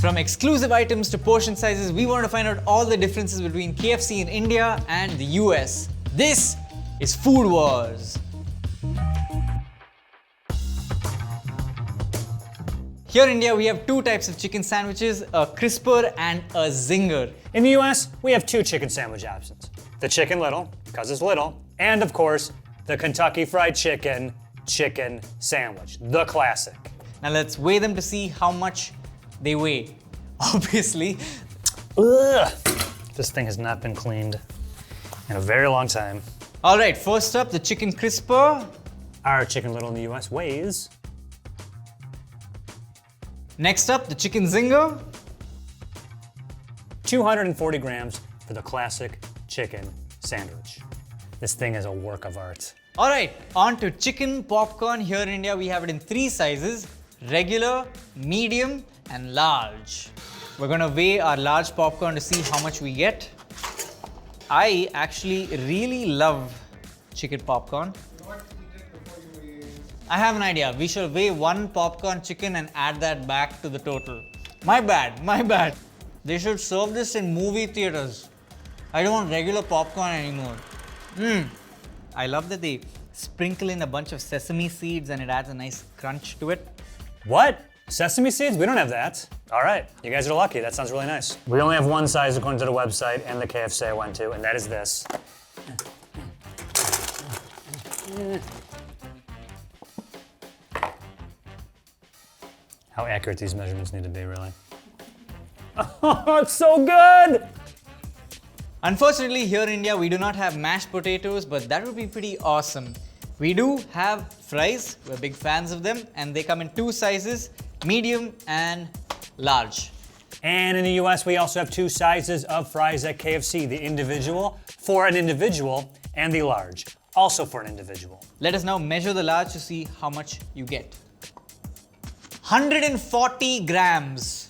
From exclusive items to portion sizes, we want to find out all the differences between KFC in India and the US. This is Food Wars. Here in India, we have two types of chicken sandwiches, a crisper and a zinger. In the US, we have two chicken sandwich options. The Chicken Little, because it's little, and of course, the Kentucky Fried Chicken chicken sandwich, the classic. Now let's weigh them to see how much they weigh. Obviously. Ugh. This thing has not been cleaned in a very long time. All right, first up, the chicken crisper. Our Chicken Little in the US weighs. Next up, the chicken zinger. 240 grams for the classic chicken sandwich. This thing is a work of art. All right, on to chicken popcorn. Here in India, we have it in three sizes: regular, medium, and large. We're gonna weigh our large popcorn to see how much we get. I actually really love chicken popcorn. I have an idea. We should weigh one popcorn chicken and add that back to the total. My bad. They should serve this in movie theaters. I don't want regular popcorn anymore. I love that they sprinkle in a bunch of sesame seeds and it adds a nice crunch to it. What? Sesame seeds? We don't have that. All right, you guys are lucky. That sounds really nice. We only have one size according to the website and the KFC I went to, and that is this. How accurate these measurements need to be, really. Oh, it's so good! Unfortunately, here in India, we do not have mashed potatoes, but that would be pretty awesome. We do have fries. We're big fans of them, and they come in two sizes, medium and large. And in the US, we also have two sizes of fries at KFC, the individual for an individual and the large, also for an individual. Let us now measure the large to see how much you get. 140 grams.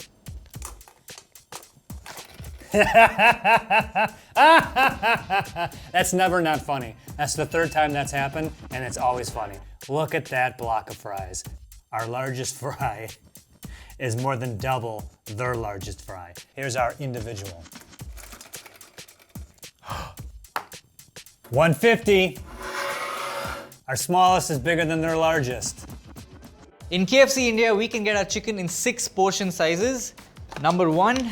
That's never not funny. That's the third time that's happened, and it's always funny. Look at that block of fries. Our largest fry is more than double their largest fry. Here's our individual. 150. Our smallest is bigger than their largest. In KFC India, we can get our chicken in 6 portion sizes. Number 1,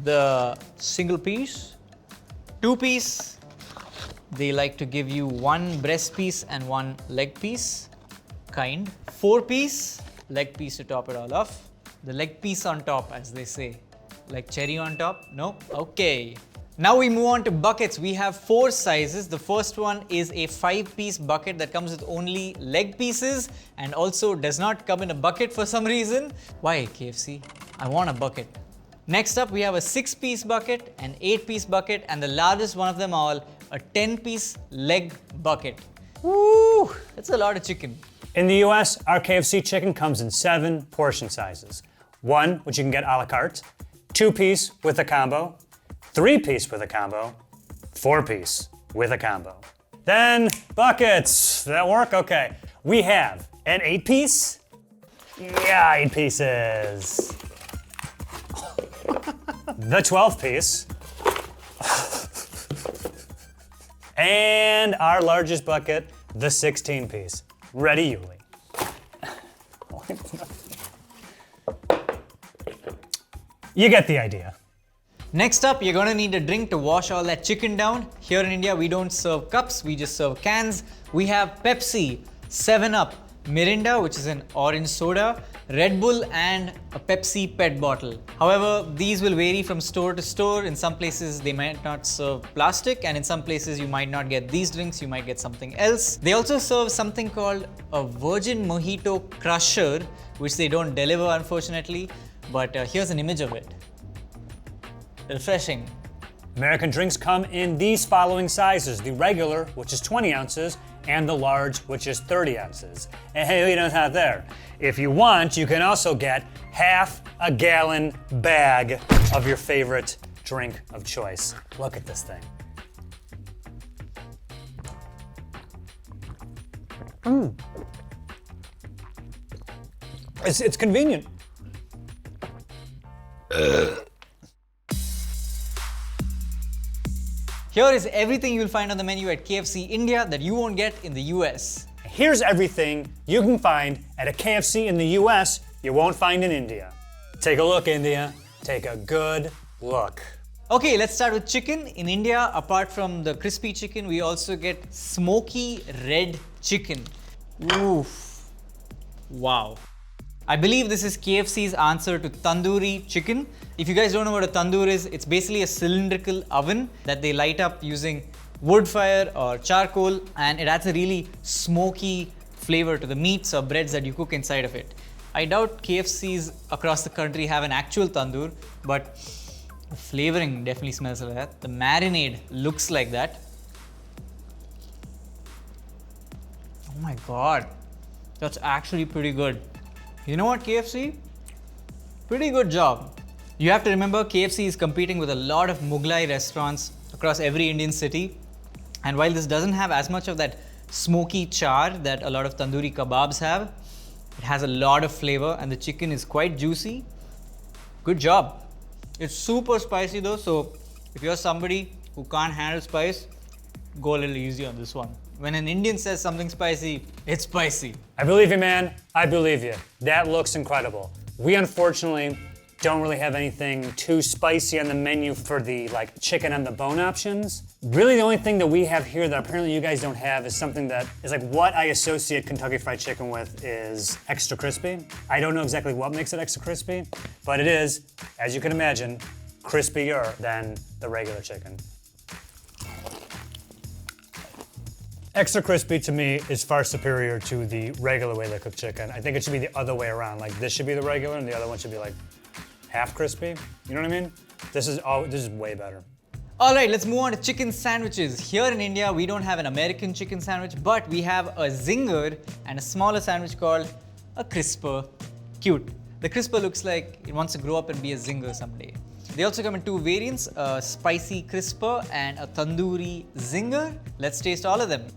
the single piece. 2 piece, they like to give you 1 breast piece and 1 leg piece. 4 piece, leg piece to top it all off. The leg piece on top, as they say. Like cherry on top? No? Okay. Now we move on to buckets. We have 4 sizes. The first one is a 5-piece bucket that comes with only leg pieces and also does not come in a bucket for some reason. Why, KFC? I want a bucket. Next up, we have a 6-piece bucket, an 8-piece bucket, and the largest one of them all, a 10-piece leg bucket. Woo! That's a lot of chicken. In the US, our KFC chicken comes in 7 portion sizes. 1, which you can get a la carte, 2-piece with a combo, 3-piece with a combo, 4-piece with a combo. Then buckets. Does that work? Okay. We have an 8-piece. Yeah, 8 pieces. The 12-piece. And our largest bucket, the 16-piece. Ready, Yuli. You get the idea. Next up, you're gonna need a drink to wash all that chicken down. Here in India, we don't serve cups, we just serve cans. We have Pepsi, 7-Up, Mirinda, which is an orange soda, Red Bull, and a Pepsi PET bottle. However, these will vary from store to store. In some places, they might not serve plastic, and in some places, you might not get these drinks, you might get something else. They also serve something called a Virgin Mojito Crusher, which they don't deliver, unfortunately, but here's an image of it. Refreshing. American drinks come in these following sizes: the regular, which is 20 ounces, and the large, which is 30 ounces. And hey, we don't have there. If you want, you can also get half a gallon bag of your favorite drink of choice. Look at this thing. It's convenient. Here is everything you'll find on the menu at KFC India that you won't get in the US. Here's everything you can find at a KFC in the US you won't find in India. Take a look, India. Take a good look. Okay, let's start with chicken. In India, apart from the crispy chicken, we also get smoky red chicken. Oof. Wow. I believe this is KFC's answer to tandoori chicken. If you guys don't know what a tandoor is, it's basically a cylindrical oven that they light up using wood fire or charcoal, and it adds a really smoky flavor to the meats or breads that you cook inside of it. I doubt KFCs across the country have an actual tandoor, but the flavoring definitely smells like that. The marinade looks like that. Oh my god, that's actually pretty good. You know what, KFC? Pretty good job. You have to remember, KFC is competing with a lot of Mughlai restaurants across every Indian city. And while this doesn't have as much of that smoky char that a lot of tandoori kebabs have, it has a lot of flavor and the chicken is quite juicy. Good job. It's super spicy though, so if you're somebody who can't handle spice, go a little easy on this one. When an Indian says something spicy, it's spicy. I believe you, man. I believe you. That looks incredible. We unfortunately don't really have anything too spicy on the menu for the chicken on the bone options. Really the only thing that we have here that apparently you guys don't have is something that is like what I associate Kentucky Fried Chicken with is extra crispy. I don't know exactly what makes it extra crispy, but it is, as you can imagine, crispier than the regular chicken. Extra crispy to me is far superior to the regular way they cook chicken. I think it should be the other way around. Like this should be the regular and the other one should be like half crispy. You know what I mean? This is way better. All right, let's move on to chicken sandwiches. Here in India, we don't have an American chicken sandwich, but we have a zinger and a smaller sandwich called a crisper. Cute. The crisper looks like it wants to grow up and be a zinger someday. They also come in two variants, a spicy crisper and a tandoori zinger. Let's taste all of them.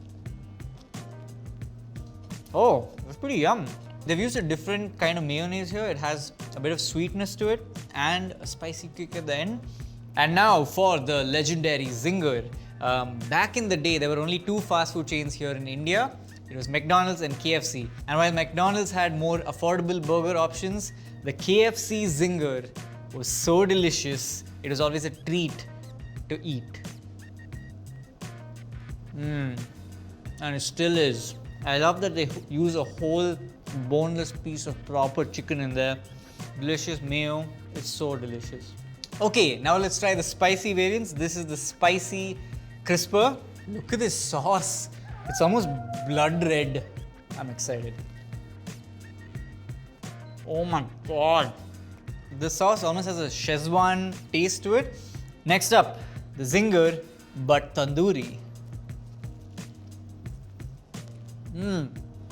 Oh, that's pretty yum. They've used a different kind of mayonnaise here. It has a bit of sweetness to it and a spicy kick at the end. And now for the legendary zinger. Back in the day, there were only two fast food chains here in India. It was McDonald's and KFC. And while McDonald's had more affordable burger options, the KFC zinger was so delicious, it was always a treat to eat. And it still is. I love that they use a whole boneless piece of proper chicken in there. Delicious mayo, it's so delicious. Okay, now let's try the spicy variants. This is the spicy crisper. Look at this sauce. It's almost blood red. I'm excited. Oh my god. The sauce almost has a Szechuan taste to it. Next up, the zinger, but tandoori.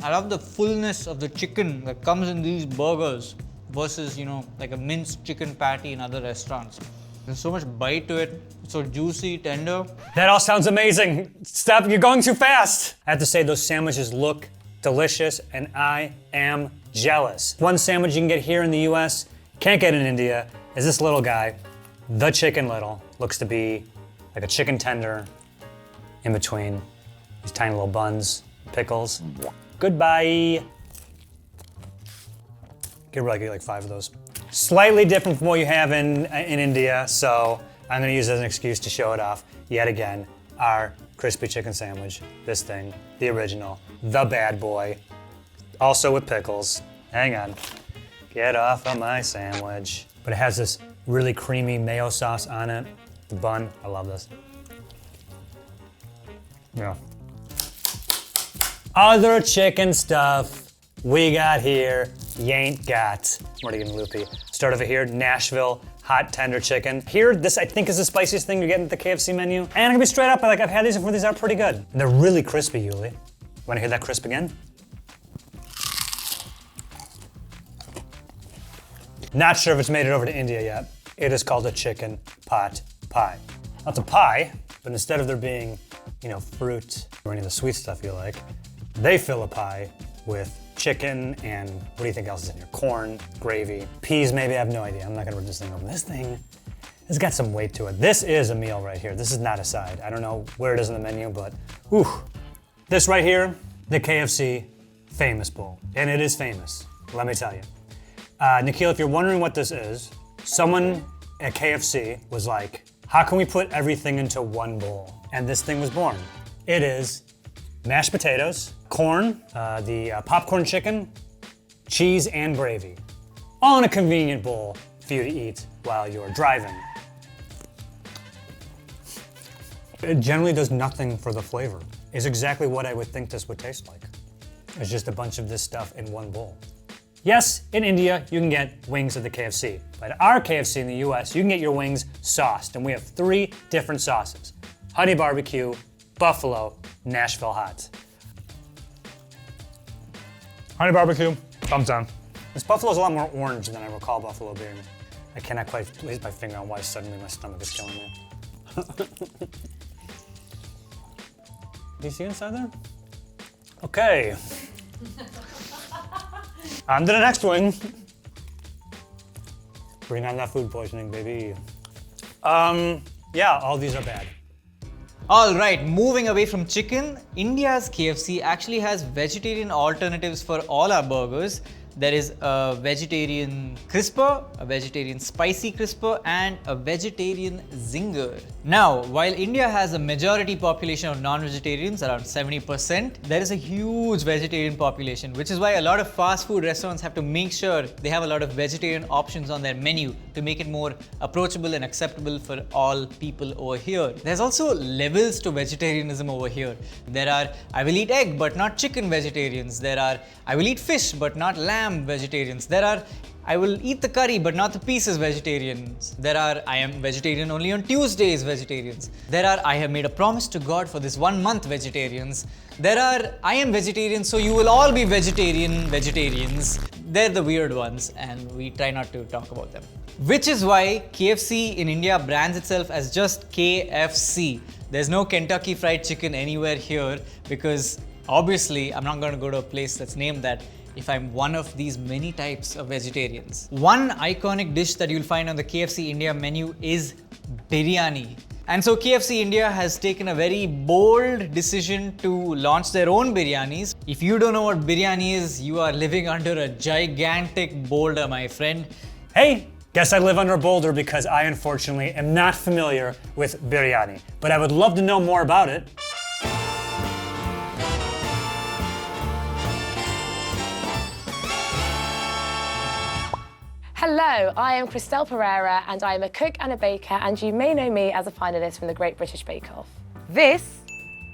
I love the fullness of the chicken that comes in these burgers versus, like a minced chicken patty in other restaurants. There's so much bite to it. It's so juicy, tender. That all sounds amazing. Stop, you're going too fast. I have to say those sandwiches look delicious and I am jealous. One sandwich you can get here in the US, can't get in India, is this little guy. The Chicken Little. Looks to be like a chicken tender in between these tiny little buns, pickles. Goodbye. Get like 5 of those. Slightly different from what you have in India, so I'm gonna use it as an excuse to show it off yet again. Our crispy chicken sandwich, this thing, the original, the bad boy, also with pickles. Hang on, get off of my sandwich. But it has this really creamy mayo sauce on it. The bun, I love this. Yeah. Other chicken stuff we got here, you ain't got. What are you getting, loopy? Start over here, Nashville hot tender chicken. Here, this I think is the spiciest thing you're getting at the KFC menu. And I'm gonna be straight up, I've had these before, these are pretty good. And they're really crispy, Yuli. Wanna hear that crisp again? Not sure if it's made it over to India yet. It is called a chicken pot pie. Now, it's a pie, but instead of there being, fruit or any of the sweet stuff you like, they fill a pie with chicken, and what do you think else is in here? Corn, gravy, peas maybe, I have no idea. I'm not gonna rip this thing open. This thing has got some weight to it. This is a meal right here. This is not a side. I don't know where it is in the menu, but ooh. This right here, the KFC famous bowl. And it is famous, let me tell you. Nikhil, if you're wondering what this is, someone at KFC was like, how can we put everything into one bowl? And this thing was born. It is mashed potatoes, corn, the popcorn chicken, cheese, and gravy. All in a convenient bowl for you to eat while you're driving. It generally does nothing for the flavor. It's exactly what I would think this would taste like. It's just a bunch of this stuff in one bowl. Yes, in India, you can get wings at the KFC. But at our KFC in the US, you can get your wings sauced. And we have 3 different sauces: honey barbecue, buffalo, Nashville hot. Honey barbecue, thumbs down. This buffalo's a lot more orange than I recall buffalo being. I cannot quite place my finger on why suddenly my stomach is killing me. Do you see inside there? Okay. On to the next one. Bring on that food poisoning, baby. Yeah, all these are bad. All right, moving away from chicken, India's KFC actually has vegetarian alternatives for all our burgers. There is a vegetarian crisper, a vegetarian spicy crisper, and a vegetarian zinger. Now, while India has a majority population of non-vegetarians, around 70%, there is a huge vegetarian population, which is why a lot of fast food restaurants have to make sure they have a lot of vegetarian options on their menu to make it more approachable and acceptable for all people over here. There's also levels to vegetarianism over here. There are I will eat egg but not chicken vegetarians. There are I will eat fish but not lamb vegetarians. There are I will eat the curry but not the pieces vegetarians. There are I am vegetarian only on Tuesdays vegetarians. There are I have made a promise to God for this 1 month vegetarians. There are I am vegetarian so you will all be vegetarians. They're the weird ones and we try not to talk about them. Which is why KFC in India brands itself as just KFC. There's no Kentucky Fried Chicken anywhere here because obviously I'm not going to go to a place that's named that if I'm one of these many types of vegetarians. One iconic dish that you'll find on the KFC India menu is biryani. And so KFC India has taken a very bold decision to launch their own biryanis. If you don't know what biryani is, you are living under a gigantic boulder, my friend. Hey, guess I live under a boulder because I unfortunately am not familiar with biryani, but I would love to know more about it. Hello, I am Christelle Pereira and I am a cook and a baker, and you may know me as a finalist from the Great British Bake Off. This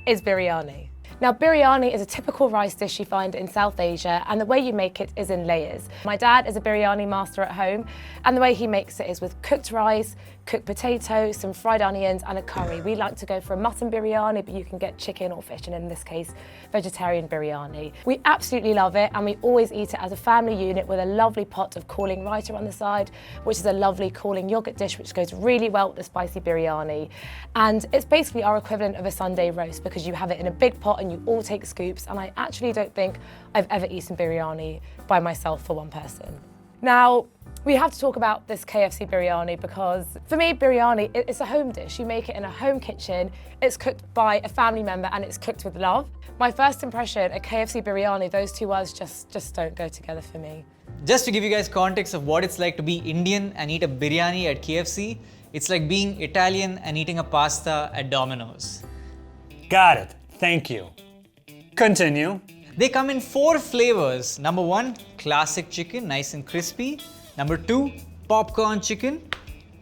is biryani. Now, biryani is a typical rice dish you find in South Asia, and the way you make it is in layers. My dad is a biryani master at home, and the way he makes it is with cooked rice, cooked potatoes, some fried onions, and a curry. We like to go for a mutton biryani, but you can get chicken or fish, and in this case, vegetarian biryani. We absolutely love it, and we always eat it as a family unit with a lovely pot of cooling raita on the side, which is a lovely cooling yogurt dish, which goes really well with the spicy biryani. And it's basically our equivalent of a Sunday roast because you have it in a big pot and you all take scoops, and I actually don't think I've ever eaten biryani by myself for one person. Now, we have to talk about this KFC biryani because for me, biryani, it's a home dish. You make it in a home kitchen, it's cooked by a family member, and it's cooked with love. My first impression, a KFC biryani, those two words just don't go together for me. Just to give you guys context of what it's like to be Indian and eat a biryani at KFC, it's like being Italian and eating a pasta at Domino's. Got it. Thank you. Continue. They come in 4 flavors. Number 1, classic chicken, nice and crispy. Number 2, popcorn chicken.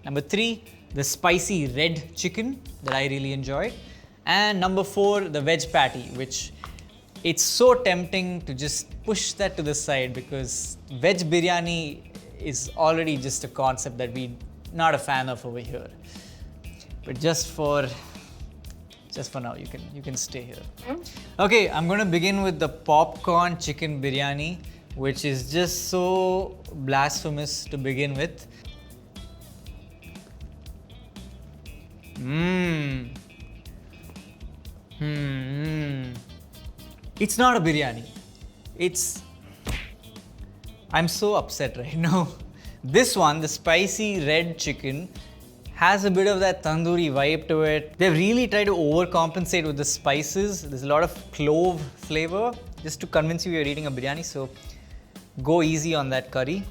Number 3, the spicy red chicken that I really enjoyed. And number 4, the veg patty, which it's so tempting to just push that to the side because veg biryani is already just a concept that we're not a fan of over here. But just for now, you can stay here. Okay, I'm gonna begin with the popcorn chicken biryani, which is just so blasphemous to begin with. It's not a biryani. It's I'm so upset right now. This one, the spicy red chicken, has a bit of that tandoori vibe to it. They've really tried to overcompensate with the spices. There's a lot of clove flavor just to convince you you're eating a biryani, so go easy on that curry.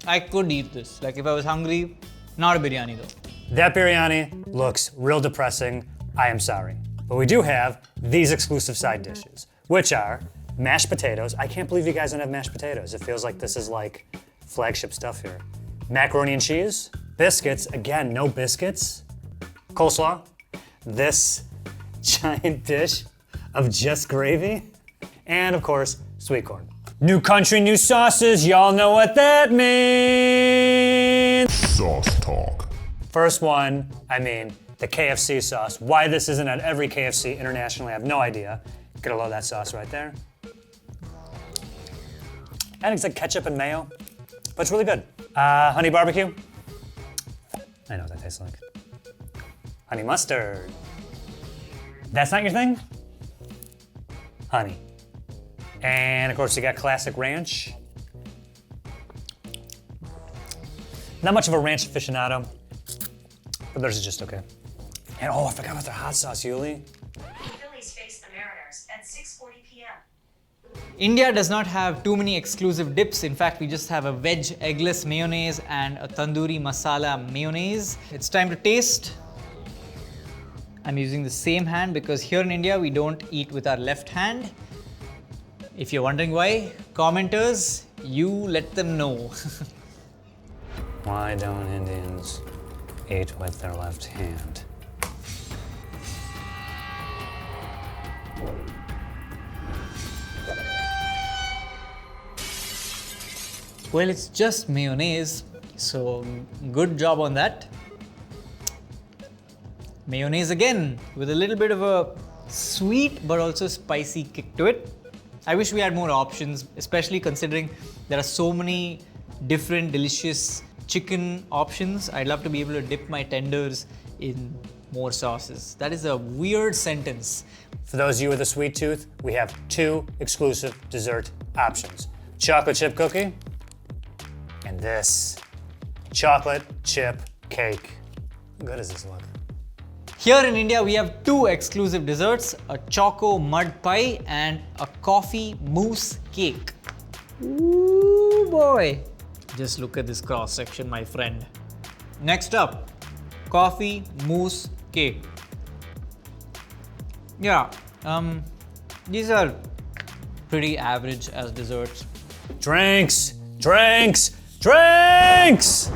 I could eat this. Like if I was hungry, not a biryani though. That biryani looks real depressing. I am sorry. But we do have these exclusive side dishes, which are mashed potatoes. I can't believe you guys don't have mashed potatoes. It feels like this is like flagship stuff here. Macaroni and cheese, biscuits, again, no biscuits, coleslaw, this giant dish of just gravy, and of course, sweet corn. New country, new sauces, y'all know what that means. Sauce talk. First one, the KFC sauce. Why this isn't at every KFC internationally, I have no idea. Gotta love that sauce right there. I think it's like ketchup and mayo, but it's really good. Honey barbecue. I know what that tastes like. Honey mustard. That's not your thing? Honey. And of course you got classic ranch. Not much of a ranch aficionado, but theirs is just okay. And oh, I forgot about their hot sauce, Yuli. Phillies face the Mariners at 6:40 p.m. India does not have too many exclusive dips. In fact, we just have a veg eggless mayonnaise and a tandoori masala mayonnaise. It's time to taste. I'm using the same hand because here in India, we don't eat with our left hand. If you're wondering why, commenters, you let them know. Why don't Indians eat with their left hand? Well, it's just mayonnaise, so good job on that. Mayonnaise again, with a little bit of a sweet but also spicy kick to it. I wish we had more options, especially considering there are so many different delicious chicken options. I'd love to be able to dip my tenders in more sauces. That is a weird sentence. For those of you with a sweet tooth, we have two exclusive dessert options. Chocolate chip cookie, and this chocolate chip cake. How good does this look? Here in India, we have two exclusive desserts, a choco mud pie and a coffee mousse cake. Ooh boy. Just look at this cross section, my friend. Next up, coffee mousse cake. Yeah, these are pretty average as desserts. Drinks, drinks, drinks!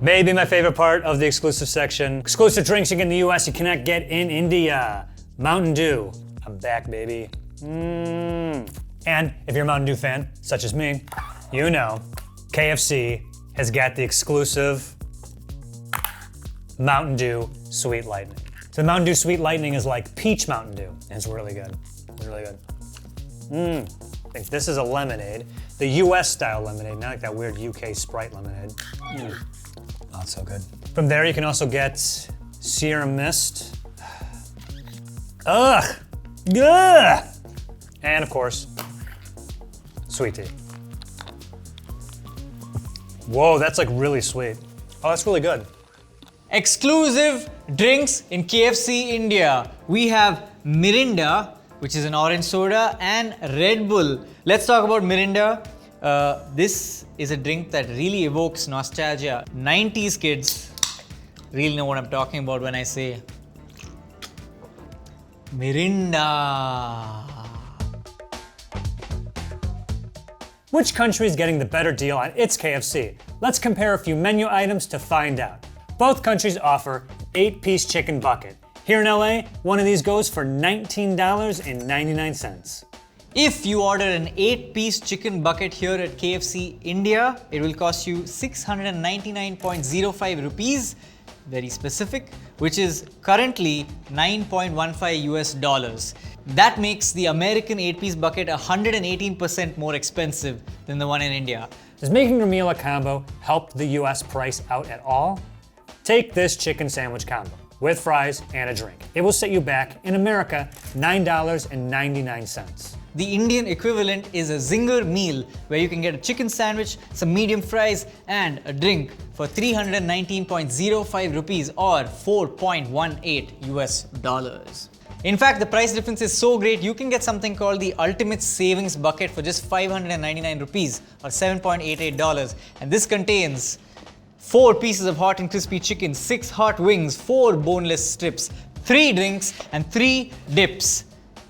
Maybe my favorite part of the exclusive section. Exclusive drinks you get in the US you cannot get in India. Mountain Dew. I'm back, baby. And if you're a Mountain Dew fan, such as me, you know KFC has got the exclusive Mountain Dew Sweet Lightning. So the Mountain Dew Sweet Lightning is like peach Mountain Dew. And it's really good. It's really good. I think this is a lemonade. The US style lemonade, not like that weird UK Sprite lemonade. Oh, it's so good. From there, you can also get Sierra Mist. Ugh! Ugh! And of course, sweet tea. Whoa, that's like really sweet. Oh, that's really good. Exclusive drinks in KFC India. We have Mirinda, which is an orange soda, and Red Bull. Let's talk about Mirinda. This is a drink that really evokes nostalgia. 90s kids really know what I'm talking about when I say Mirinda. Which country is getting the better deal on its KFC? Let's compare a few menu items to find out. Both countries offer 8-piece chicken bucket. Here in LA, one of these goes for $19.99. If you order an 8-piece chicken bucket here at KFC India, it will cost you 699.05 rupees, very specific, which is currently $9.15 US. That makes the American 8-piece bucket 118% more expensive than the one in India. Does making your meal a combo help the US price out at all? Take this chicken sandwich combo with fries and a drink. It will set you back, in America, $9.99. The Indian equivalent is a zinger meal where you can get a chicken sandwich, some medium fries and a drink for 319.05 rupees or 4.18 US dollars. In fact, the price difference is so great, you can get something called the Ultimate Savings Bucket for just 599 rupees or $7.88 dollars. And this contains 4 pieces of hot and crispy chicken, 6 hot wings, 4 boneless strips, 3 drinks and 3 dips.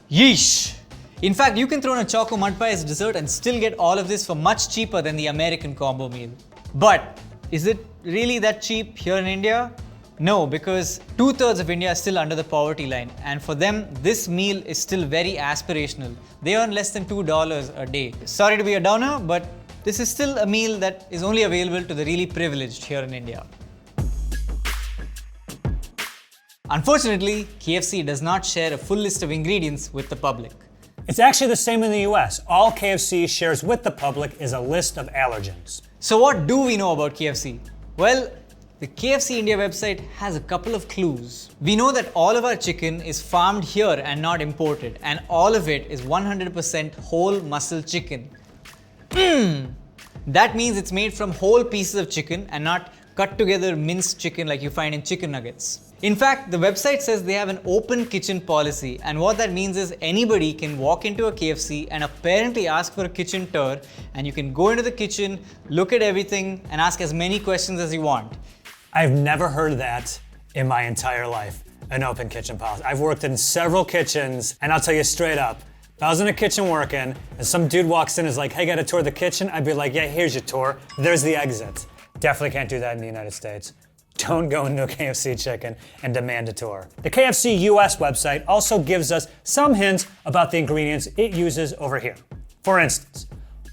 Yeesh! In fact, you can throw in a choco mud pie as a dessert and still get all of this for much cheaper than the American combo meal. But is it really that cheap here in India? No, because 2/3 of India is still under the poverty line, and for them, this meal is still very aspirational. They earn less than $2 a day. Sorry to be a downer, but this is still a meal that is only available to the really privileged here in India. Unfortunately, KFC does not share a full list of ingredients with the public. It's actually the same in the US. All KFC shares with the public is a list of allergens. So what do we know about KFC? Well, the KFC India website has a couple of clues. We know that all of our chicken is farmed here and not imported, and all of it is 100% whole muscle chicken. That means it's made from whole pieces of chicken and not cut together minced chicken like you find in chicken nuggets. In fact, the website says they have an open kitchen policy, and what that means is anybody can walk into a KFC and apparently ask for a kitchen tour, and you can go into the kitchen, look at everything and ask as many questions as you want. I've never heard that in my entire life, an open kitchen policy. I've worked in several kitchens, and I'll tell you straight up, if I was in a kitchen working and some dude walks in and is like, hey, got to tour the kitchen? I'd be like, yeah, here's your tour. There's the exit. Definitely can't do that in the United States. Don't go into a KFC chicken and demand a tour. The KFC US website also gives us some hints about the ingredients it uses over here. For instance,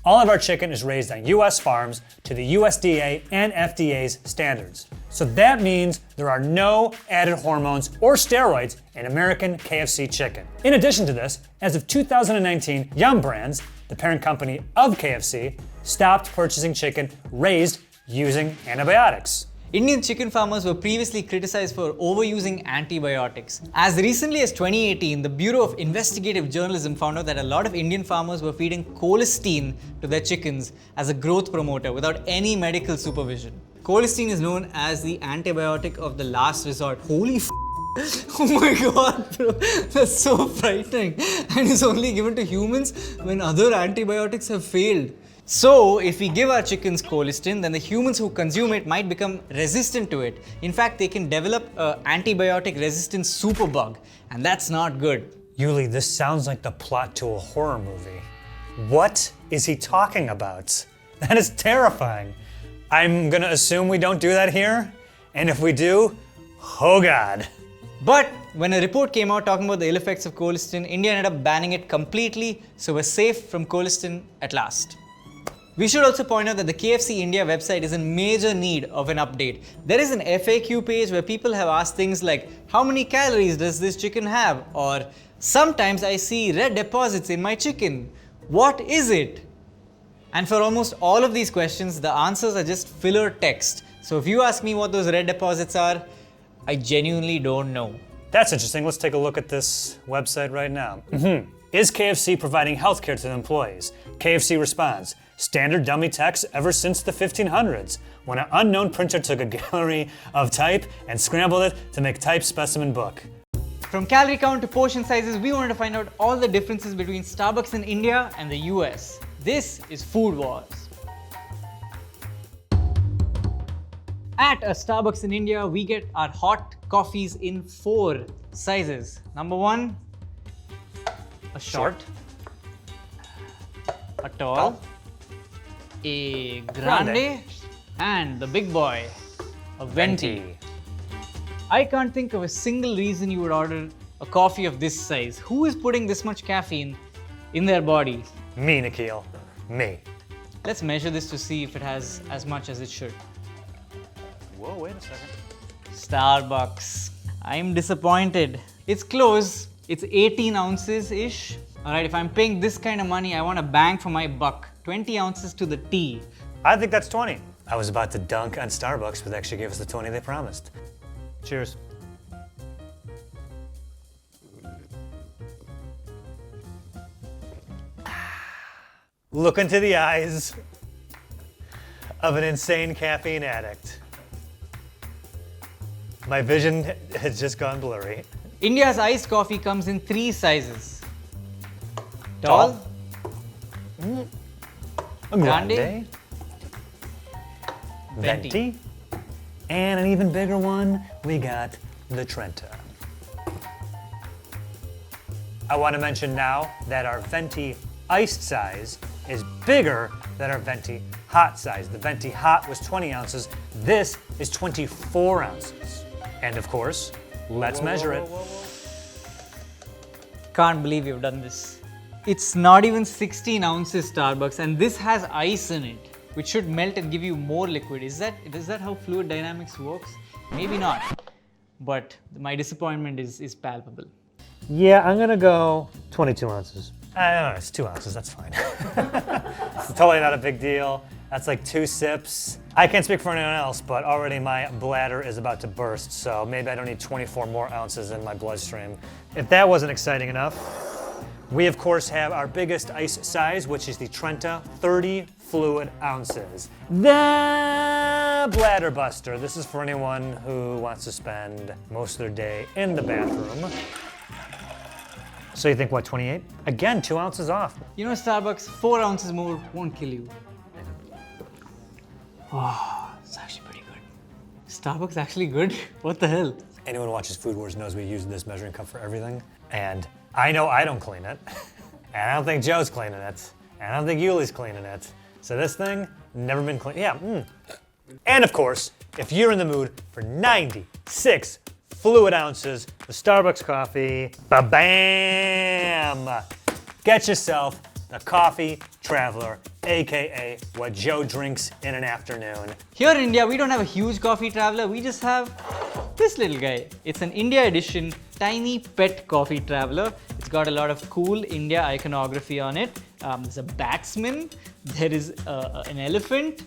all of our chicken is raised on US farms to the USDA and FDA's standards. So that means there are no added hormones or steroids in American KFC chicken. In addition to this, as of 2019, Yum Brands, the parent company of KFC, stopped purchasing chicken raised using antibiotics. Indian chicken farmers were previously criticized for overusing antibiotics. As recently as 2018, the Bureau of Investigative Journalism found out that a lot of Indian farmers were feeding cholesterol to their chickens as a growth promoter without any medical supervision. Cholesterol is known as the antibiotic of the last resort. Holy f***. Oh my god, bro. That's so frightening. And it's only given to humans when other antibiotics have failed. So, if we give our chickens colistin, then the humans who consume it might become resistant to it. In fact, they can develop an antibiotic-resistant superbug, and that's not good. Yuli, this sounds like the plot to a horror movie. What is he talking about? That is terrifying. I'm gonna assume we don't do that here, and if we do, oh god. But when a report came out talking about the ill effects of colistin, India ended up banning it completely, so we're safe from colistin at last. We should also point out that the KFC India website is in major need of an update. There is an FAQ page where people have asked things like, how many calories does this chicken have? Or, sometimes I see red deposits in my chicken. What is it? And for almost all of these questions, the answers are just filler text. So if you ask me what those red deposits are, I genuinely don't know. That's interesting. Let's take a look at this website right now. Is KFC providing healthcare to the employees? KFC responds, standard dummy text ever since the 1500s, when an unknown printer took a gallery of type and scrambled it to make type specimen book. From calorie count to portion sizes, we wanted to find out all the differences between Starbucks in India and the US. This is Food Wars. At a Starbucks in India, we get our hot coffees in 4 sizes. Number 1, a short, a tall, a grande, and the big boy, a venti. I can't think of a single reason you would order a coffee of this size. Who is putting this much caffeine in their body? Me, Nikhil. Me. Let's measure this to see if it has as much as it should. Whoa, wait a second. Starbucks. I'm disappointed. It's close. It's 18 ounces-ish. Alright, if I'm paying this kind of money, I want a bang for my buck. 20 ounces to the T. I think that's 20. I was about to dunk on Starbucks, but they actually gave us the 20 they promised. Cheers. look into the eyes of an insane caffeine addict. My vision has just gone blurry. India's iced coffee comes in 3 sizes. Tall, Grande, Venti. Venti, and an even bigger one, we got the Trenta. I want to mention now that our Venti iced size is bigger than our Venti hot size. The Venti hot was 20 ounces. This is 24 ounces. And of course, let's measure it. Can't believe you've done this. It's not even 16 ounces Starbucks, and this has ice in it, which should melt and give you more liquid. Is that how fluid dynamics works? Maybe not. But my disappointment is palpable. Yeah, I'm gonna go 22 ounces. I don't know, it's 2 ounces, that's fine. It's totally not a big deal. That's like 2 sips. I can't speak for anyone else, but already my bladder is about to burst, so maybe I don't need 24 more ounces in my bloodstream. If that wasn't exciting enough, we of course have our biggest ice size, which is the Trenta, 30 fluid ounces. The bladder buster. This is for anyone who wants to spend most of their day in the bathroom. So you think what, 28? Again, 2 ounces off. You know, Starbucks, 4 ounces more won't kill you. Oh, it's actually pretty good. Starbucks actually good? What the hell? Anyone who watches Food Wars knows we use this measuring cup for everything. And I know I don't clean it. And I don't think Joe's cleaning it. And I don't think Yuli's cleaning it. So this thing, never been cleaned. Yeah, And of course, if you're in the mood for 96 fluid ounces of Starbucks coffee, ba-bam! Get yourself the Coffee Traveler, AKA what Joe drinks in an afternoon. Here in India, we don't have a huge coffee traveler. We just have this little guy. It's an India edition, tiny pet coffee traveler. It's got a lot of cool India iconography on it. There's a batsman, there is an elephant,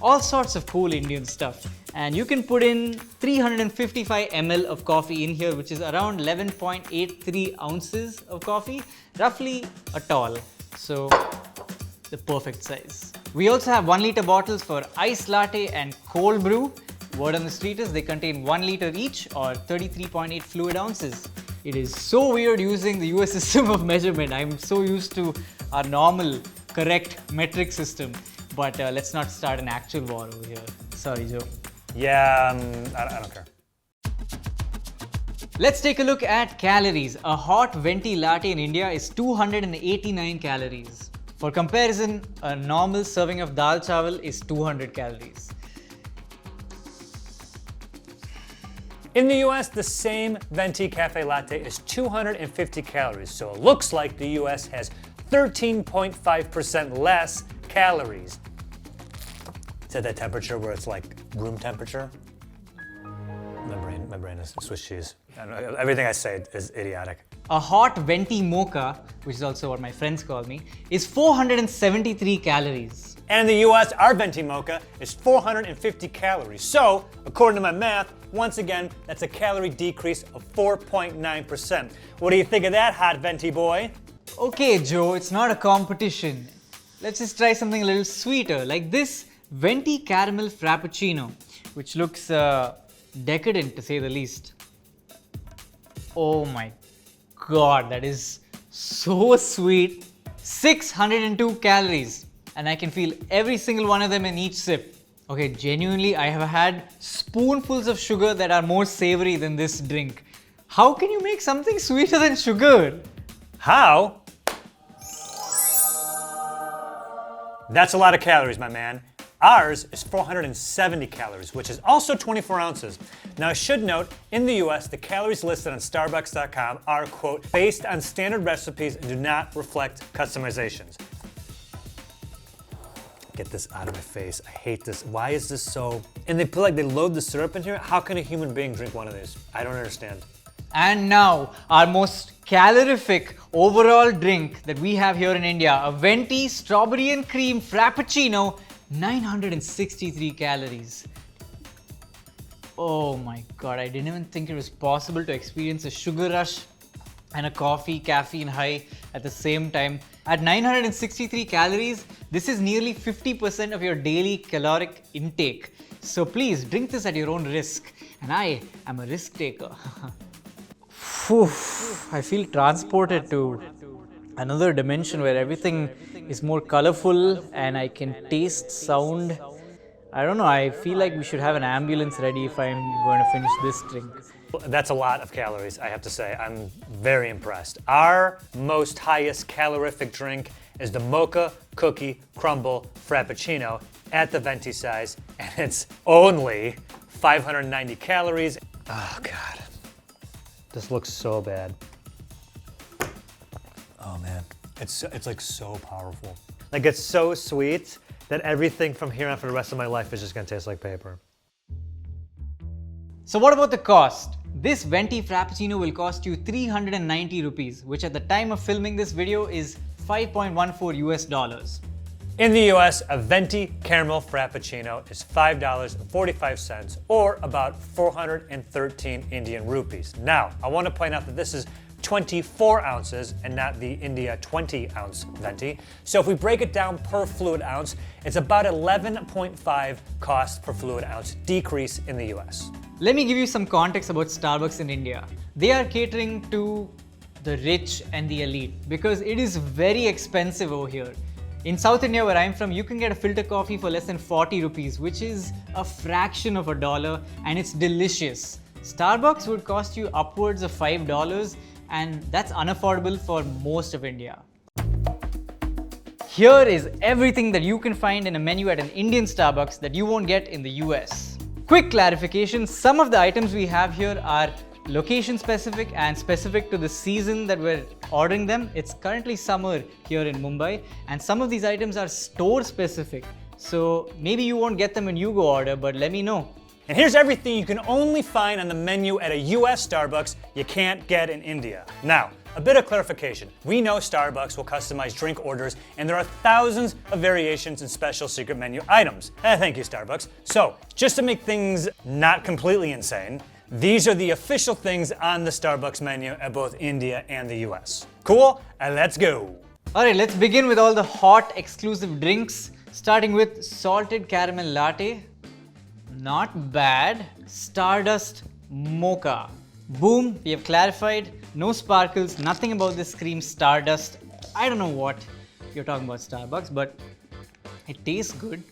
all sorts of cool Indian stuff. And you can put in 355 ml of coffee in here, which is around 11.83 ounces of coffee, roughly a tall. So the perfect size. We also have 1 liter bottles for iced latte and cold brew. Word on the street is they contain 1 liter each or 33.8 fluid ounces. It is so weird using the US system of measurement. I'm so used to our normal, correct metric system. But let's not start an actual war over here. Sorry, Joe. Yeah, I don't care. Let's take a look at calories. A hot venti latte in India is 289 calories. For comparison, a normal serving of dal chawal is 200 calories. In the US, the same venti cafe latte is 250 calories, so it looks like the US has 13.5% less calories. It's at that temperature where it's like room temperature. My brain is Swiss cheese. Everything I say is idiotic. A hot venti mocha, which is also what my friends call me, is 473 calories. And in the US, our venti mocha is 450 calories. So, according to my math, once again, that's a calorie decrease of 4.9%. What do you think of that, hot venti boy? Okay, Joe, it's not a competition. Let's just try something a little sweeter, like this venti caramel frappuccino, which looks decadent to say the least. Oh my god, that is so sweet. 602 calories, and I can feel every single one of them in each sip. Okay, genuinely, I have had spoonfuls of sugar that are more savory than this drink. How can you make something sweeter than sugar? How? That's a lot of calories, my man. Ours is 470 calories, which is also 24 ounces. Now, I should note, in the US, the calories listed on Starbucks.com are, quote, based on standard recipes and do not reflect customizations. Get this out of my face. I hate this. Why is this so... And they load the syrup in here? How can a human being drink one of these? I don't understand. And now, our most calorific overall drink that we have here in India, a venti strawberry and cream frappuccino, 963 calories. Oh my god, I didn't even think it was possible to experience a sugar rush and a coffee, caffeine high at the same time. At 963 calories, this is nearly 50% of your daily caloric intake. So please drink this at your own risk. And I am a risk taker. Phew, I feel transported to another dimension where everything is more colorful and I can taste sound. I don't know, I feel like we should have an ambulance ready if I'm going to finish this drink. That's a lot of calories, I have to say. I'm very impressed. Our most highest calorific drink is the Mocha Cookie Crumble Frappuccino at the venti size, and it's only 590 calories. Oh God, this looks so bad. Oh man, it's like so powerful. Like it's so sweet that everything from here on for the rest of my life is just gonna taste like paper. So what about the cost? This venti frappuccino will cost you 390 rupees, which at the time of filming this video is $5.14 US. In the US, a venti caramel frappuccino is $5.45 or about 413 Indian rupees. Now, I want to point out that this is 24 ounces and not the India 20-ounce venti. So if we break it down per fluid ounce, it's about 11.5 cost per fluid ounce decrease in the US. Let me give you some context about Starbucks in India. They are catering to the rich and the elite because it is very expensive over here. In South India, where I'm from, you can get a filter coffee for less than 40 rupees, which is a fraction of $1, and it's delicious. Starbucks would cost you upwards of $5, and that's unaffordable for most of India. Here is everything that you can find in a menu at an Indian Starbucks that you won't get in the US. Quick clarification, some of the items we have here are location specific and specific to the season that we're ordering them. It's currently summer here in Mumbai, and some of these items are store specific. So maybe you won't get them when you go order, but let me know. And here's everything you can only find on the menu at a US Starbucks you can't get in India. Now, a bit of clarification. We know Starbucks will customize drink orders, and there are thousands of variations and special secret menu items. Thank you, Starbucks. So, just to make things not completely insane, these are the official things on the Starbucks menu at both India and the US. Cool? And let's go. Alright, let's begin with all the hot exclusive drinks, starting with salted caramel latte. Not bad. Stardust mocha. Boom, we have clarified. No sparkles, nothing about this screams Stardust. I don't know what you're talking about Starbucks, but it tastes good.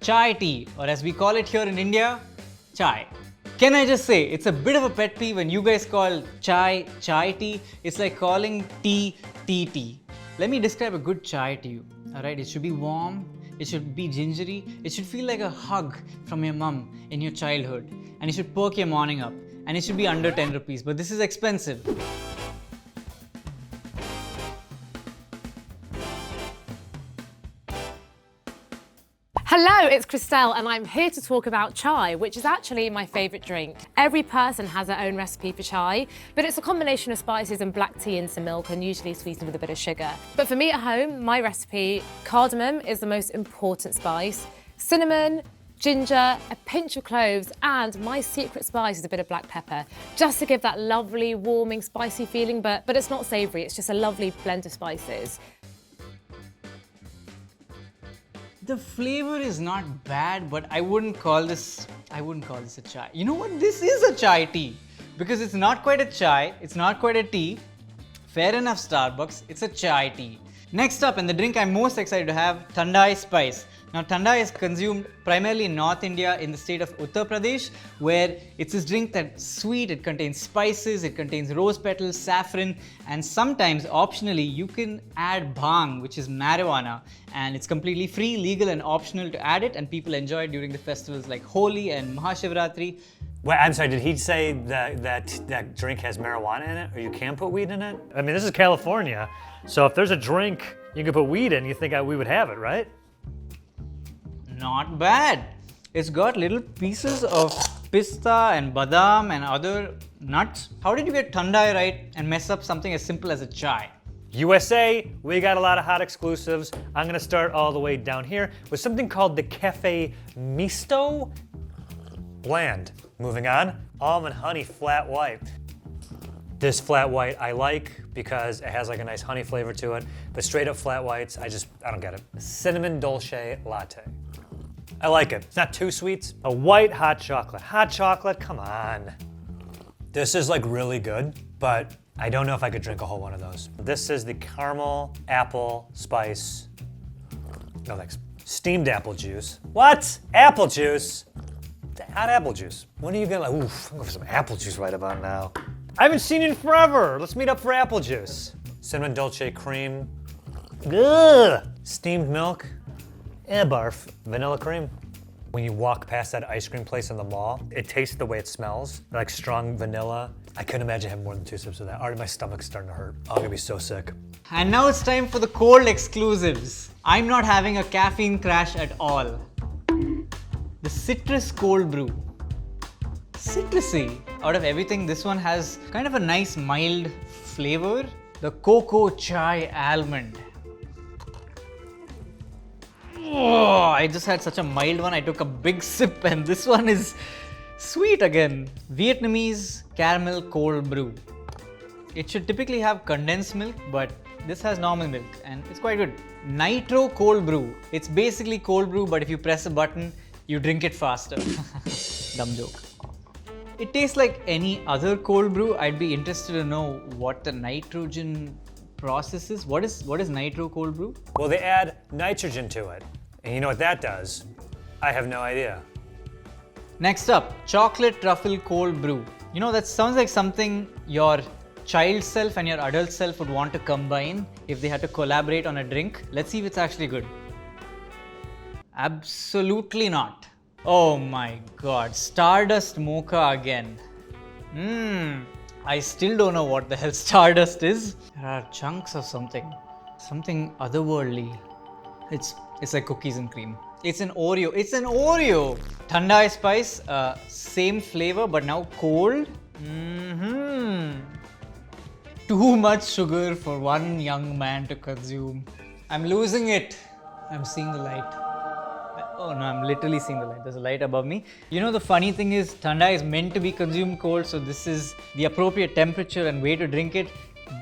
Chai tea, or as we call it here in India, chai. Can I just say, it's a bit of a pet peeve when you guys call chai tea. It's like calling tea tea. Let me describe a good chai to you. Alright, it should be warm, it should be gingery, it should feel like a hug from your mum in your childhood, and it should perk your morning up. And it should be under 10 rupees, but this is expensive. Hello, it's Christelle, and I'm here to talk about chai, which is actually my favourite drink. Every person has their own recipe for chai, but it's a combination of spices and black tea and some milk, and usually sweetened with a bit of sugar. But for me at home, my recipe, cardamom is the most important spice, cinnamon, ginger, a pinch of cloves, and my secret spice is a bit of black pepper, just to give that lovely, warming, spicy feeling, but it's not savoury, it's just a lovely blend of spices. The flavor is not bad, but I wouldn't call this a chai. You know what? This is a chai tea because it's not quite a chai, it's not quite a tea. Fair enough, Starbucks, it's a chai tea. Next up, and the drink I'm most excited to have, Thandai Spice. Now, Thandai is consumed primarily in North India in the state of Uttar Pradesh, where it's this drink that's sweet, it contains spices, it contains rose petals, saffron, and sometimes, optionally, you can add bhang, which is marijuana, and it's completely free, legal, and optional to add it, and people enjoy it during the festivals like Holi and Mahashivratri. Wait, I'm sorry, did he say that drink has marijuana in it, or you can put weed in it? I mean, this is California, so if there's a drink you can put weed in, you think we would have it, right? Not bad. It's got little pieces of pista and badam and other nuts. How did you get Thandai right and mess up something as simple as a chai? USA, we got a lot of hot exclusives. I'm gonna start all the way down here with something called the Cafe Misto. Bland. Moving on, almond honey flat white. This flat white I like because it has like a nice honey flavor to it. But straight up flat whites, I don't get it. Cinnamon dolce latte. I like it. It's not too sweet. A white hot chocolate. Hot chocolate, come on. This is like really good, but I don't know if I could drink a whole one of those. This is the caramel apple spice. No thanks. Steamed apple juice. What? Apple juice? Hot apple juice. When are you gonna, oof, I'm going for some apple juice right about now. I haven't seen you in forever. Let's meet up for apple juice. Cinnamon dolce cream. Ugh. Steamed milk. Barf. Vanilla cream. When you walk past that ice cream place in the mall, it tastes the way it smells, like strong vanilla. I couldn't imagine having more than 2 sips of that. Already my stomach's starting to hurt. I'm gonna be so sick. And now it's time for the cold exclusives. I'm not having a caffeine crash at all. The citrus cold brew. Citrusy. Out of everything, this one has kind of a nice mild flavor. The cocoa chai almond. Oh, I just had such a mild one. I took a big sip and this one is sweet again. Vietnamese caramel cold brew. It should typically have condensed milk, but this has normal milk and it's quite good. Nitro cold brew. It's basically cold brew, but if you press a button, you drink it faster. Dumb joke. It tastes like any other cold brew. I'd be interested to know what the nitrogen process is. What is nitro cold brew? Well, they add nitrogen to it. And you know what that does? I have no idea. Next up, chocolate truffle cold brew. You know, that sounds like something your child self and your adult self would want to combine if they had to collaborate on a drink. Let's see if it's actually good. Absolutely not. Oh my god, Stardust Mocha again. I still don't know what the hell Stardust is. There are chunks of something otherworldly. It's like cookies and cream. It's an Oreo. It's an Oreo. Thandai spice, same flavor but now cold. Too much sugar for one young man to consume. I'm losing it. I'm seeing the light. Oh no, I'm literally seeing the light. There's a light above me. You know, the funny thing is, Thandai is meant to be consumed cold, so this is the appropriate temperature and way to drink it.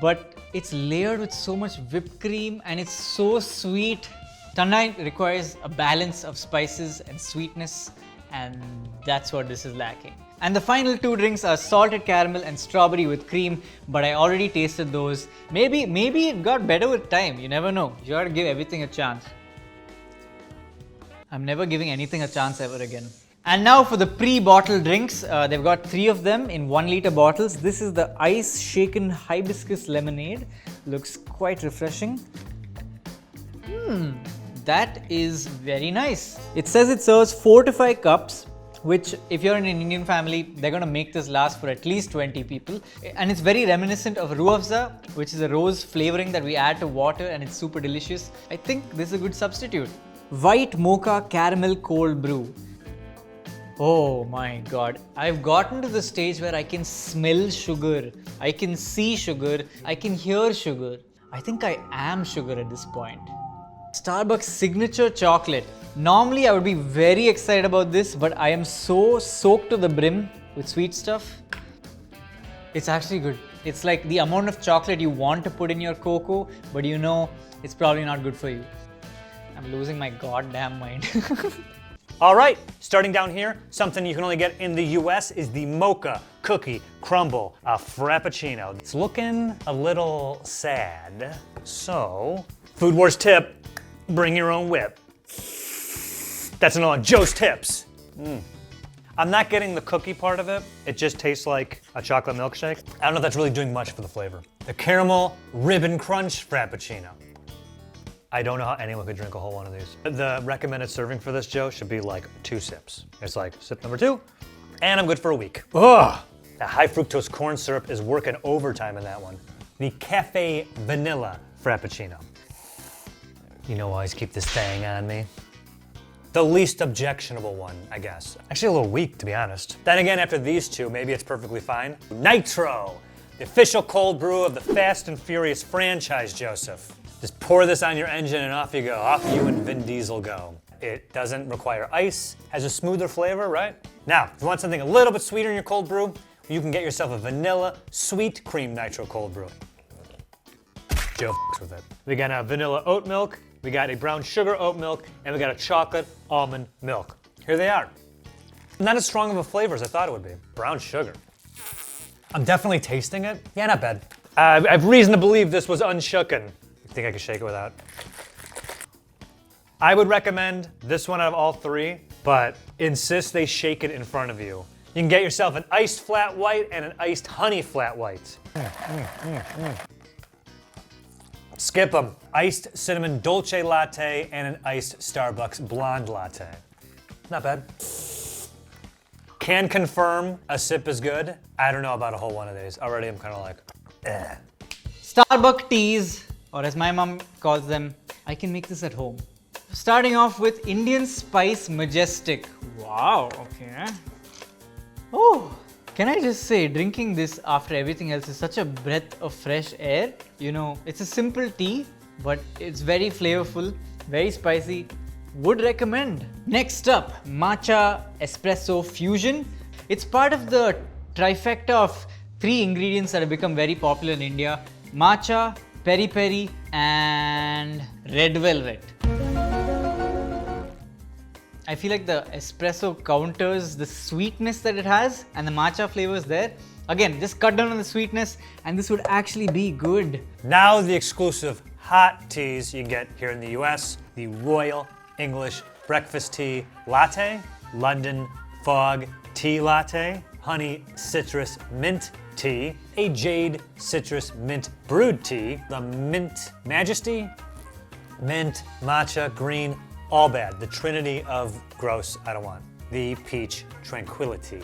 But it's layered with so much whipped cream and it's so sweet. Thandai requires a balance of spices and sweetness, and that's what this is lacking. And the final 2 drinks are salted caramel and strawberry with cream, but I already tasted those. Maybe it got better with time. You never know. You gotta give everything a chance. I'm never giving anything a chance ever again. And now for the pre-bottled drinks. They've got 3 of them in 1 liter bottles. This is the ice shaken hibiscus lemonade. Looks quite refreshing. That is very nice. It says it serves 4 to 5 cups, which if you're in an Indian family, they're gonna make this last for at least 20 people. And it's very reminiscent of Ruh Afza, which is a rose flavoring that we add to water, and it's super delicious. I think this is a good substitute. White mocha caramel cold brew. Oh my god. I've gotten to the stage where I can smell sugar, I can see sugar, I can hear sugar. I think I am sugar at this point. Starbucks signature chocolate. Normally I would be very excited about this, but I am so soaked to the brim with sweet stuff. It's actually good. It's like the amount of chocolate you want to put in your cocoa, but you know it's probably not good for you. I'm losing my goddamn mind. All right, starting down here, something you can only get in the US is the Mocha Cookie Crumble Frappuccino. It's looking a little sad. So, Food Wars tip, bring your own whip. That's another one, Joe's Tips. I'm not getting the cookie part of it. It just tastes like a chocolate milkshake. I don't know if that's really doing much for the flavor. The Caramel Ribbon Crunch Frappuccino. I don't know how anyone could drink a whole one of these. The recommended serving for this, Joe, should be like 2 sips. It's like sip number 2, and I'm good for a week. Ugh! The high fructose corn syrup is working overtime in that one. The Cafe Vanilla Frappuccino. You know, I always keep this thing on me. The least objectionable one, I guess. Actually a little weak, to be honest. Then again, after these 2, maybe it's perfectly fine. Nitro, the official cold brew of the Fast and Furious franchise, Joseph. Just pour this on your engine and off you go. Off you and Vin Diesel go. It doesn't require ice, has a smoother flavor, right? Now, if you want something a little bit sweeter in your cold brew, you can get yourself a vanilla sweet cream nitro cold brew. Joe f***s with it. We got a vanilla oat milk, we got a brown sugar oat milk, and we got a chocolate almond milk. Here they are. Not as strong of a flavor as I thought it would be. Brown sugar. I'm definitely tasting it. Yeah, not bad. I have reason to believe this was unshooken. You think I could shake it without? I would recommend this one out of all three, but insist they shake it in front of you. You can get yourself an iced flat white and an iced honey flat white. Skip them. Iced cinnamon dolce latte and an iced Starbucks blonde latte. Not bad. Can confirm a sip is good. I don't know about a whole one of these. Already I'm kind of like, eh. Starbucks teas, or as my mom calls them, I can make this at home. Starting off with Indian Spice Majestic. Wow, okay. Oh, can I just say, drinking this after everything else is such a breath of fresh air. You know, it's a simple tea, but it's very flavorful, very spicy. Would recommend. Next up, Matcha Espresso Fusion. It's part of the trifecta of 3 ingredients that have become very popular in India. Matcha, peri peri, and red velvet. I feel like the espresso counters the sweetness that it has, and the matcha flavor is there. Again, just cut down on the sweetness, and this would actually be good. Now the exclusive hot teas you can get here in the US, the Royal English Breakfast Tea Latte, London Fog Tea Latte, Honey Citrus Mint Tea, a Jade Citrus Mint Brewed Tea, the Mint Majesty, Mint, Matcha, Green, all bad. The trinity of gross, I don't want. The Peach Tranquility.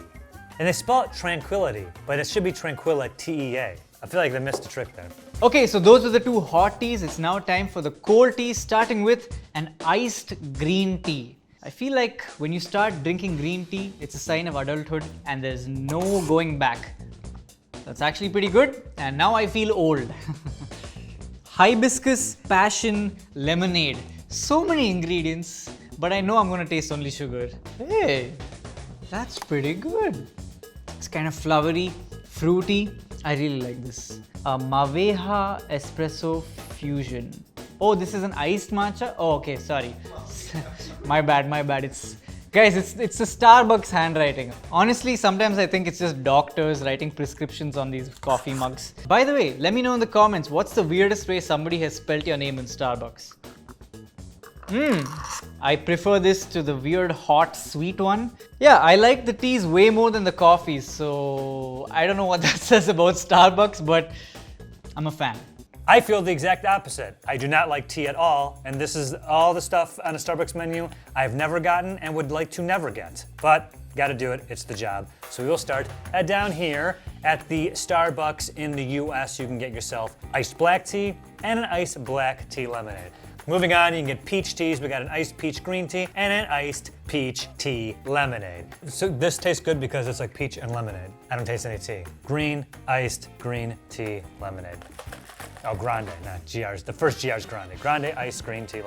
And they spell it Tranquility, but it should be Tranquilla, T-E-A. I feel like they missed a trick there. Okay, so those were the 2 hot teas. It's now time for the cold tea, starting with an iced green tea. I feel like when you start drinking green tea, it's a sign of adulthood and there's no going back. That's actually pretty good, and now I feel old. Hibiscus Passion Lemonade. So many ingredients, but I know I'm gonna taste only sugar. Hey, that's pretty good. It's kind of flowery, fruity. I really like this. A Maveha Espresso Fusion. Oh, this is an iced matcha? Oh, okay, sorry. my bad. Guys, it's a Starbucks handwriting. Honestly, sometimes I think it's just doctors writing prescriptions on these coffee mugs. By the way, let me know in the comments, what's the weirdest way somebody has spelt your name in Starbucks? I prefer this to the weird hot sweet one. Yeah, I like the teas way more than the coffees, so I don't know what that says about Starbucks, but I'm a fan. I feel the exact opposite. I do not like tea at all, and this is all the stuff on a Starbucks menu I've never gotten and would like to never get. But gotta do it, it's the job. So we will start down here at the Starbucks in the US. You can get yourself iced black tea and an iced black tea lemonade. Moving on, you can get peach teas. We got an iced peach green tea and an iced peach tea lemonade. So this tastes good because it's like peach and lemonade. I don't taste any tea. Green, iced, green tea lemonade. Oh, grande, not GR's. The first GR's grande. Grande, iced, green tea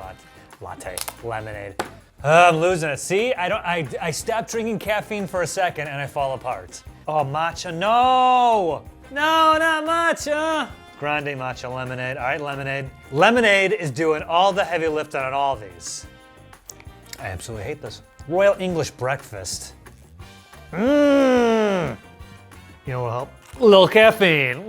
latte, lemonade. I'm losing it. See, I stopped drinking caffeine for a second and I fall apart. Oh, matcha, no! No, not matcha! Grande matcha lemonade. All right, lemonade. Lemonade is doing all the heavy lifting on all these. I absolutely hate this. Royal English Breakfast. You know what'll help? A little caffeine.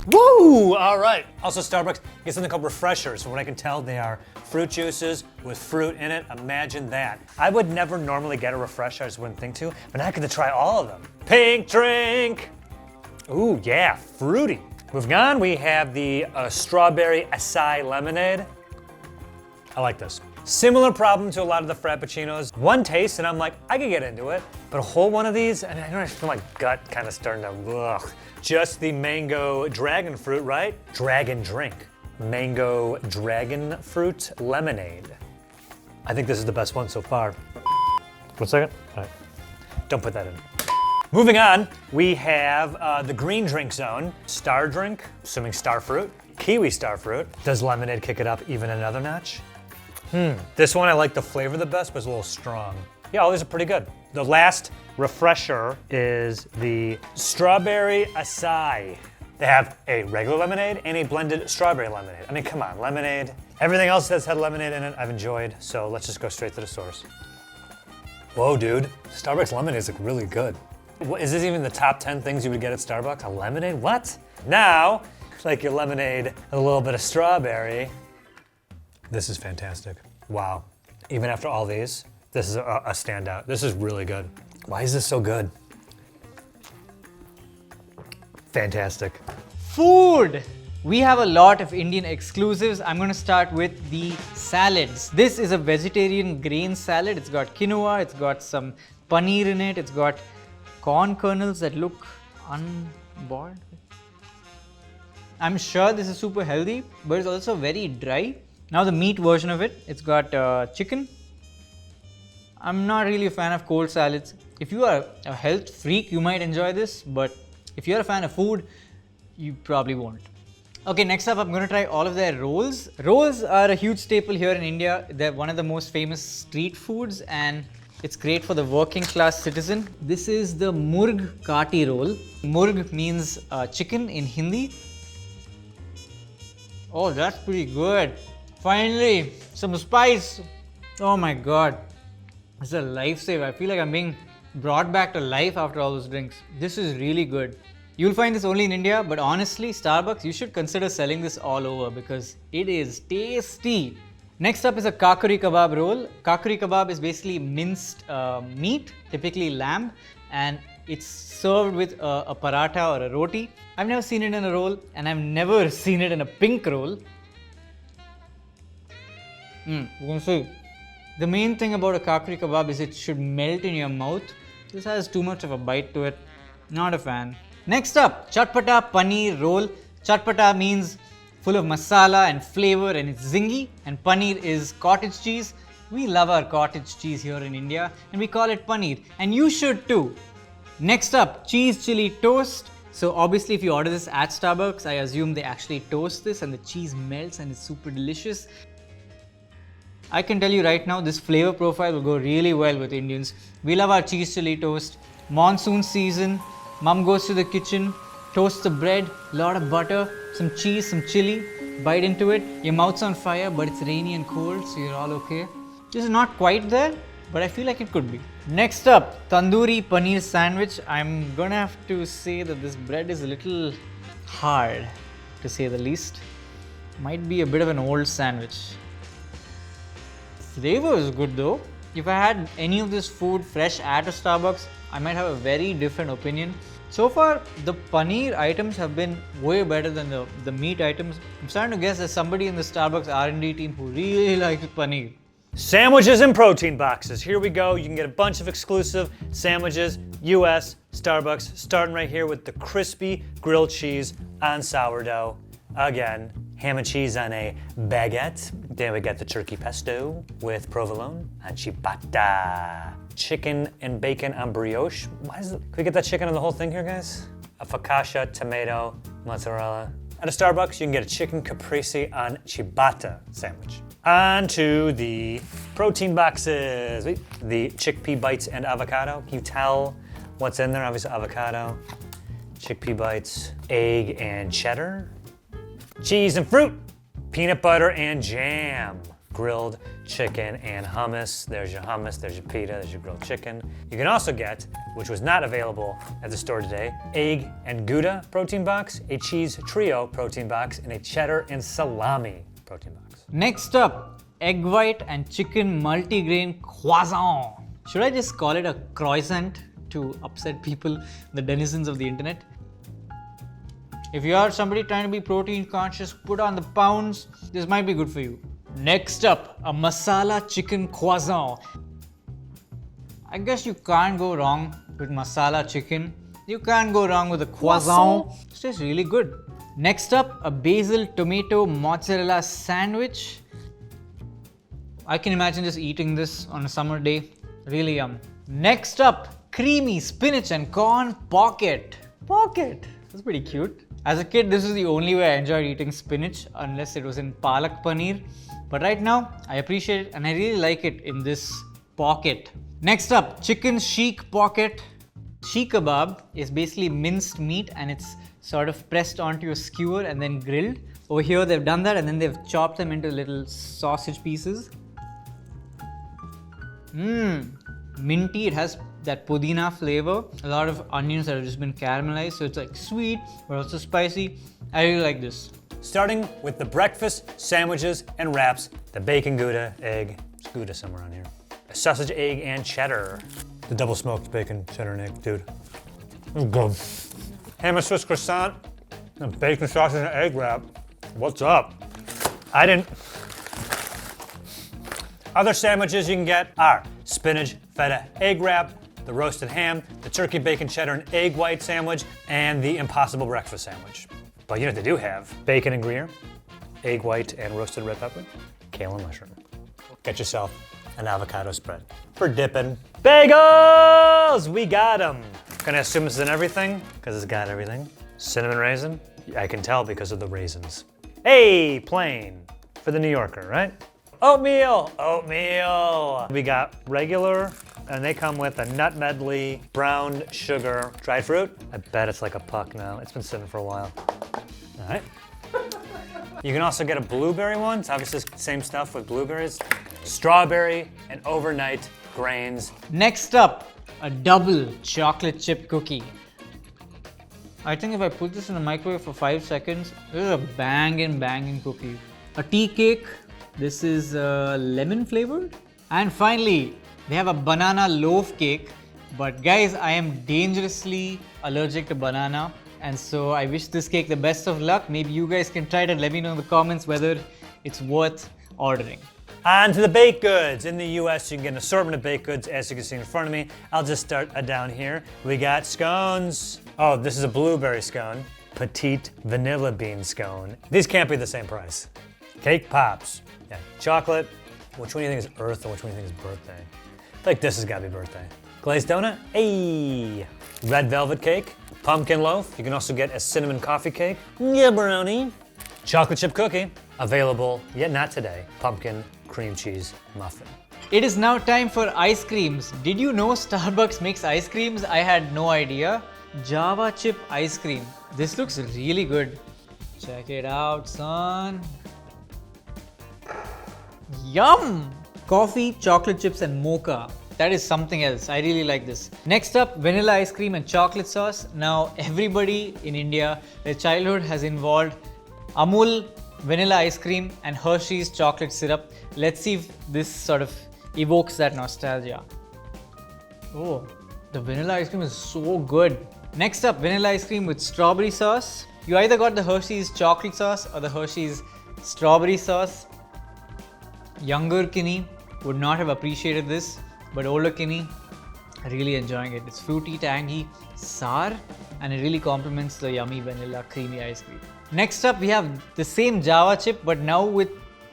Woo! All right. Also, Starbucks gets something called refreshers. From what I can tell, they are fruit juices with fruit in it. Imagine that. I would never normally get a refresher. I just wouldn't think to. But now I get to try all of them. Pink drink. Ooh, yeah, fruity. Moving on, we have the strawberry acai lemonade. I like this. Similar problem to a lot of the Frappuccinos. One taste and I'm like, I could get into it. But a whole one of these, and I feel my gut kind of starting to, ugh. Just the mango dragon fruit, right? Dragon drink. Mango dragon fruit lemonade. I think this is the best one so far. 1 second. All right. Don't put that in. Moving on, we have the green drink zone. Star drink, assuming star fruit. Kiwi star fruit. Does lemonade kick it up even another notch? This one I like the flavor the best, but it's a little strong. Yeah, all these are pretty good. The last refresher is the strawberry acai. They have a regular lemonade and a blended strawberry lemonade. I mean, come on, lemonade. Everything else that's had lemonade in it, I've enjoyed. So let's just go straight to the source. Whoa, dude. Starbucks lemonades look really good. What, is this even the top 10 things you would get at Starbucks? A lemonade? What? Now, like your lemonade, a little bit of strawberry. This is fantastic. Wow. Even after all these, this is a standout. This is really good. Why is this so good? Fantastic. Food! We have a lot of Indian exclusives. I'm going to start with the salads. This is a vegetarian grain salad. It's got quinoa, it's got some paneer in it, it's got corn kernels that look unboiled. I'm sure this is super healthy, but it's also very dry. Now the meat version of it, it's got chicken. I'm not really a fan of cold salads. If you are a health freak, you might enjoy this, but if you're a fan of food, you probably won't. Okay, next up, I'm going to try all of their rolls. Rolls are a huge staple here in India. They're one of the most famous street foods, and it's great for the working class citizen. This is the Murg Kati roll. Murg means chicken in Hindi. Oh, that's pretty good. Finally, some spice. Oh my god. It's a lifesaver. I feel like I'm being brought back to life after all those drinks. This is really good. You'll find this only in India, but honestly, Starbucks, you should consider selling this all over because it is tasty. Next up is a kakuri kebab roll. Kakuri kebab is basically minced meat, typically lamb, and it's served with a paratha or a roti. I've never seen it in a roll, and I've never seen it in a pink roll. You can see. The main thing about a kakuri kebab is it should melt in your mouth. This has too much of a bite to it. Not a fan. Next up, chatpata paneer roll. Chatpata means full of masala and flavor, and it's zingy, and paneer is cottage cheese. We love our cottage cheese here in India, and we call it paneer, and you should too. Next up, cheese chili toast. So obviously if you order this at Starbucks, I assume they actually toast this and the cheese melts and it's super delicious. I can tell you right now, this flavor profile will go really well with Indians. We love our cheese chili toast. Monsoon season, mom goes to the kitchen, toasts the bread, lot of butter, some cheese, some chili, bite into it. Your mouth's on fire, but it's rainy and cold, so you're all okay. This is not quite there, but I feel like it could be. Next up, tandoori paneer sandwich. I'm gonna have to say that this bread is a little hard, to say the least. Might be a bit of an old sandwich. Flavor is good though. If I had any of this food fresh at a Starbucks, I might have a very different opinion. So far, the paneer items have been way better than the meat items. I'm starting to guess there's somebody in the Starbucks R&D team who really likes paneer. Sandwiches and protein boxes. Here we go. You can get a bunch of exclusive sandwiches, US, Starbucks, starting right here with the crispy grilled cheese on sourdough. Again, ham and cheese on a baguette. Then we got the turkey pesto with provolone and ciabatta. Chicken and bacon on brioche. Why is it? Can we get that chicken on the whole thing here, guys? A focaccia, tomato, mozzarella. At a Starbucks, you can get a chicken caprese on ciabatta sandwich. On to the protein boxes. The chickpea bites and avocado. Can you tell what's in there? Obviously avocado, chickpea bites, egg and cheddar, cheese and fruit, peanut butter and jam, grilled chicken and hummus. There's your hummus, there's your pita, there's your grilled chicken. You can also get, which was not available at the store today, egg and Gouda protein box, a cheese trio protein box, and a cheddar and salami protein box. Next up, egg white and chicken multigrain croissant. Should I just call it a croissant to upset people, the denizens of the internet? If you are somebody trying to be protein conscious, put on the pounds, this might be good for you. Next up, a masala chicken croissant. I guess you can't go wrong with masala chicken. You can't go wrong with a croissant. It tastes really good. Next up, a basil tomato mozzarella sandwich. I can imagine just eating this on a summer day. Really yum. Next up, creamy spinach and corn pocket. Pocket. That's pretty cute. As a kid, this is the only way I enjoyed eating spinach, unless it was in palak paneer. But right now, I appreciate it and I really like it in this pocket. Next up, chicken sheikh pocket. Sheikh kebab is basically minced meat and it's sort of pressed onto a skewer and then grilled. Over here they've done that and then they've chopped them into little sausage pieces. Minty, it has that pudina flavor. A lot of onions that have just been caramelized, so it's like sweet but also spicy. I really like this. Starting with the breakfast sandwiches and wraps, the bacon Gouda, egg, it's Gouda somewhere on here. A sausage, egg, and cheddar. The double smoked bacon, cheddar, and egg, dude. This is good. Ham and Swiss croissant, and bacon sausage and egg wrap. What's up? Other sandwiches you can get are spinach, feta, egg wrap, the roasted ham, the turkey, bacon, cheddar, and egg white sandwich, and the impossible breakfast sandwich. But you know what they do have? Bacon and Gruyere, egg white and roasted red pepper, kale and mushroom. Get yourself an avocado spread for dipping. Bagels! We got them. Gonna assume this is in everything, because it's got everything. Cinnamon raisin? I can tell because of the raisins. Hey, plain for the New Yorker, right? Oatmeal, oatmeal. We got regular, and they come with a nut medley, brown sugar, dried fruit. I bet it's like a puck now. It's been sitting for a while. All right. You can also get a blueberry one. It's obviously the same stuff with blueberries. Strawberry and overnight grains. Next up, a double chocolate chip cookie. I think if I put this in the microwave for 5 seconds, this is a banging cookie. A tea cake. This is lemon flavored. And finally, they have a banana loaf cake. But guys, I am dangerously allergic to banana. And so I wish this cake the best of luck. Maybe you guys can try it and let me know in the comments whether it's worth ordering. On to the baked goods. In the US, you can get an assortment of baked goods, as you can see in front of me. I'll just start down here. We got scones. Oh, this is a blueberry scone. Petite vanilla bean scone. These can't be the same price. Cake pops. Yeah, chocolate. Which one do you think is Earth and which one do you think is birthday? I feel like this has gotta be birthday. Glazed donut. Hey. Red velvet cake. Pumpkin loaf. You can also get a cinnamon coffee cake. Yeah, brownie. Chocolate chip cookie. Available, yet not today. Pumpkin cream cheese muffin. It is now time for ice creams. Did you know Starbucks makes ice creams? I had no idea. Java chip ice cream. This looks really good. Check it out, son. Yum! Coffee, chocolate chips, and mocha. That is something else. I really like this. Next up, vanilla ice cream and chocolate sauce. Now, everybody in India, their childhood has involved Amul vanilla ice cream and Hershey's chocolate syrup. Let's see if this sort of evokes that nostalgia. Oh, the vanilla ice cream is so good. Next up, vanilla ice cream with strawberry sauce. You either got the Hershey's chocolate sauce or the Hershey's strawberry sauce. Younger Kinney would not have appreciated this, but older Kinney, really enjoying it. It's fruity, tangy, sour, and it really complements the yummy vanilla creamy ice cream. Next up, we have the same Java chip, but now with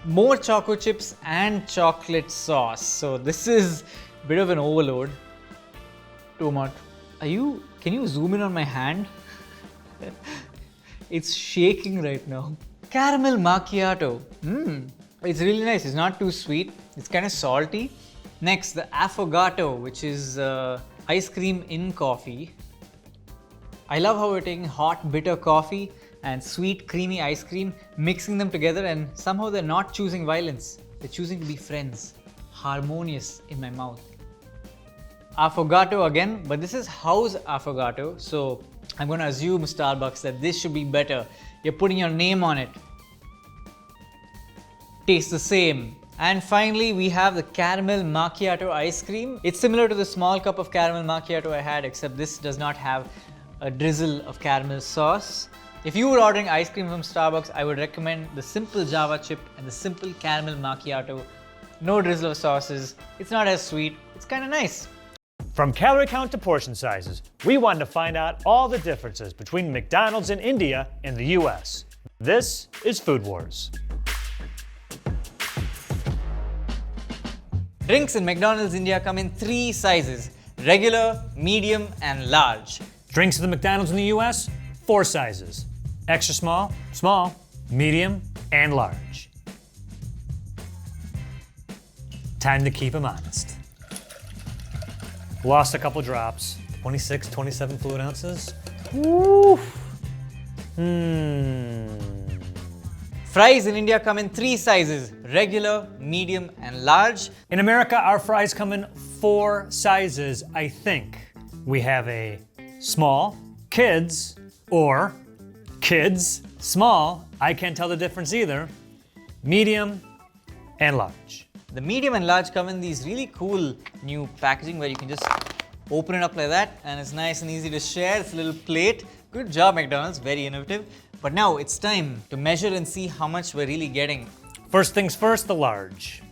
more choco chips and chocolate sauce. So this is a bit of an overload. Too much. Can you zoom in on my hand? It's shaking right now. Caramel macchiato. It's really nice. It's not too sweet. It's kind of salty. Next, the affogato, which is ice cream in coffee. I love how we're taking hot, bitter coffee and sweet, creamy ice cream, mixing them together, and somehow they're not choosing violence. They're choosing to be friends. Harmonious in my mouth. Affogato again, but this is house affogato, so I'm going to assume, Starbucks, that this should be better. You're putting your name on it. Tastes the same. And finally, we have the caramel macchiato ice cream. It's similar to the small cup of caramel macchiato I had, except this does not have a drizzle of caramel sauce. If you were ordering ice cream from Starbucks, I would recommend the simple Java chip and the simple caramel macchiato. No drizzle of sauces. It's not as sweet. It's kind of nice. From calorie count to portion sizes, we wanted to find out all the differences between McDonald's in India and the US. This is Food Wars. Drinks in McDonald's India come in 3 sizes: regular, medium, and large. Drinks at the McDonald's in the US, 4 sizes: extra small, small, medium, and large. Time to keep them honest. Lost a couple drops. 26, 27 fluid ounces. Woo. Fries in India come in 3 sizes: regular, medium, and large. In America, our fries come in 4 sizes, I think. We have a small, kids, or kids, small, I can't tell the difference either, medium, and large. The medium and large come in these really cool new packaging where you can just open it up like that and it's nice and easy to share. It's a little plate. Good job, McDonald's, very innovative. But now it's time to measure and see how much we're really getting. First things first, the large.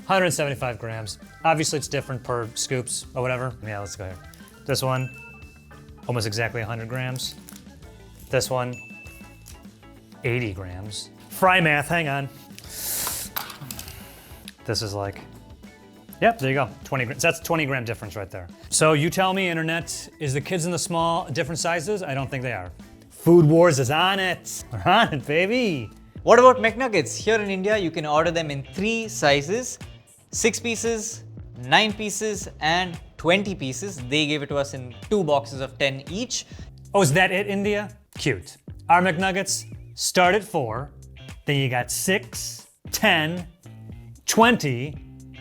175 grams. Obviously it's different per scoops or whatever. Yeah, let's go here. This one, almost exactly 100 grams. This one, 80 grams. Fry math, hang on. This is like, yep, there you go, 20 grams. That's 20 gram difference right there. So you tell me, internet, is the kids in the small different sizes? I don't think they are. Food Wars is on it. We're on it, baby. What about McNuggets? Here in India, you can order them in 3 sizes: 6 pieces, 9 pieces, and 20 pieces. They gave it to us in 2 boxes of 10 each. Oh, is that it, India? Cute. Our McNuggets start at 4, then you got 6, 10, 20,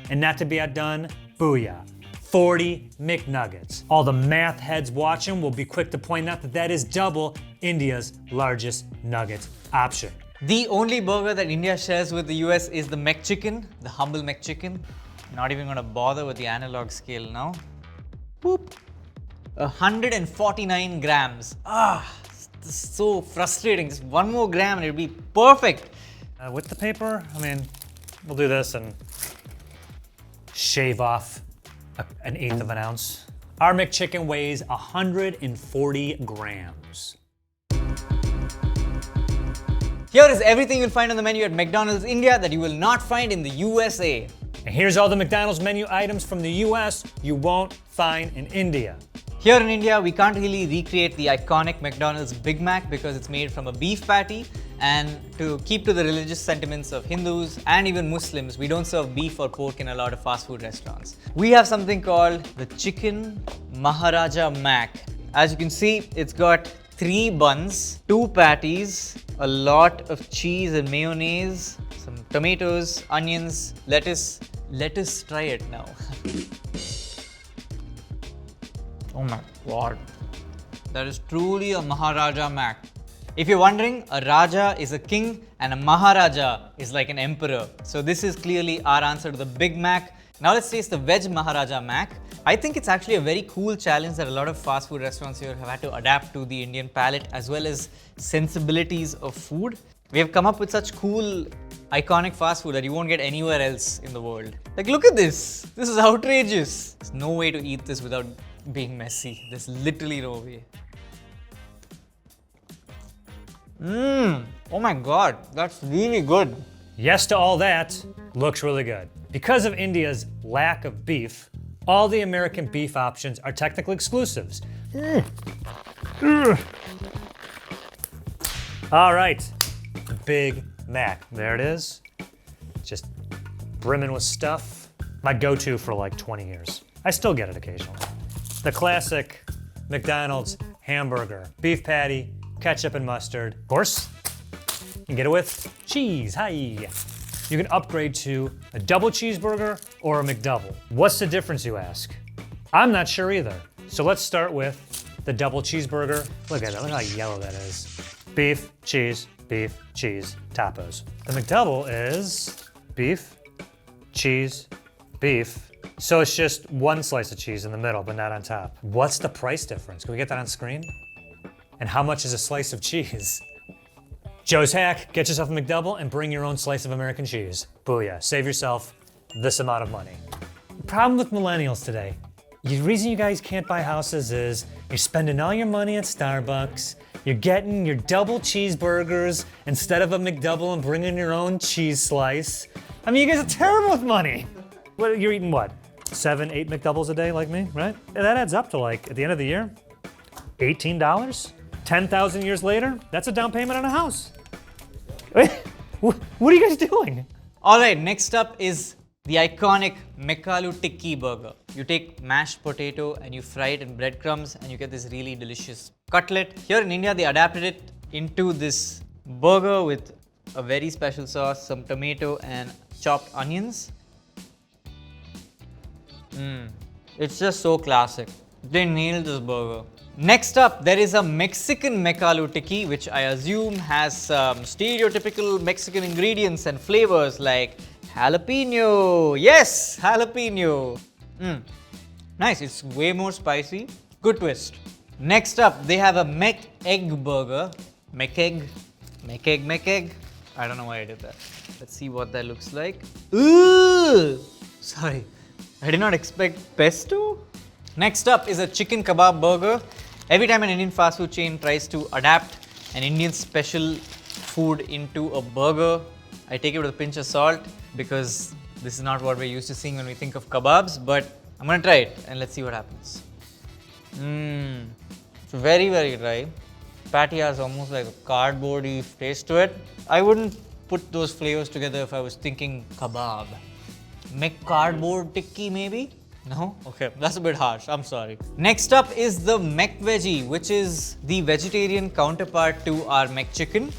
and not to be outdone, booyah, 40 McNuggets. All the math heads watching will be quick to point out that that is double India's largest nugget option. The only burger that India shares with the US is the McChicken, the humble McChicken. Not even gonna bother with the analog scale now. Boop. 149 grams. This is so frustrating. Just 1 more gram and it'll be perfect. With the paper, I mean, we'll do this and shave off an 1/8 of an ounce. Our McChicken weighs 140 grams. Here is everything you'll find on the menu at McDonald's India that you will not find in the USA. And here's all the McDonald's menu items from the US you won't find in India. Here in India, we can't really recreate the iconic McDonald's Big Mac because it's made from a beef patty, and to keep to the religious sentiments of Hindus and even Muslims, we don't serve beef or pork in a lot of fast food restaurants. We have something called the Chicken Maharaja Mac. As you can see, it's got 3 buns, 2 patties, a lot of cheese and mayonnaise, some tomatoes, onions, lettuce. Let us try it now. Oh my god. That is truly a Maharaja Mac. If you're wondering, a Raja is a king and a Maharaja is like an emperor. So this is clearly our answer to the Big Mac. Now let's taste the Veg Maharaja Mac. I think it's actually a very cool challenge that a lot of fast food restaurants here have had to adapt to the Indian palate as well as sensibilities of food. We have come up with such cool, iconic fast food that you won't get anywhere else in the world. Like, look at this. This is outrageous. There's no way to eat this without being messy. There's literally no way. Oh my god, that's really good. Yes to all that, looks really good. Because of India's lack of beef, all the American beef options are technically exclusives. All right, Big Mac, there it is. Just brimming with stuff. My go-to for like 20 years. I still get it occasionally. The classic McDonald's hamburger, beef patty, ketchup and mustard. Of course, you can get it with cheese, hi. You can upgrade to a double cheeseburger or a McDouble. What's the difference, you ask? I'm not sure either. So let's start with the double cheeseburger. Look at that, look how yellow that is. Beef, cheese, tacos. The McDouble is beef, cheese, beef. So it's just 1 slice of cheese in the middle, but not on top. What's the price difference? Can we get that on screen? And how much is a slice of cheese? Joe's hack, get yourself a McDouble and bring your own slice of American cheese. Booyah, save yourself this amount of money. The problem with millennials today, the reason you guys can't buy houses is you're spending all your money at Starbucks, you're getting your double cheeseburgers instead of a McDouble and bringing your own cheese slice. I mean, you guys are terrible with money. What, you're eating what? 7, 8 McDoubles a day like me, right? And that adds up to like, at the end of the year, $18? 10,000 years later, that's a down payment on a house. What are you guys doing? Alright, next up is The iconic McAloo Tikki burger. You take mashed potato and you fry it in breadcrumbs and you get this really delicious cutlet. Here in India, they adapted it into this burger with a very special sauce, some tomato and chopped onions. It's just so classic. They nailed this burger. Next up, there is a Mexican McAloo Tikki, which I assume has some stereotypical Mexican ingredients and flavors like jalapeno. Yes, jalapeno. Nice, it's way more spicy. Good twist. Next up, they have a Mec Egg burger. Mec Egg. I don't know why I did that. Let's see what that looks like. Ooh! Sorry, I did not expect pesto. Next up is a chicken kebab burger. Every time an Indian fast food chain tries to adapt an Indian special food into a burger, I take it with a pinch of salt because this is not what we're used to seeing when we think of kebabs, but I'm gonna try it and let's see what happens. It's very, very dry. Patty has almost like a cardboardy taste to it. I wouldn't put those flavors together if I was thinking kebab. Make cardboard tikki maybe? No? Okay, that's a bit harsh. I'm sorry. Next up is the Mec Veggie, which is the vegetarian counterpart to our Mec Chicken.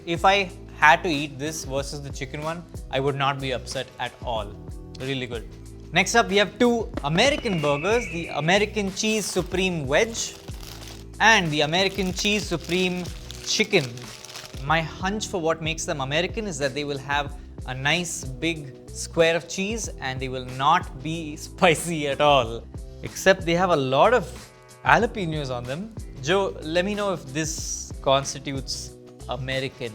If I had to eat this versus the chicken one, I would not be upset at all. Really good. Next up, we have two American burgers, the American Cheese Supreme Wedge and the American Cheese Supreme Chicken. My hunch for what makes them American is that they will have a nice big square of cheese and they will not be spicy at all. Except they have a lot of jalapenos on them. Joe, let me know if this constitutes American.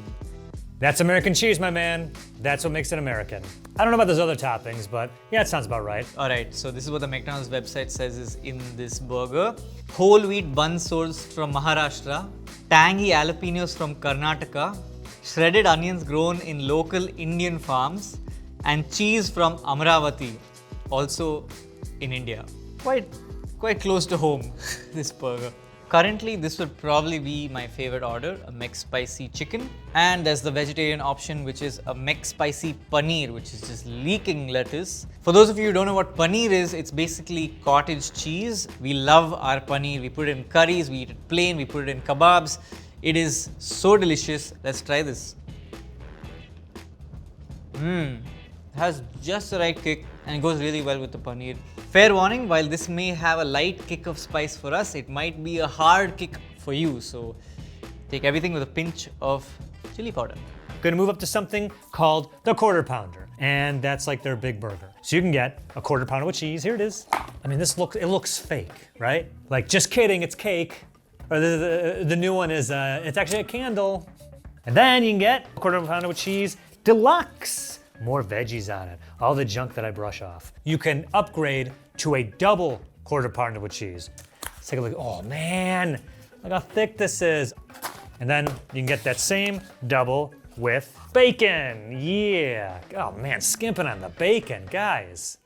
That's American cheese, my man. That's what makes it American. I don't know about those other toppings, but yeah, it sounds about right. Alright, so this is what the McDonald's website says is in this burger. Whole wheat bun sourced from Maharashtra, tangy jalapenos from Karnataka, shredded onions grown in local Indian farms, and cheese from Amravati, also in India. Quite close to home, this burger. Currently, this would probably be my favorite order, a McSpicy chicken. And there's the vegetarian option, which is a McSpicy paneer, which is just leaking lettuce. For those of you who don't know what paneer is, it's basically cottage cheese. We love our paneer. We put it in curries, we eat it plain, we put it in kebabs. It is so delicious. Let's try this. It has just the right kick and it goes really well with the paneer. Fair warning, while this may have a light kick of spice for us, it might be a hard kick for you. So take everything with a pinch of chili powder. Gonna move up to something called the Quarter Pounder, and that's like their big burger. So you can get a quarter pounder with cheese. Here it is. I mean, it looks fake, right? Like, just kidding, it's cake. Or the new one is, it's actually a candle. And then you can get a quarter pounder with cheese deluxe. More veggies on it. All the junk that I brush off. You can upgrade to a double quarter pounder with cheese. Let's take a look. Oh man, look how thick this is. And then you can get that same double with bacon. Yeah. Oh man, skimping on the bacon, guys.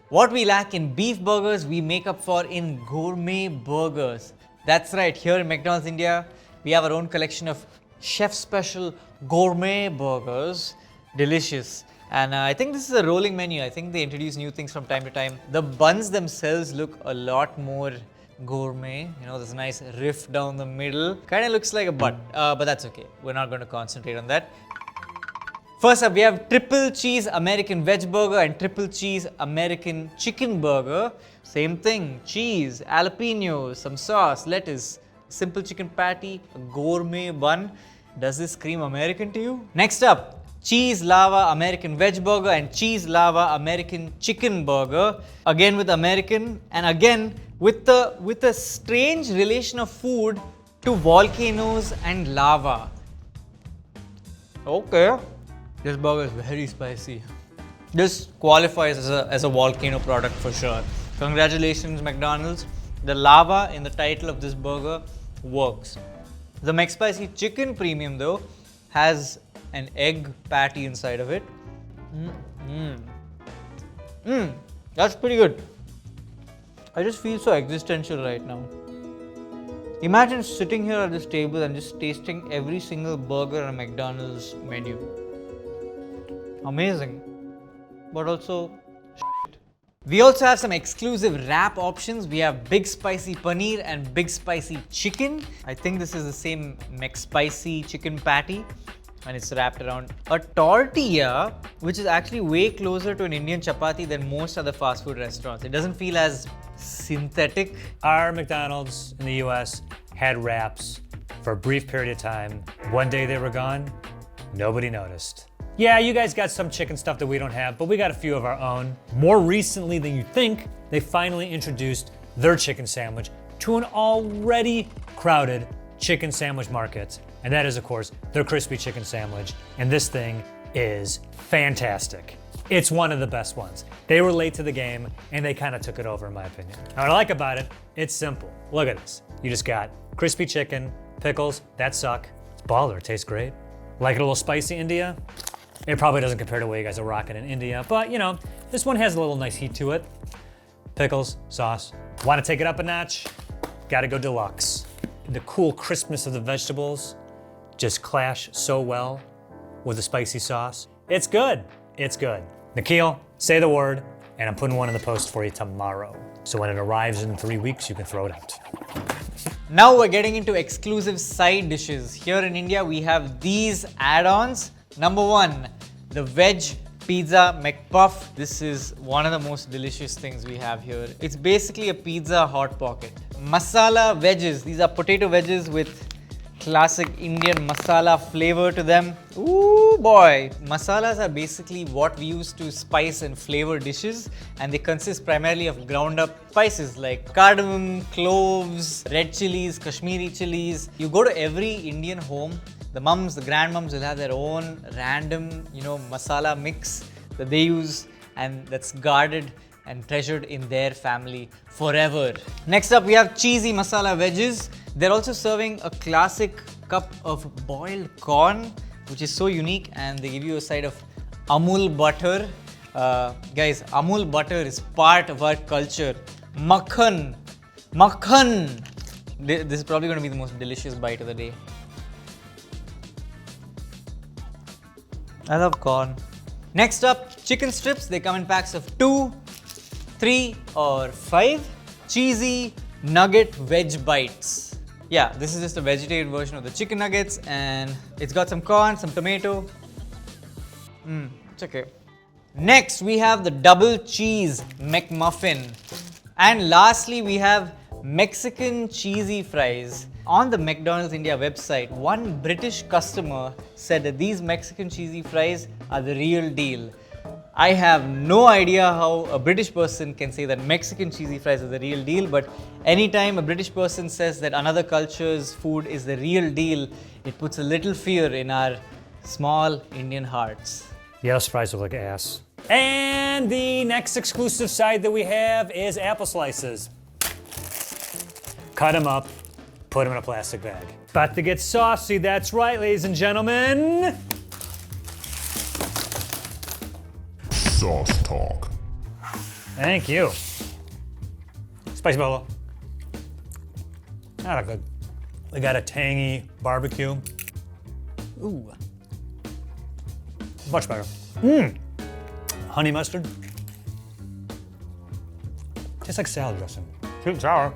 What we lack in beef burgers, we make up for in gourmet burgers. That's right, here in McDonald's India, we have our own collection of chef special gourmet burgers. Delicious. And I think this is a rolling menu. I think they introduce new things from time to time. The buns themselves look a lot more gourmet. You know, there's a nice riff down the middle. Kind of looks like a butt, but that's okay. We're not going to concentrate on that. First up, we have triple cheese American veg burger and triple cheese American chicken burger. Same thing, cheese, jalapenos, some sauce, lettuce, simple chicken patty, a gourmet bun. Does this scream American to you? Next up, cheese lava American veg burger and cheese lava American chicken burger. Again with American and again with a strange relation of food to volcanoes and lava. Okay, this burger is very spicy. This qualifies as a volcano product for sure. Congratulations, McDonald's. The lava in the title of this burger works. The McSpicy chicken premium though has an egg patty inside of it. That's pretty good. I just feel so existential right now. Imagine sitting here at this table and just tasting every single burger on a McDonald's menu. Amazing, but also We also have some exclusive wrap options. We have big spicy paneer and big spicy chicken. I think this is the same McSpicy chicken patty, and it's wrapped around a tortilla, which is actually way closer to an Indian chapati than most other fast food restaurants. It doesn't feel as synthetic. Our McDonald's in the US had wraps for a brief period of time. One day they were gone, nobody noticed. Yeah, you guys got some chicken stuff that we don't have, but we got a few of our own. More recently than you think, they finally introduced their chicken sandwich to an already crowded chicken sandwich market. And that is, of course, their crispy chicken sandwich. And this thing is fantastic. It's one of the best ones. They were late to the game, and they kind of took it over, in my opinion. Now, what I like about it, it's simple. Look at this. You just got crispy chicken, pickles, that suck. It's baller, it tastes great. Like it a little spicy, India? It probably doesn't compare to what you guys are rocking in India, but you know, this one has a little nice heat to it. Pickles, sauce. Want to take it up a notch? Gotta go deluxe. The cool crispness of the vegetables just clash so well with the spicy sauce. It's good, it's good. Nikhil, say the word, and I'm putting one in the post for you tomorrow. So when it arrives in 3 weeks, you can throw it out. Now we're getting into exclusive side dishes. Here in India, we have these add-ons. Number 1, the veg pizza McPuff. This is one of the most delicious things we have here. It's basically a pizza hot pocket. Masala wedges. These are potato wedges with classic Indian masala flavor to them. Ooh boy! Masalas are basically what we use to spice and flavor dishes, and they consist primarily of ground up spices like cardamom, cloves, red chilies, Kashmiri chilies. You go to every Indian home, the mums, the grandmoms will have their own random, masala mix that they use, and that's guarded and treasured in their family forever. Next up, we have cheesy masala wedges. They're also serving a classic cup of boiled corn, which is so unique, and they give you a side of Amul butter. Guys, Amul butter is part of our culture. Makhan. Makhan. This is probably going to be the most delicious bite of the day. I love corn. Next up, chicken strips. They come in packs of 2, 3 or 5. Cheesy nugget veg bites. Yeah, this is just a vegetarian version of the chicken nuggets, and it's got some corn, some tomato. It's okay. Next, we have the double cheese McMuffin. And lastly, we have Mexican cheesy fries. On the McDonald's India website, one British customer said that these Mexican cheesy fries are the real deal. I have no idea how a British person can say that Mexican cheesy fries are the real deal, but anytime a British person says that another culture's food is the real deal, it puts a little fear in our small Indian hearts. Yes, fries look like ass. And the next exclusive side that we have is apple slices. Cut them up, put them in a plastic bag. About to get saucy, that's right, ladies and gentlemen. Sauce Talk. Thank you. Spicy bolo. Not good. We got a tangy barbecue. Ooh. Much better. Honey mustard. Tastes like salad dressing. Sweet and sour.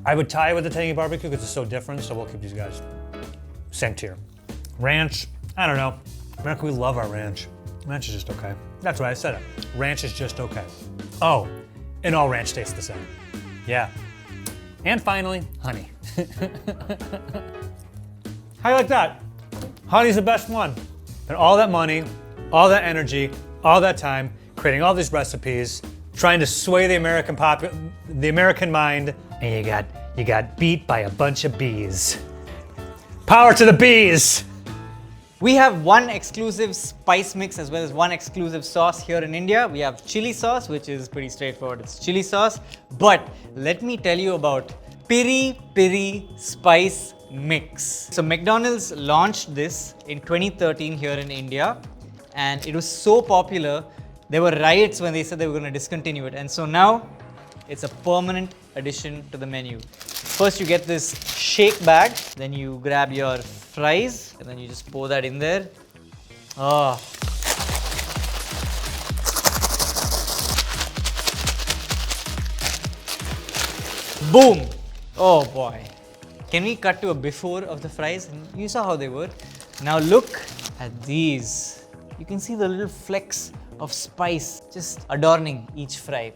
I would tie it with the tangy barbecue because it's so different, so we'll keep these guys same tier. Ranch, I don't know. America, we love our ranch. Ranch is just okay. That's why I said it. Ranch is just okay. Oh, and all ranch tastes the same. Yeah. And finally, honey. How you like that? Honey's the best one. And all that money, all that energy, all that time, creating all these recipes, trying to sway the American mind, and you got beat by a bunch of bees. Power to the bees! We have one exclusive spice mix as well as one exclusive sauce here in India. We have chili sauce, which is pretty straightforward. It's chili sauce. But let me tell you about Piri Piri Spice Mix. So McDonald's launched this in 2013 here in India, and it was so popular, there were riots when they said they were going to discontinue it. And so now it's a permanent addition to the menu. First you get this shake bag, then you grab your fries, and then you just pour that in there. Oh. Boom! Oh boy. Can we cut to a before of the fries? You saw how they were. Now look at these. You can see the little flecks of spice just adorning each fry.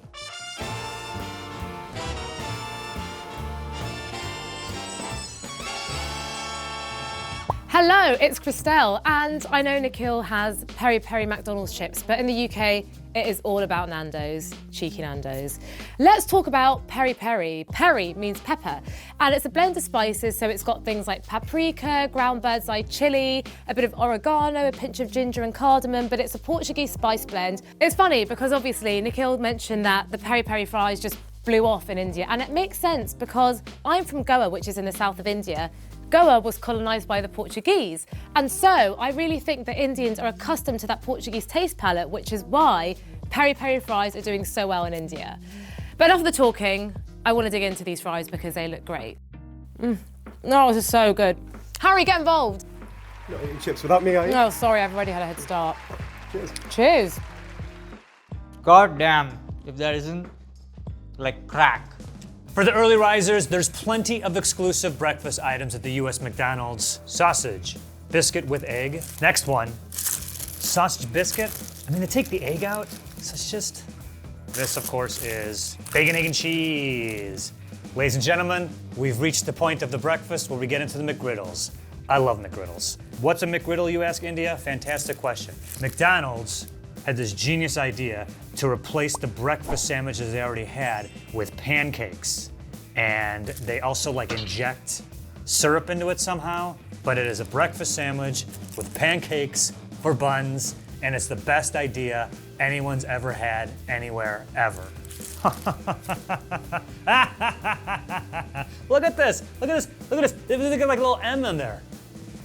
Hello, it's Christelle, and I know Nikhil has peri peri McDonald's chips, but in the UK, it is all about Nando's, cheeky Nando's. Let's talk about peri peri. Peri means pepper, and it's a blend of spices, so it's got things like paprika, ground bird's eye chili, a bit of oregano, a pinch of ginger and cardamom, but it's a Portuguese spice blend. It's funny because obviously Nikhil mentioned that the peri peri fries just blew off in India, and it makes sense because I'm from Goa, which is in the south of India. Goa was colonised by the Portuguese, and so I really think that Indians are accustomed to that Portuguese taste palette, which is why peri peri fries are doing so well in India. But enough of the talking, I want to dig into these fries because they look great. Oh, this is so good. Harry, get involved. Not eating chips without me, are you? No, sorry, I've already had a head start. Cheers. Cheers. God damn, if that isn't like crack. For the early risers, there's plenty of exclusive breakfast items at the US McDonald's. Sausage, biscuit with egg. Next one, sausage biscuit. I mean, they take the egg out, so it's just... This, of course, is bacon, egg, and cheese. Ladies and gentlemen, we've reached the point of the breakfast where we get into the McGriddles. I love McGriddles. What's a McGriddle, you ask, India? Fantastic question. McDonald's had this genius idea to replace the breakfast sandwiches they already had with pancakes. And they also inject syrup into it somehow, but it is a breakfast sandwich with pancakes for buns, and it's the best idea anyone's ever had anywhere ever. Look at this, look at this, look at this. They got like a little M in there.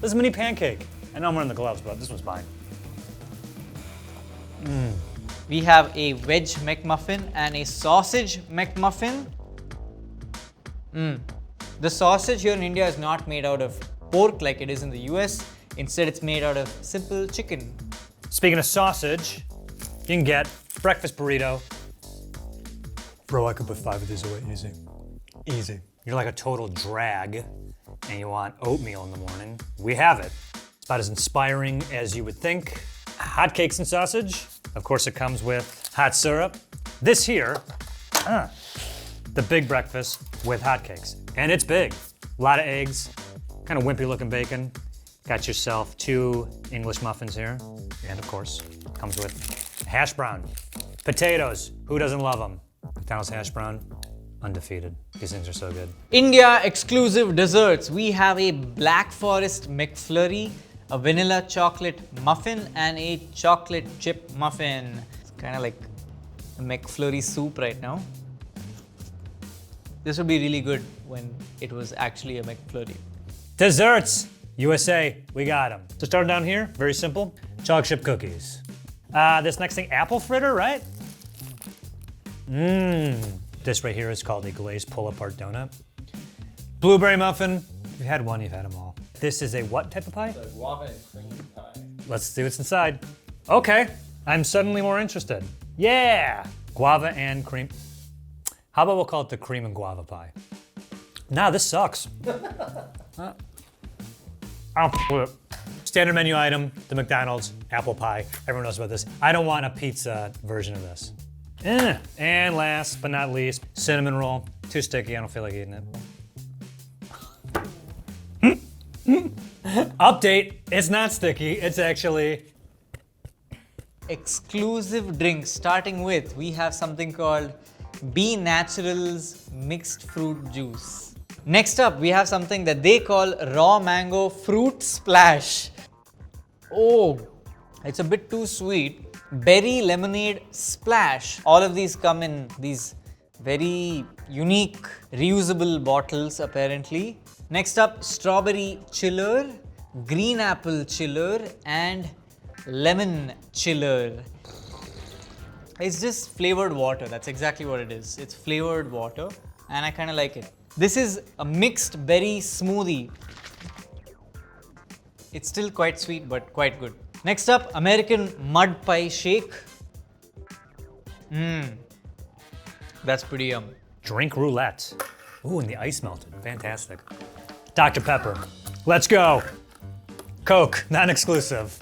This is a mini pancake. I know I'm wearing the gloves, but this one's mine. We have a veg McMuffin and a sausage McMuffin. The sausage here in India is not made out of pork like it is in the US. Instead, it's made out of simple chicken. Speaking of sausage, you can get breakfast burrito. Bro, I could put 5 of these away easy. Easy. You're like a total drag and you want oatmeal in the morning. We have it. It's about as inspiring as you would think. Hotcakes and sausage. Of course, it comes with hot syrup. This here, the big breakfast with hotcakes. And it's big. A lot of eggs, kind of wimpy looking bacon. Got yourself 2 English muffins here. And of course, comes with hash brown. Potatoes, who doesn't love them? McDonald's hash brown, undefeated. These things are so good. India exclusive desserts. We have a Black Forest McFlurry, a vanilla chocolate muffin, and a chocolate chip muffin. It's kind of like a McFlurry soup right now. This would be really good when it was actually a McFlurry. Desserts, USA, we got them. So starting down here, very simple, chocolate chip cookies. This next thing, apple fritter, right? This right here is called a glazed pull-apart donut. Blueberry muffin, if you've had one, you've had them all. This is a what type of pie? The guava and cream pie. Let's see what's inside. Okay, I'm suddenly more interested. Yeah, guava and cream. How about we'll call it the cream and guava pie? Nah, this sucks. I don't f- it. Standard menu item, the McDonald's apple pie. Everyone knows about this. I don't want a pizza version of this. And last but not least, cinnamon roll. Too sticky, I don't feel like eating it. Update, it's not sticky, it's actually... Exclusive drinks, starting with, we have something called Be Natural's Mixed Fruit Juice. Next up, we have something that they call Raw Mango Fruit Splash. Oh, it's a bit too sweet. Berry Lemonade Splash. All of these come in these very unique reusable bottles apparently. Next up, Strawberry Chiller, Green Apple Chiller, and Lemon Chiller. It's just flavored water. That's exactly what it is. It's flavored water and I kind of like it. This is a mixed berry smoothie. It's still quite sweet but quite good. Next up, American Mud Pie Shake. That's pretty yum. Drink roulette. Ooh, and the ice melted. Fantastic. Dr. Pepper. Let's go. Coke, non-exclusive.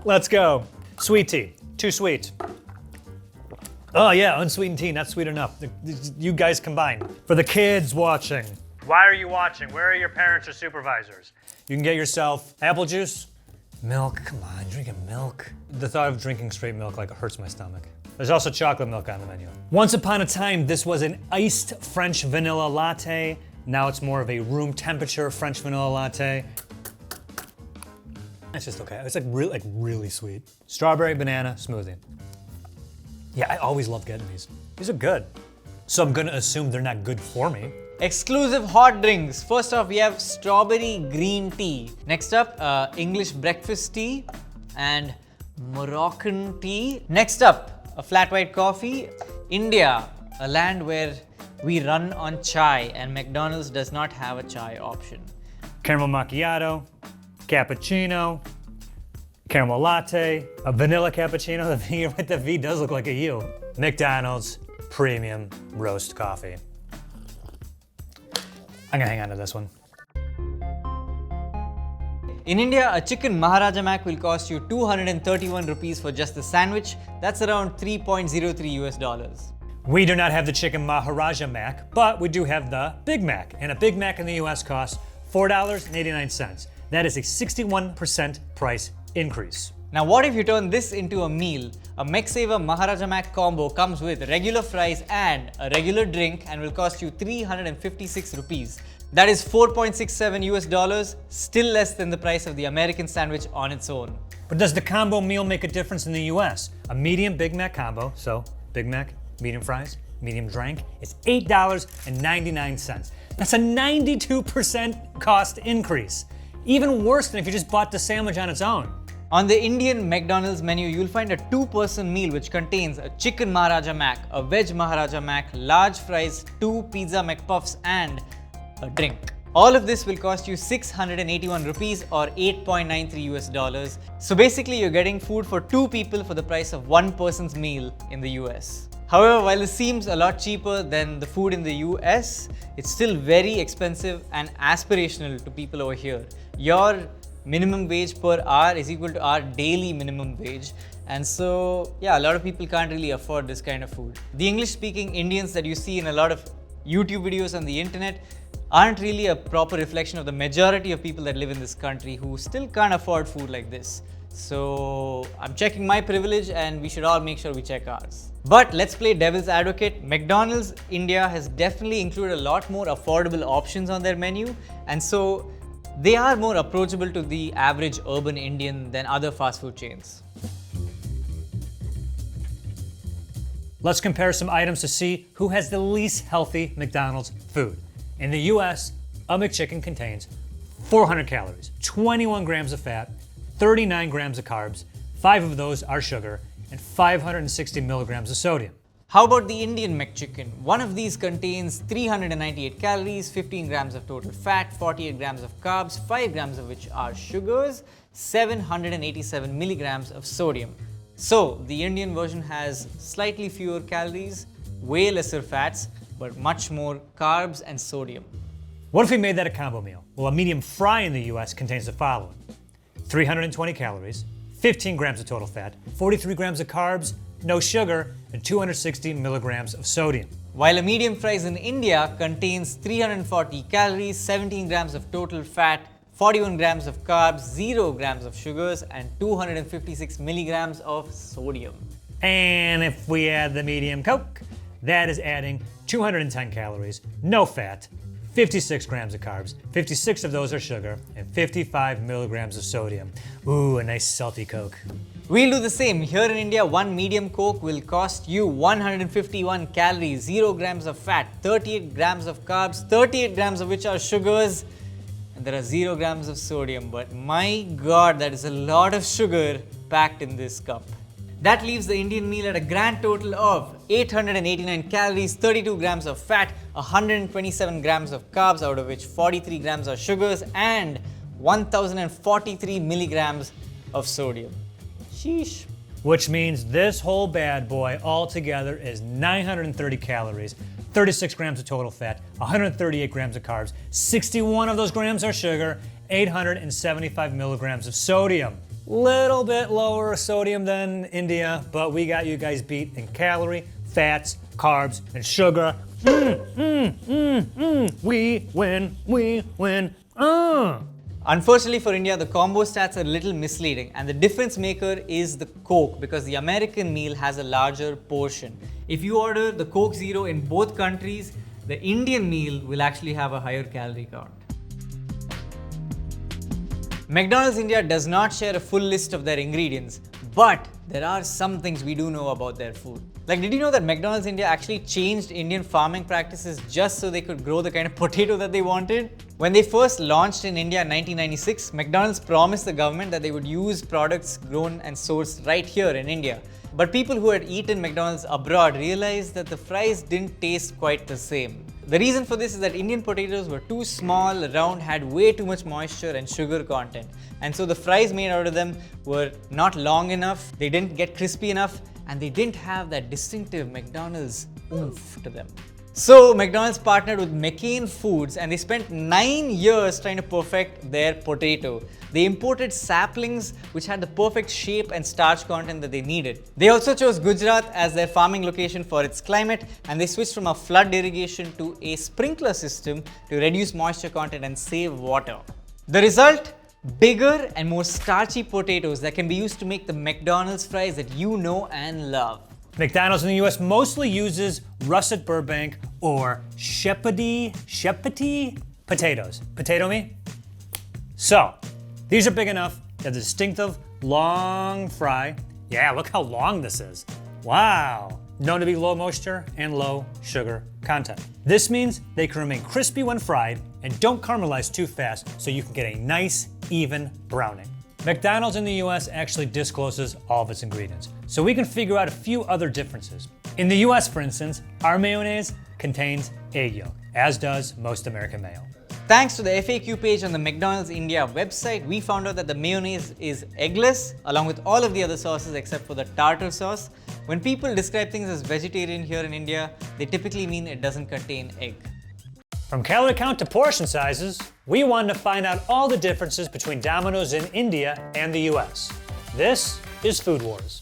Let's go. Sweet tea. Too sweet. Oh yeah, unsweetened tea, not sweet enough. You guys combined. For the kids watching. Why are you watching? Where are your parents or supervisors? You can get yourself apple juice, milk. Come on, drinking milk. The thought of drinking straight milk like hurts my stomach. There's also chocolate milk on the menu. Once upon a time, this was an iced French vanilla latte. Now it's more of a room temperature French vanilla latte. It's just okay. It's like really sweet. Strawberry banana smoothie. Yeah, I always love getting these. These are good. So I'm gonna assume they're not good for me. Exclusive hot drinks. First off, we have strawberry green tea. Next up, English breakfast tea and Moroccan tea. Next up, a flat white coffee. India, a land where we run on chai, and McDonald's does not have a chai option. Caramel macchiato, cappuccino, caramel latte, a vanilla cappuccino. The V with the V does look like a U. McDonald's premium roast coffee. I'm gonna hang on to this one. In India, a chicken Maharaja Mac will cost you 231 rupees for just the sandwich. That's around 3.03 US dollars. We do not have the chicken Maharaja Mac, but we do have the Big Mac. And a Big Mac in the US costs $4.89. That is a 61% price increase. Now what if you turn this into a meal? A McSaver Maharaja Mac combo comes with regular fries and a regular drink and will cost you 356 rupees. That is 4.67 US dollars, still less than the price of the American sandwich on its own. But does the combo meal make a difference in the US? A medium Big Mac combo, so Big Mac, medium fries, medium drink, is $8.99. That's a 92% cost increase. Even worse than if you just bought the sandwich on its own. On the Indian McDonald's menu, you'll find a two-person meal which contains a chicken Maharaja Mac, a veg Maharaja Mac, large fries, 2 pizza McPuffs and a drink. All of this will cost you 681 rupees or 8.93 US dollars. So basically you're getting food for 2 people for the price of 1 person's meal in the US. However, while this seems a lot cheaper than the food in the US, it's still very expensive and aspirational to people over here. Your minimum wage per hour is equal to our daily minimum wage. And so, yeah, a lot of people can't really afford this kind of food. The English-speaking Indians that you see in a lot of YouTube videos on the internet aren't really a proper reflection of the majority of people that live in this country who still can't afford food like this. So I'm checking my privilege and we should all make sure we check ours. But let's play devil's advocate. McDonald's India has definitely included a lot more affordable options on their menu, and so they are more approachable to the average urban Indian than other fast food chains. Let's compare some items to see who has the least healthy McDonald's food. In the US, a McChicken contains 400 calories, 21 grams of fat, 39 grams of carbs, 5 of those are sugar, and 560 milligrams of sodium. How about the Indian McChicken? One of these contains 398 calories, 15 grams of total fat, 48 grams of carbs, 5 grams of which are sugars, 787 milligrams of sodium. So the Indian version has slightly fewer calories, way lesser fats, but much more carbs and sodium. What if we made that a combo meal? Well, a medium fry in the US contains the following: 320 calories, 15 grams of total fat, 43 grams of carbs, no sugar, and 260 milligrams of sodium. While a medium fries in India contains 340 calories, 17 grams of total fat, 41 grams of carbs, 0 grams of sugars, and 256 milligrams of sodium. And if we add the medium Coke, that is adding 210 calories, no fat, 56 grams of carbs, 56 of those are sugar, and 55 milligrams of sodium. Ooh, a nice salty Coke. We'll do the same. Here in India, one medium Coke will cost you 151 calories, 0 grams of fat, 38 grams of carbs, 38 grams of which are sugars, and there are 0 grams of sodium. But my God, that is a lot of sugar packed in this cup. That leaves the Indian meal at a grand total of 889 calories, 32 grams of fat, 127 grams of carbs, out of which 43 grams are sugars, and 1043 milligrams of sodium. Sheesh. which means this whole bad boy altogether is 930 calories, 36 grams of total fat, 138 grams of carbs, 61 of those grams are sugar, 875 milligrams of sodium. Little bit lower sodium than India, but we got you guys beat in calorie, fats, carbs, and sugar. We win, we win. Unfortunately for India, the combo stats are a little misleading, and the difference maker is the Coke, because the American meal has a larger portion. If you order the Coke Zero in both countries, the Indian meal will actually have a higher calorie count. McDonald's India does not share a full list of their ingredients, but there are some things we do know about their food. Like, did you know that McDonald's India actually changed Indian farming practices just so they could grow the kind of potato that they wanted? When they first launched in India in 1996, McDonald's promised the government that they would use products grown and sourced right here in India. But people who had eaten McDonald's abroad realized that the fries didn't taste quite the same. The reason for this is that Indian potatoes were too small, round, had way too much moisture and sugar content. And so the fries made out of them were not long enough, they didn't get crispy enough, and they didn't have that distinctive McDonald's oomph to them. So McDonald's partnered with McCain Foods, and they spent 9 years trying to perfect their potato. They imported saplings which had the perfect shape and starch content that they needed. They also chose Gujarat as their farming location for its climate, and they switched from a flood irrigation to a sprinkler system to reduce moisture content and save water. The result? Bigger and more starchy potatoes that can be used to make the McDonald's fries that you know and love. McDonald's in the US mostly uses russet Burbank or Shepherdie potatoes. Potato me? So, these are big enough to have the distinctive long fry. Yeah, look how long this is. Wow. Known to be low moisture and low sugar content. This means they can remain crispy when fried and don't caramelize too fast, so you can get a nice, even browning. McDonald's in the US actually discloses all of its ingredients, so we can figure out a few other differences. In the US, for instance, our mayonnaise contains egg yolk, as does most American mayo. Thanks to the FAQ page on the McDonald's India website, we found out that the mayonnaise is eggless, along with all of the other sauces except for the tartar sauce. When people describe things as vegetarian here in India, they typically mean it doesn't contain egg. From calorie count to portion sizes, we wanted to find out all the differences between Domino's in India and the US. This is Food Wars.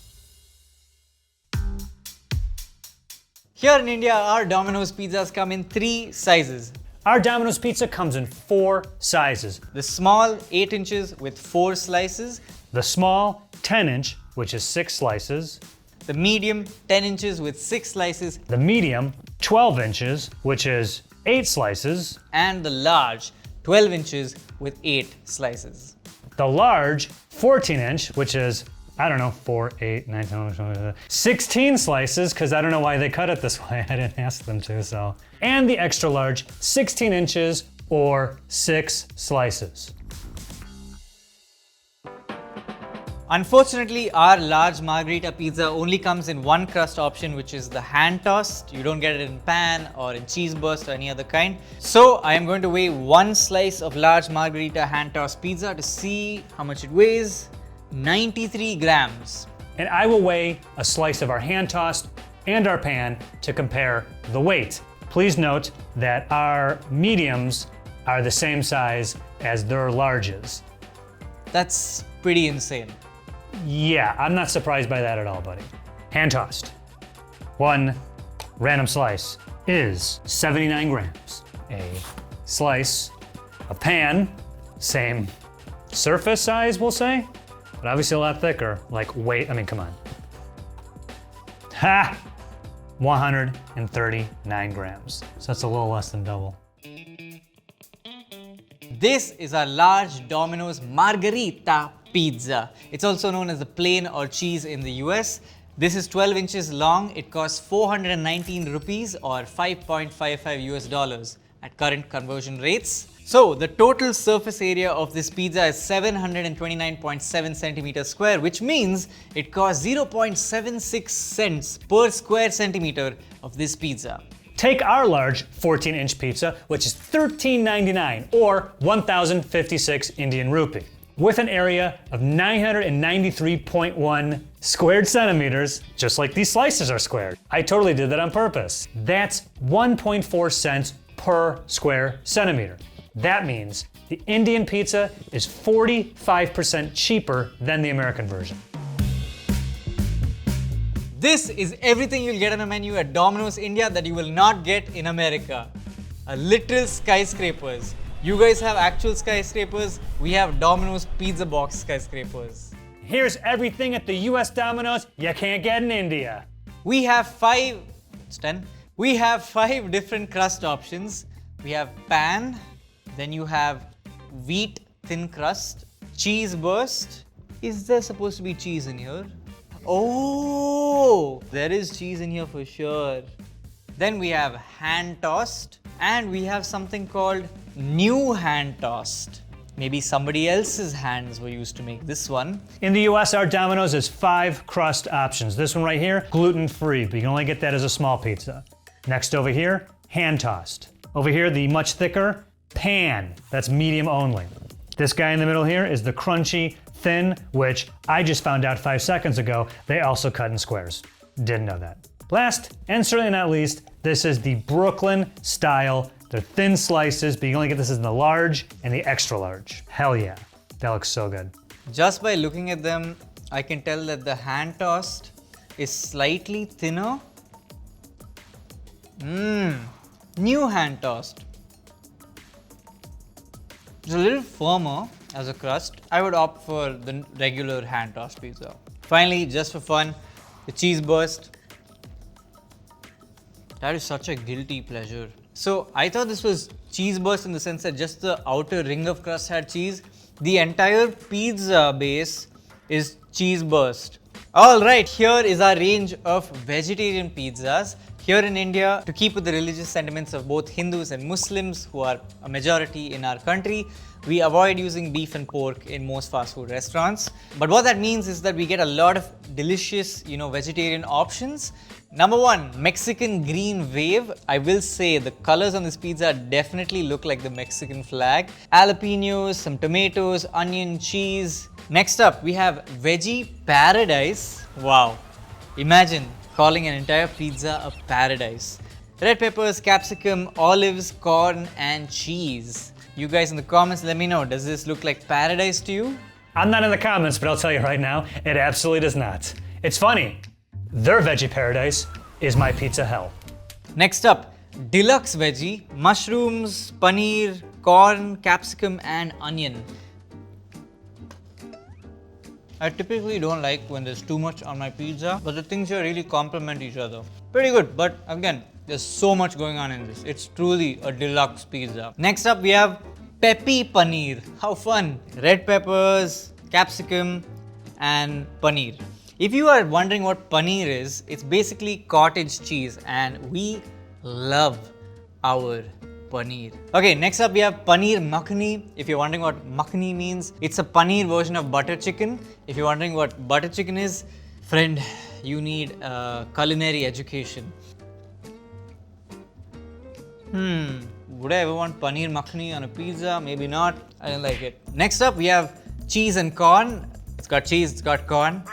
Here in India, our Domino's pizzas come in 3 sizes. Our Domino's pizza comes in 4 sizes. The small, 8 inches with 4 slices. The small, 10-inch, which is 6 slices. The medium, 10 inches with 6 slices. The medium, 12 inches, which is 8 slices. And the large, 12 inches with 8 slices. The large, 14-inch, which is, 4, 8, 9, 10, 16 slices, because I don't know why they cut it this way. I didn't ask them to, so. And the extra large, 16 inches or 6 slices. Unfortunately, our large margherita pizza only comes in one crust option, which is the hand tossed. You don't get it in pan or in cheese burst or any other kind. So I am going to weigh 1 slice of large margherita hand tossed pizza to see how much it weighs. 93 grams. And I will weigh a slice of our hand tossed and our pan to compare the weight. Please note that our mediums are the same size as their larges. That's pretty insane. Yeah, I'm not surprised by that at all, buddy. Hand tossed. 1 random slice is 79 grams. A slice of pan, same surface size, we'll say, but obviously a lot thicker. Like weight, come on. Ha! 139 grams. So that's a little less than double. This is our large Domino's Margherita pizza. It's also known as the plain or cheese in the US. This is 12 inches long. It costs 419 rupees or $5.55 US at current conversion rates. So the total surface area of this pizza is 729.7 centimeters square, which means it costs 0.76 cents per square centimeter of this pizza. Take our large 14-inch pizza, which is $13.99 or 1,056 Indian rupee, with an area of 993.1 squared centimeters, just like these slices are squared. I totally did that on purpose. That's 1.4 cents per square centimeter. That means the Indian pizza is 45% cheaper than the American version. This is everything you'll get on a menu at Domino's India that you will not get in America. A literal skyscrapers. You guys have actual skyscrapers, we have Domino's pizza box skyscrapers. Here's everything at the US Domino's you can't get in India. We have it's 10. We have 5 different crust options. We have pan, then you have wheat thin crust, cheese burst. Is there supposed to be cheese in here? Oh, there is cheese in here for sure. Then we have hand tossed, and we have something called new hand tossed. Maybe somebody else's hands were used to make this one. In the US, our Domino's has 5 crust options. This one right here, gluten-free, but you can only get that as a small pizza. Next over here, hand tossed. Over here, the much thicker pan, that's medium only. This guy in the middle here is the crunchy thin, which I just found out 5 seconds ago, they also cut in squares. Didn't know that. Last, and certainly not least, this is the Brooklyn style. They're thin slices, but you only get this in the large and the extra large. Hell yeah, that looks so good. Just by looking at them, I can tell that the hand tossed is slightly thinner. New hand tossed. It's a little firmer as a crust. I would opt for the regular hand tossed pizza. Finally, just for fun, the cheese burst. That is such a guilty pleasure. So I thought this was cheese burst in the sense that just the outer ring of crust had cheese. The entire pizza base is cheese burst. Alright, here is our range of vegetarian pizzas. Here in India, to keep with the religious sentiments of both Hindus and Muslims, who are a majority in our country, we avoid using beef and pork in most fast food restaurants. But what that means is that we get a lot of delicious, vegetarian options. Number 1, Mexican green wave. I will say the colors on this pizza definitely look like the Mexican flag. Jalapenos, some tomatoes, onion, cheese. Next up, we have veggie paradise. Wow, imagine calling an entire pizza a paradise. Red peppers, capsicum, olives, corn, and cheese. You guys in the comments, let me know, does this look like paradise to you? I'm not in the comments, but I'll tell you right now, it absolutely does not. It's funny, their veggie paradise is my pizza hell. Next up, deluxe veggie, mushrooms, paneer, corn, capsicum, and onion. I typically don't like when there's too much on my pizza, but the things here really complement each other. Pretty good, but again, there's so much going on in this. It's truly a deluxe pizza. Next up, we have peppy paneer. How fun! Red peppers, capsicum, and paneer. If you are wondering what paneer is, it's basically cottage cheese, and we love our paneer. Okay, next up we have paneer makhani. If you're wondering what makhani means, it's a paneer version of butter chicken. If you're wondering what butter chicken is, friend, you need a culinary education. Would I ever want paneer makhani on a pizza? Maybe not. I didn't like it. Next up we have cheese and corn. It's got cheese, it's got corn.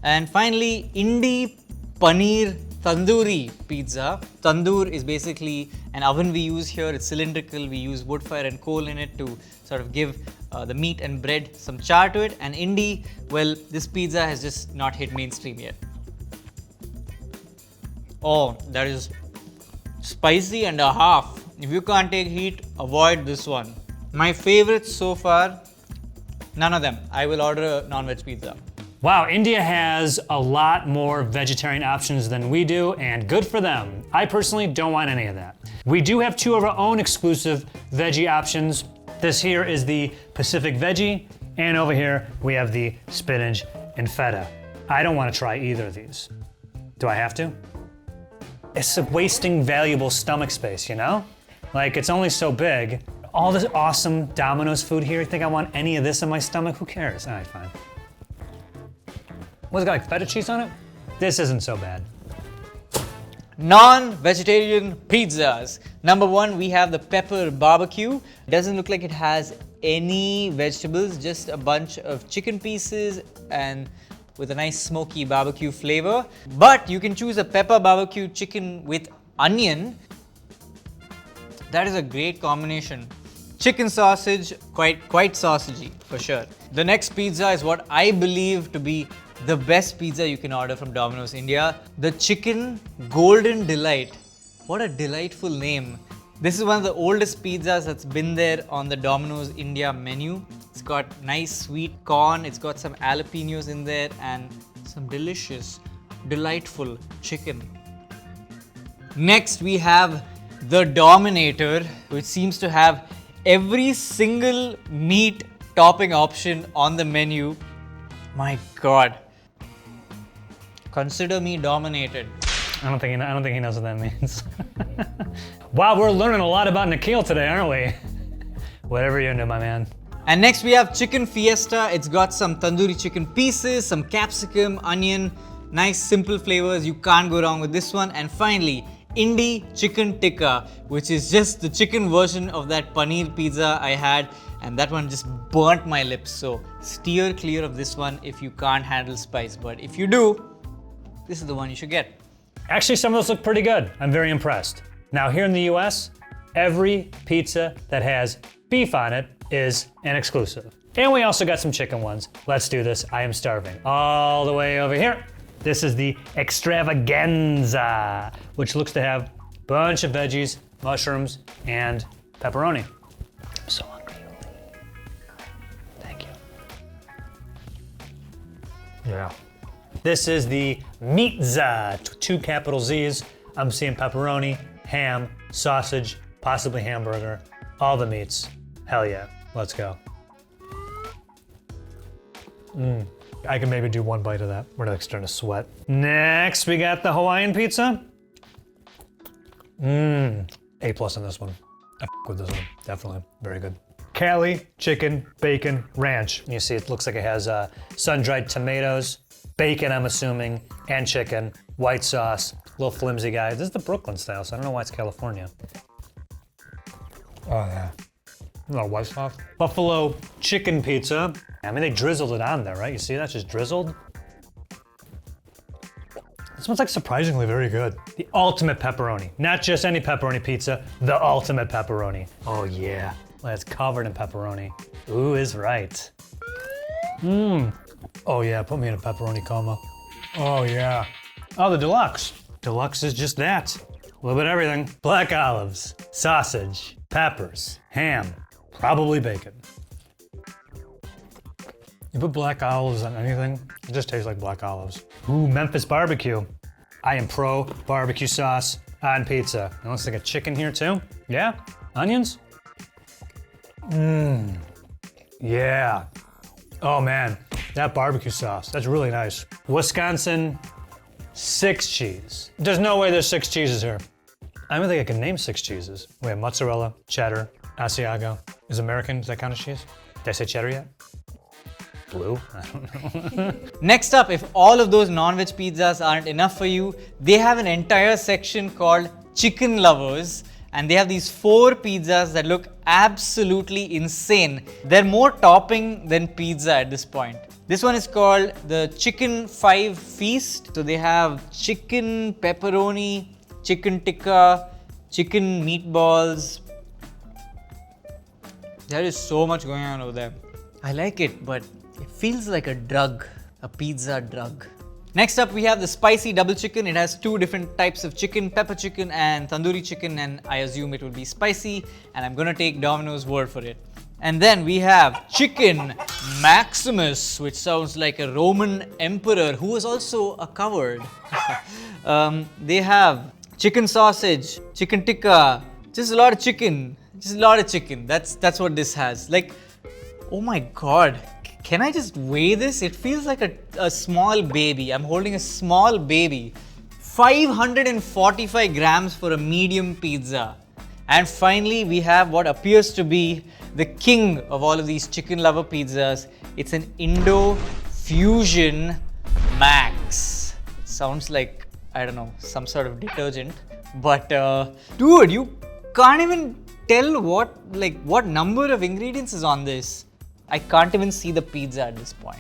And finally, Indie paneer tandoori pizza. Tandoor is basically an oven we use here. It's cylindrical. We use wood fire and coal in it to sort of give the meat and bread some char to it. And Indie, well, this pizza has just not hit mainstream yet. Oh, that is spicy and a half. If you can't take heat, avoid this one. My favorites so far, none of them. I will order a non-veg pizza. Wow, India has a lot more vegetarian options than we do, and good for them. I personally don't want any of that. We do have 2 of our own exclusive veggie options. This here is the Pacific Veggie, and over here we have the spinach and feta. I don't want to try either of these. Do I have to? It's wasting valuable stomach space, you know? Like, it's only so big. All this awesome Domino's food here, you think I want any of this in my stomach? Who cares? All right, fine. What's it got, like feta cheese on it? This isn't so bad. Non-vegetarian pizzas. Number 1, we have the pepper barbecue. Doesn't look like it has any vegetables, just a bunch of chicken pieces and with a nice smoky barbecue flavor. But you can choose a pepper barbecue chicken with onion. That is a great combination. Chicken sausage, quite sausagey for sure. The next pizza is what I believe to be the best pizza you can order from Domino's India. The Chicken Golden Delight. What a delightful name. This is one of the oldest pizzas that's been there on the Domino's India menu. It's got nice sweet corn, it's got some jalapenos in there and some delicious, delightful chicken. Next we have the Dominator, which seems to have every single meat topping option on the menu. My God. Consider me dominated. I don't think he knows what that means. Wow, we're learning a lot about Nikhil today, aren't we? Whatever you're into, my man. And next we have Chicken Fiesta. It's got some tandoori chicken pieces, some capsicum, onion, nice simple flavors. You can't go wrong with this one. And finally, Indie Chicken Tikka, which is just the chicken version of that paneer pizza I had, and that one just burnt my lips. So steer clear of this one if you can't handle spice. But if you do, this is the one you should get. Actually, some of those look pretty good. I'm very impressed. Now, here in the US, every pizza that has beef on it is an exclusive. And we also got some chicken ones. Let's do this. I am starving. All the way over here. This is the extravaganza, which looks to have a bunch of veggies, mushrooms, and pepperoni. I'm so hungry. Thank you. Yeah. This is the Meatza, two capital Z's. I'm seeing pepperoni, ham, sausage, possibly hamburger, all the meats. Hell yeah, let's go. I can maybe do one bite of that. We're like starting to sweat. Next, we got the Hawaiian pizza. A+ on this one. I with this one, definitely, very good. Cali, chicken, bacon, ranch. You see it looks like it has sun-dried tomatoes, bacon, I'm assuming, and chicken, white sauce, little flimsy guy. This is the Brooklyn style, so I don't know why it's California. Oh yeah. A little white sauce. Buffalo chicken pizza. I mean, they drizzled it on there, right? You see that just drizzled? This one's like surprisingly very good. The ultimate pepperoni. Not just any pepperoni pizza, the ultimate pepperoni. Oh yeah. Well, it's covered in pepperoni. Ooh is right. Oh yeah, put me in a pepperoni coma. Oh yeah. Oh, the deluxe. Deluxe is just that. A little bit of everything. Black olives, sausage, peppers, ham, probably bacon. You put black olives on anything, it just tastes like black olives. Ooh, Memphis barbecue. I am pro barbecue sauce on pizza. It looks like a chicken here too. Yeah, onions. Yeah. Oh man, that barbecue sauce, that's really nice. Wisconsin 6 cheese. There's no way there's 6 cheeses here. I don't think I can name 6 cheeses. We have mozzarella, cheddar, Asiago. Is American, does that count as cheese? Did I say cheddar yet? Blue? I don't know. Next up, if all of those non-veg pizzas aren't enough for you, they have an entire section called Chicken Lovers. And they have these 4 pizzas that look absolutely insane. They're more topping than pizza at this point. This one is called the Chicken 5 Feast. So they have chicken, pepperoni, chicken tikka, chicken meatballs. There is so much going on over there. I like it, but it feels like a drug, a pizza drug. Next up, we have the spicy double chicken. It has 2 different types of chicken, pepper chicken and tandoori chicken, and I assume it will be spicy, and I'm gonna take Domino's word for it. And then we have Chicken Maximus, which sounds like a Roman emperor who was also a coward. They have chicken sausage, chicken tikka, just a lot of chicken, That's what this has. Like, oh my God. Can I just weigh this? It feels like a small baby. I'm holding a small baby. 545 grams for a medium pizza. And finally, we have what appears to be the king of all of these chicken lover pizzas. It's an Indo Fusion Max. Sounds like, I don't know, some sort of detergent. But dude, you can't even tell what number of ingredients is on this. I can't even see the pizza at this point.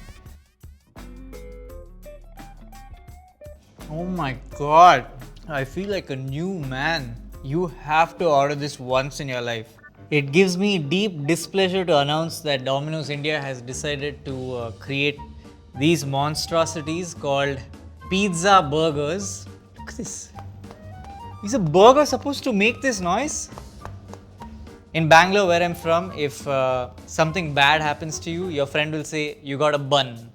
Oh my god. I feel like a new man. You have to order this once in your life. It gives me deep displeasure to announce that Domino's India has decided to create these monstrosities called pizza burgers. Look at this. Is a burger supposed to make this noise? In Bangalore, where I'm from, if something bad happens to you, your friend will say, you got a bun.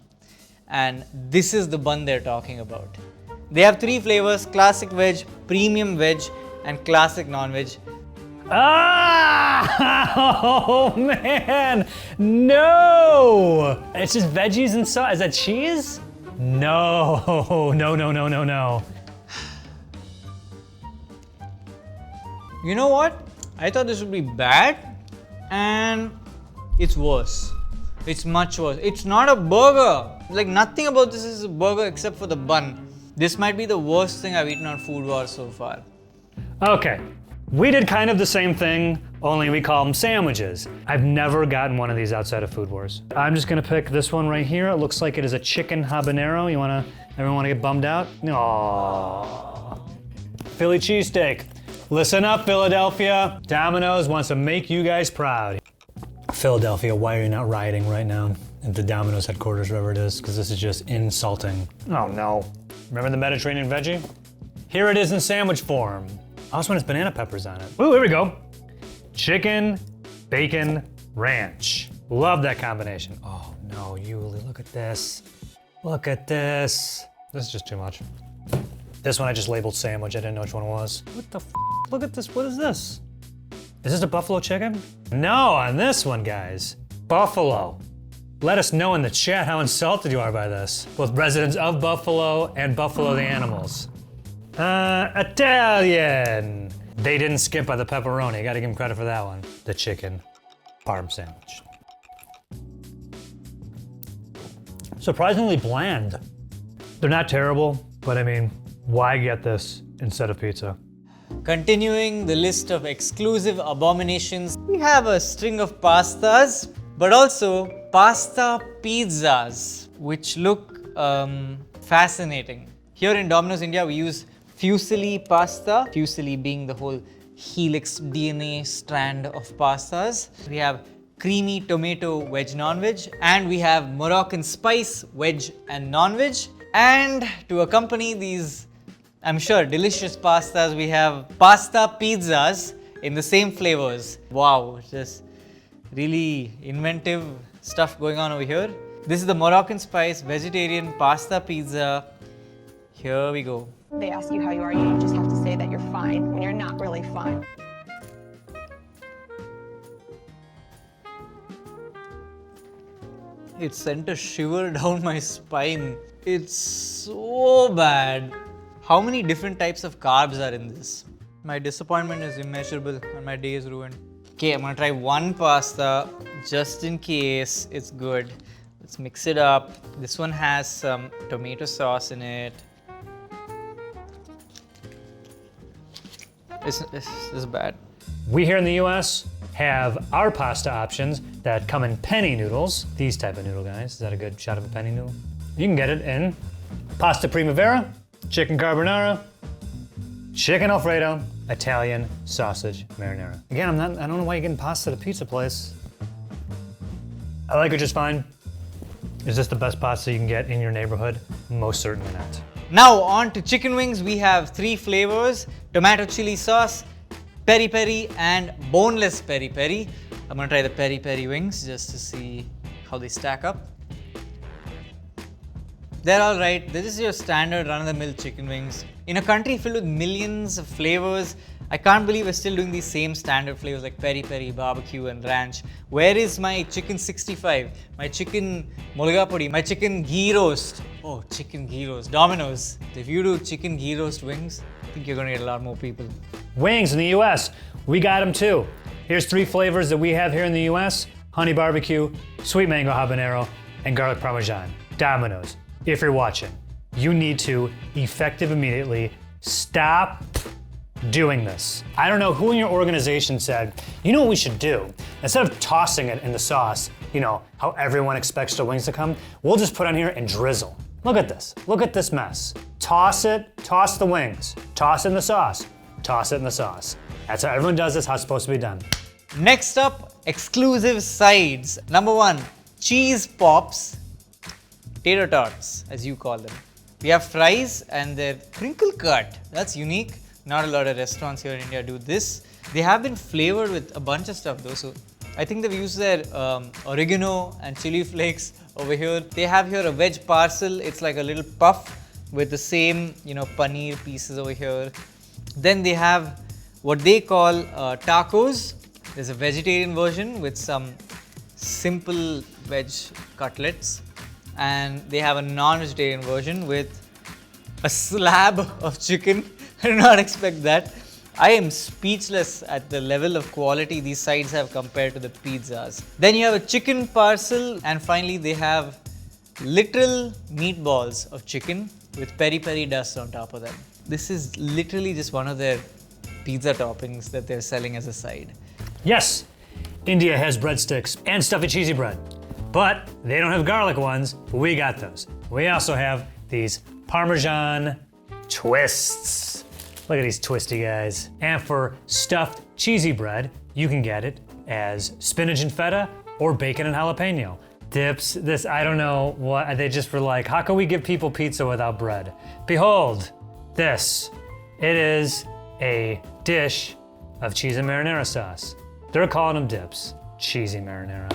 And this is the bun they're talking about. They have 3 flavors: classic veg, premium veg, and classic non-veg. Ah! Oh man! No! It's just veggies and sauce. Is that cheese? No! No. You know what? I thought this would be bad, and it's worse. It's much worse. It's not a burger. Like, nothing about this is a burger except for the bun. This might be the worst thing I've eaten on Food Wars so far. Okay, we did kind of the same thing, only we call them sandwiches. I've never gotten one of these outside of Food Wars. I'm just gonna pick this one right here. It looks like it is a chicken habanero. Everyone wanna get bummed out? Aww. Philly cheesesteak. Listen up, Philadelphia. Domino's wants to make you guys proud. Philadelphia, why are you not rioting right now at the Domino's headquarters, wherever it is? Because this is just insulting. Oh no. Remember the Mediterranean veggie? Here it is in sandwich form. Also when it's banana peppers on it. Ooh, here we go. Chicken, bacon, ranch. Love that combination. Oh no, Yuli, look at this. Look at this. This is just too much. This one I just labeled sandwich. I didn't know which one it was. What the f? Look at this. What is this? Is this a buffalo chicken? No, on this one, guys. Buffalo. Let us know in the chat how insulted you are by this. Both residents of Buffalo and Buffalo the animals. Italian. They didn't skip by the pepperoni. Gotta give them credit for that one. The chicken parm sandwich. Surprisingly bland. They're not terrible, but I mean, why get this instead of pizza? Continuing the list of exclusive abominations, we have a string of pastas, but also pasta pizzas, which look fascinating. Here in Domino's India, we use fusilli pasta, fusilli being the whole helix DNA strand of pastas. We have creamy tomato veg non-veg, and we have Moroccan spice veg and non-veg. And to accompany these, I'm sure, delicious pastas, we have pasta pizzas in the same flavors. Wow, just really inventive stuff going on over here. This is the Moroccan spice vegetarian pasta pizza. Here we go. They ask you how you are, you just have to say that you're fine when you're not really fine. It sent a shiver down my spine. It's so bad. How many different types of carbs are in this? My disappointment is immeasurable and my day is ruined. Okay, I'm gonna try one pasta just in case it's good. Let's mix it up. This one has some tomato sauce in it. This is bad. We here in the US have our pasta options that come in penny noodles. These type of noodle, guys. Is that a good shot of a penny noodle? You can get it in pasta primavera, chicken carbonara, chicken alfredo, Italian sausage marinara. Again, I don't know why you're getting pasta at a pizza place. I like it just fine. Is this the best pasta you can get in your neighborhood? Most certainly not. Now on to chicken wings. We have 3 flavors: tomato chili sauce, peri peri, and boneless peri peri. I'm gonna try the peri peri wings just to see how they stack up. They're all right. This is your standard run-of-the-mill chicken wings. In a country filled with millions of flavors, I can't believe we're still doing these same standard flavors like peri peri, barbecue, and ranch. Where is my chicken 65, my chicken mulga podi, my chicken ghee roast? Oh, chicken ghee roast. Domino's. If you do chicken ghee roast wings, I think you're gonna get a lot more people. Wings in the US, we got them too. Here's 3 flavors that we have here in the US: honey barbecue, sweet mango habanero, and garlic parmesan. Domino's, if you're watching, you need to, effective immediately, stop doing this. I don't know who in your organization said, you know what we should do? Instead of tossing it in the sauce, you know, how everyone expects their wings to come, we'll just put on here and drizzle. Look at this. Look at this mess. Toss it, toss the wings, toss it in the sauce, toss it in the sauce. That's how everyone does this, how it's supposed to be done. Next up, exclusive sides. Number 1, cheese pops, tater tots, as you call them. We have fries and they're crinkle cut. That's unique. Not a lot of restaurants here in India do this. They have been flavored with a bunch of stuff though. So I think they've used their oregano and chili flakes over here. They have here a veg parcel. It's like a little puff with the same, paneer pieces over here. Then they have what they call tacos. There's a vegetarian version with some simple veg cutlets. And they have a non-vegetarian version with a slab of chicken. I did not expect that. I am speechless at the level of quality these sides have compared to the pizzas. Then you have a chicken parcel, and finally they have literal meatballs of chicken with peri-peri dust on top of them. This is literally just one of their pizza toppings that they're selling as a side. Yes, India has breadsticks and stuffy cheesy bread, but they don't have garlic ones. We got those. We also have these Parmesan twists. Look at these twisty guys. And for stuffed cheesy bread, you can get it as spinach and feta or bacon and jalapeno. Dips, this, I don't know what, they just were like, how can we give people pizza without bread? Behold, this. It is a dish of cheese and marinara sauce. They're calling them dips. Cheesy marinara.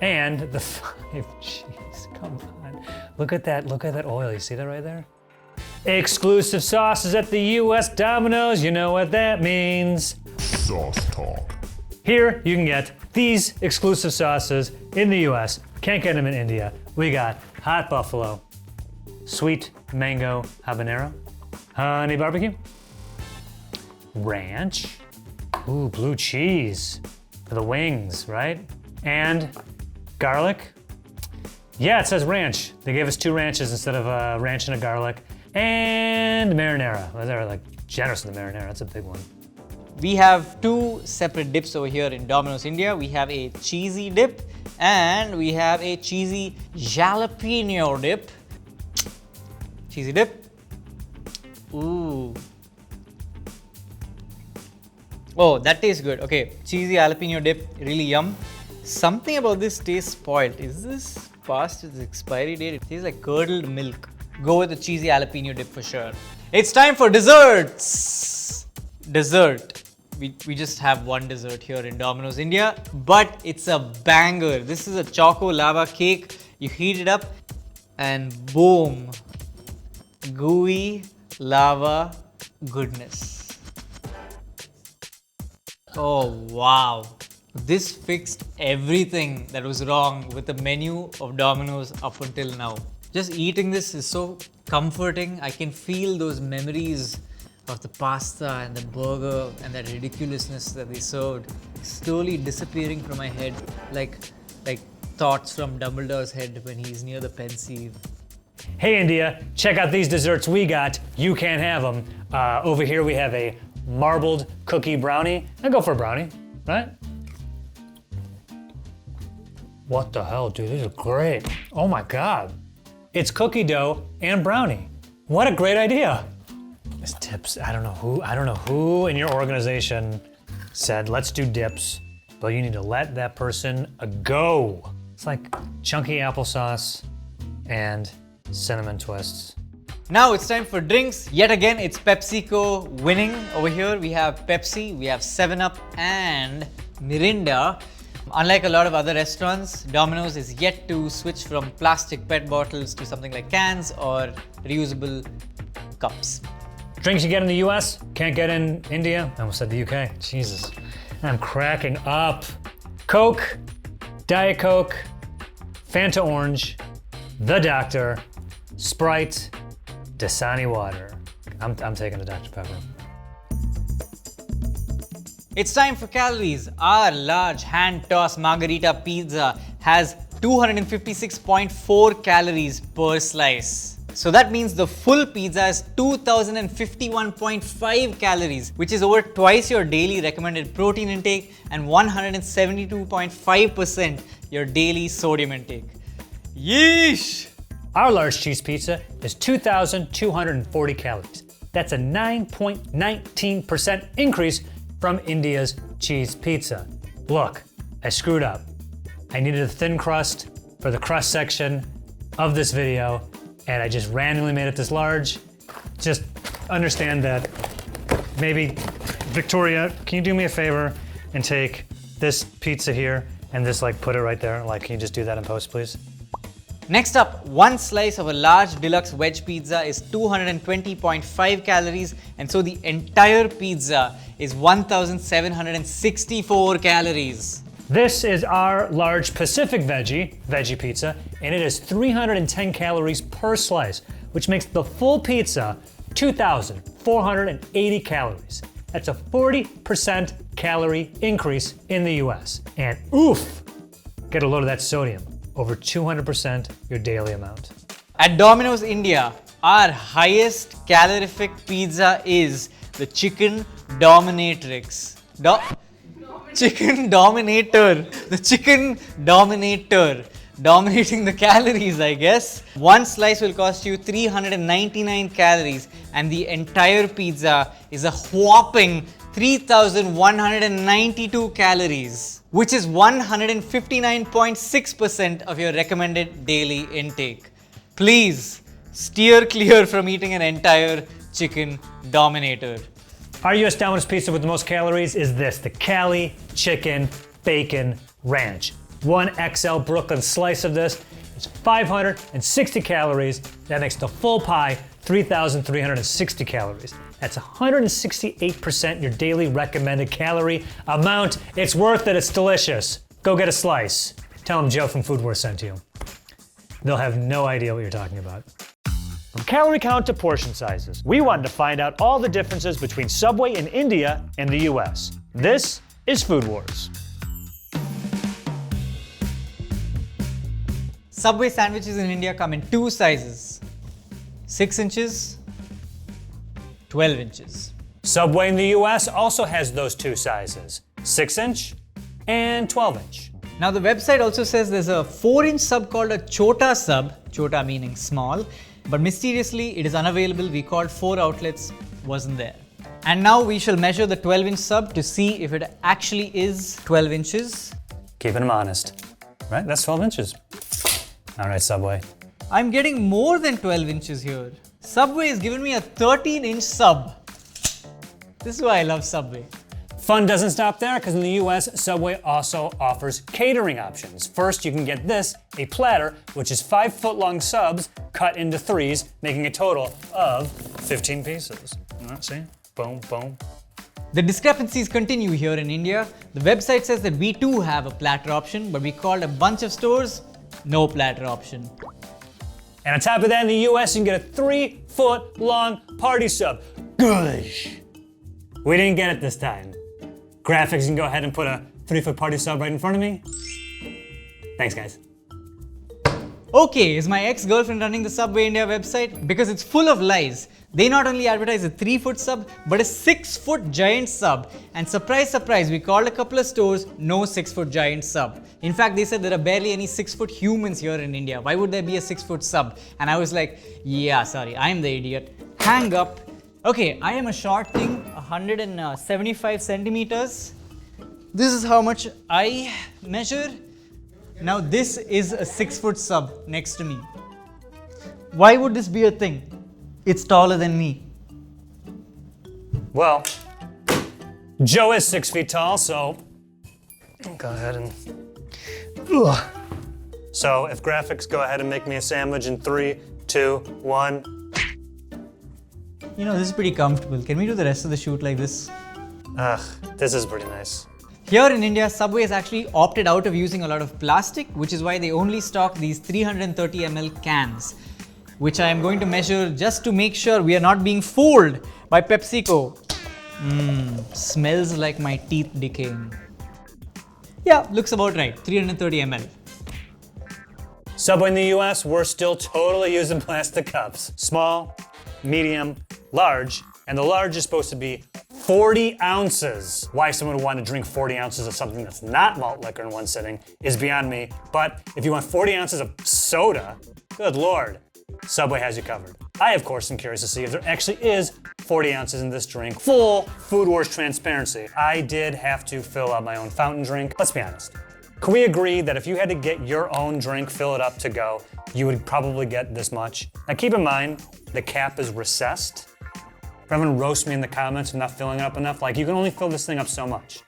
And the 5 cheese, come on. Look at that oil, you see that right there? Exclusive sauces at the US Domino's, you know what that means. Sauce talk. Here you can get these exclusive sauces in the US. Can't get them in India. We got hot buffalo, sweet mango habanero, honey barbecue, ranch, ooh, blue cheese for the wings, right? And garlic. Yeah, it says ranch. They gave us 2 ranches instead of a ranch and a garlic. And marinara. Well, they're like generous with the marinara. That's a big one. We have 2 separate dips over here in Domino's India. We have a cheesy dip and we have a cheesy jalapeno dip. Cheesy dip. Ooh. Oh, that tastes good. Okay, cheesy jalapeno dip, really yum. Something about this tastes spoiled. Is this past its expiry date? It tastes like curdled milk. Go with the cheesy jalapeno dip for sure. It's time for desserts. Dessert. We just have one dessert here in Domino's India, but it's a banger. This is a choco lava cake. You heat it up and boom, gooey lava goodness. Oh wow. This fixed everything that was wrong with the menu of Domino's up until now. Just eating this is so comforting. I can feel those memories of the pasta and the burger and that ridiculousness that they served slowly disappearing from my head like thoughts from Dumbledore's head when he's near the pensieve. Hey India, check out these desserts we got. You can't have them. Over here we have a marbled cookie brownie. I go for a brownie, right? What the hell, dude? These are great. Oh my God. It's cookie dough and brownie. What a great idea. This dips, I don't know who in your organization said, let's do dips, but you need to let that person go. It's like chunky applesauce and cinnamon twists. Now it's time for drinks. Yet again, it's PepsiCo winning. Over here we have Pepsi, we have 7-Up and Mirinda. Unlike a lot of other restaurants, Domino's is yet to switch from plastic PET bottles to something like cans or reusable cups. Drinks you get in the US, can't get in India. I almost said the UK, Jesus. I'm cracking up. Coke, Diet Coke, Fanta Orange, The Doctor, Sprite, Dasani water. I'm taking the Dr. Pepper. It's time for calories. Our large hand-tossed margarita pizza has 256.4 calories per slice. So that means the full pizza is 2051.5 calories, which is over twice your daily recommended protein intake and 172.5% your daily sodium intake. Yeesh! Our large cheese pizza is 2,240 calories. That's a 9.19% increase from India's cheese pizza. Look, I screwed up. I needed a thin crust for the crust section of this video, and I just randomly made it this large. Just understand that. Maybe, Victoria, can you do me a favor and take this pizza here and just like put it right there? Like, can you just do that in post, please? Next up, one slice of a large deluxe veg pizza is 220.5 calories, and so the entire pizza is 1,764 calories. This is our large Pacific veggie pizza, and it is 310 calories per slice, which makes the full pizza 2,480 calories. That's a 40% calorie increase in the US. And oof, get a load of that sodium, over 200% your daily amount. At Domino's India, our highest calorific pizza is the Chicken Dominatrix. Chicken Dominator. The Chicken Dominator. Dominating the calories, I guess. One slice will cost you 399 calories, and the entire pizza is a whopping 3,192 calories, which is 159.6% of your recommended daily intake. Please steer clear from eating an entire Chicken Dominator. Our US Domino's pizza with the most calories is this, the Cali Chicken Bacon Ranch. 1 XL Brooklyn slice of this is 560 calories. That makes the full pie 3,360 calories. That's 168% your daily recommended calorie amount. It's worth it, it's delicious. Go get a slice. Tell them Joe from Food Wars sent you. They'll have no idea what you're talking about. From calorie count to portion sizes, we wanted to find out all the differences between Subway in India and the US. This is Food Wars. Subway sandwiches in India come in two sizes, 6 inches, 12 inches. Subway in the US also has those two sizes, 6-inch and 12-inch. Now the website also says there's a 4-inch sub called a Chota sub, Chota meaning small, but mysteriously it is unavailable. We called 4 outlets, wasn't there. And now we shall measure the 12-inch sub to see if it actually is 12 inches. Keeping them honest. Right, that's 12 inches. All right, Subway. I'm getting more than 12 inches here. Subway has given me a 13-inch sub. This is why I love Subway. Fun doesn't stop there, because in the US, Subway also offers catering options. First, you can get this, a platter, which is 5-foot-long subs cut into 3s, making a total of 15 pieces. See? Boom, boom. The discrepancies continue here in India. The website says that we too have a platter option, but we called a bunch of stores, no platter option. And on top of that, in the US, you can get a 3-foot-long party sub. Gosh! We didn't get it this time. Graphics, you can go ahead and put a 3-foot party sub right in front of me. Thanks, guys. Okay, is my ex-girlfriend running the Subway India website? Because it's full of lies. They not only advertise a 3-foot sub, but a 6-foot giant sub. And surprise, surprise, we called a couple of stores, no 6-foot giant sub. In fact, they said there are barely any 6-foot humans here in India. Why would there be a 6-foot sub? And I was like, yeah, sorry, I'm the idiot. Hang up. Okay, I am a short thing, 175 centimeters. This is how much I measure. Now this is a 6-foot sub next to me. Why would this be a thing? It's taller than me. Well, Joe is 6 feet tall, so go ahead and... Ugh. So if graphics, go ahead and make me a sandwich in 3, 2, 1. You know, this is pretty comfortable. Can we do the rest of the shoot like this? Ugh, this is pretty nice. Here in India, Subway has actually opted out of using a lot of plastic, which is why they only stock these 330 ml cans, which I am going to measure just to make sure we are not being fooled by PepsiCo. Smells like my teeth decaying. Yeah, looks about right, 330 ml. Subway in the US, we're still totally using plastic cups. Small, medium, large, and the large is supposed to be 40 ounces. Why someone would want to drink 40 ounces of something that's not malt liquor in one sitting is beyond me. But if you want 40 ounces of soda, good Lord, Subway has you covered. I, of course, am curious to see if there actually is 40 ounces in this drink. Full Food Wars transparency. I did have to fill up my own fountain drink. Let's be honest. Can we agree that if you had to get your own drink, fill it up to go, you would probably get this much? Now keep in mind, the cap is recessed. For everyone roast me in the comments for not filling it up enough, like you can only fill this thing up so much.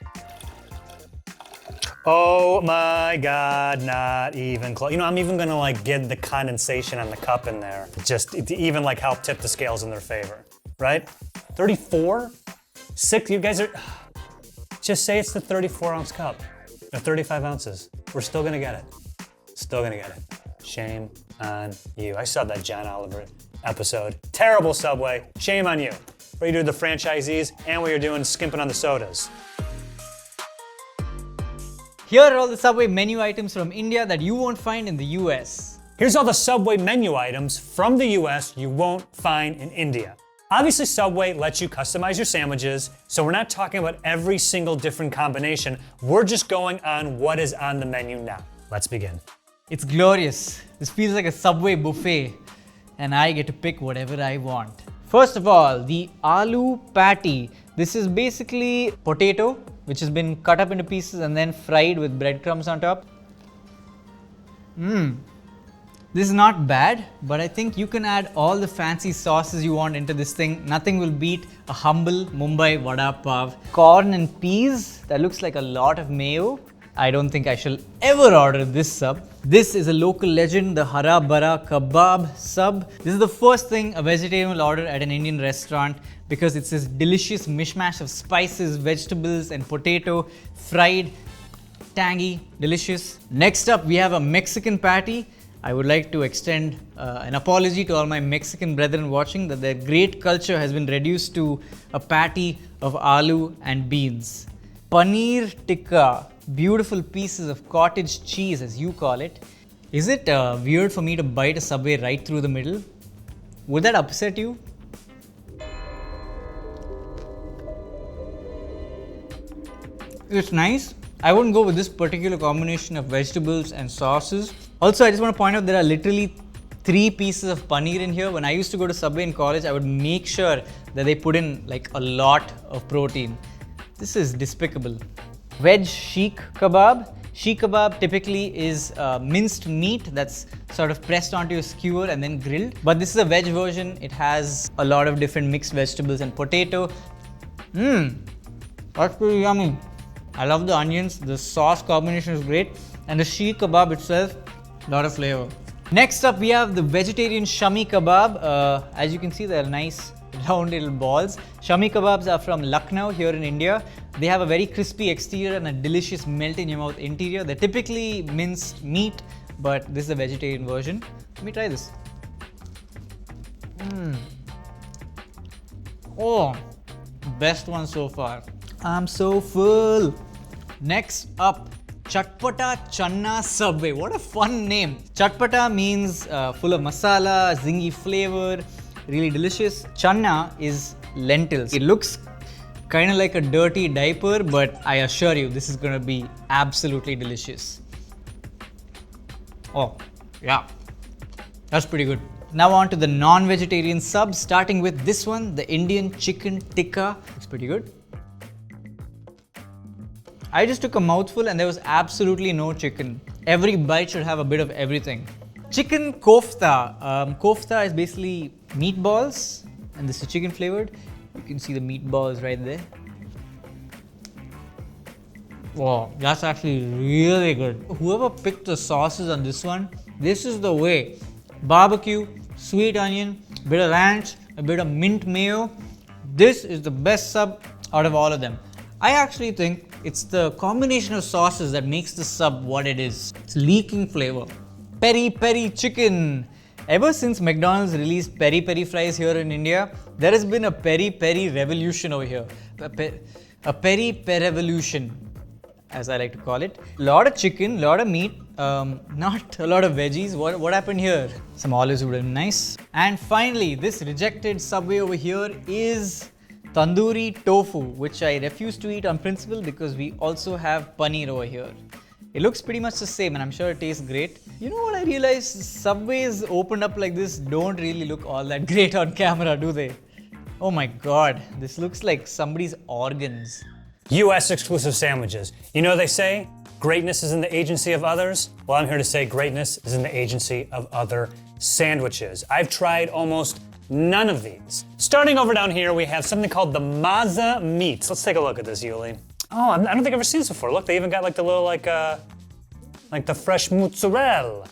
Oh my God, not even close. You know, I'm even gonna like get the condensation on the cup in there, just to even like help tip the scales in their favor, right? 34? 6, you guys are, just say it's the 34 ounce cup. Or 35 ounces. We're still gonna get it. Still gonna get it. Shame on you. I saw that John Oliver episode. Terrible Subway. Shame on you. What you do to the franchisees and what you're doing skimping on the sodas. Here are all the Subway menu items from India that you won't find in the US. Here's all the Subway menu items from the US you won't find in India. Obviously, Subway lets you customize your sandwiches, so we're not talking about every single different combination. We're just going on what is on the menu now. Let's begin. It's glorious. This feels like a Subway buffet, and I get to pick whatever I want. First of all, the aloo patty. This is basically potato, which has been cut up into pieces and then fried with breadcrumbs on top. This is not bad, but I think you can add all the fancy sauces you want into this thing. Nothing will beat a humble Mumbai vada pav. Corn and peas, that looks like a lot of mayo. I don't think I shall ever order this sub. This is a local legend, the Hara Bara Kebab sub. This is the first thing a vegetarian will order at an Indian restaurant because it's this delicious mishmash of spices, vegetables and potato, fried, tangy, delicious. Next up, we have a Mexican patty. I would like to extend an apology to all my Mexican brethren watching that their great culture has been reduced to a patty of aloo and beans. Paneer tikka, beautiful pieces of cottage cheese as you call it. Is it weird for me to bite a Subway right through the middle? Would that upset you? It's nice. I wouldn't go with this particular combination of vegetables and sauces. Also, I just want to point out there are literally 3 pieces of paneer in here. When I used to go to Subway in college, I would make sure that they put in like a lot of protein. This is despicable. Veg sheikh kebab. Sheikh kebab typically is minced meat that's sort of pressed onto a skewer and then grilled. But this is a veg version. It has a lot of different mixed vegetables and potato. That's pretty yummy. I love the onions. The sauce combination is great. And the sheikh kebab itself, a lot of flavor. Next up, we have the vegetarian shami kebab. As you can see, they're nice round little balls. Shami kebabs are from Lucknow here in India. They have a very crispy exterior and a delicious melt in your mouth interior. They're typically minced meat, but this is a vegetarian version. Let me try this. Oh, best one so far. I'm so full. Next up, Chatpata Channa Subway. What a fun name. Chatpata means full of masala, zingy flavor, really delicious. Channa is lentils. It looks kind of like a dirty diaper, but I assure you this is going to be absolutely delicious. Oh, yeah. That's pretty good. Now on to the non-vegetarian subs, starting with this one, the Indian chicken tikka. It's pretty good. I just took a mouthful and there was absolutely no chicken. Every bite should have a bit of everything. Chicken kofta. Kofta is basically meatballs and this is chicken flavored. You can see the meatballs right there. Wow, that's actually really good. Whoever picked the sauces on this one, this is the way. Barbecue, sweet onion, bit of ranch, a bit of mint mayo. This is the best sub out of all of them. I actually think it's the combination of sauces that makes the sub what it is. It's leaking flavor. Peri peri chicken. Ever since McDonald's released peri peri fries here in India, there has been a peri peri revolution over here. A peri peri revolution, as I like to call it. A lot of chicken, a lot of meat, not a lot of veggies. What happened here? Some olives would have been nice. And finally, this rejected Subway over here is tandoori tofu, which I refuse to eat on principle because we also have paneer over here. It looks pretty much the same and I'm sure it tastes great. You know what I realized? Subways opened up like this don't really look all that great on camera, do they? Oh my god, this looks like somebody's organs. US exclusive sandwiches. You know they say greatness is in the agency of others? Well, I'm here to say greatness is in the agency of other sandwiches. I've tried almost none of these. Starting over down here, we have something called the Mazza Meats. Let's take a look at this, Yuli. Oh, I don't think I've ever seen this before. Look, they even got like the little like the fresh mozzarella,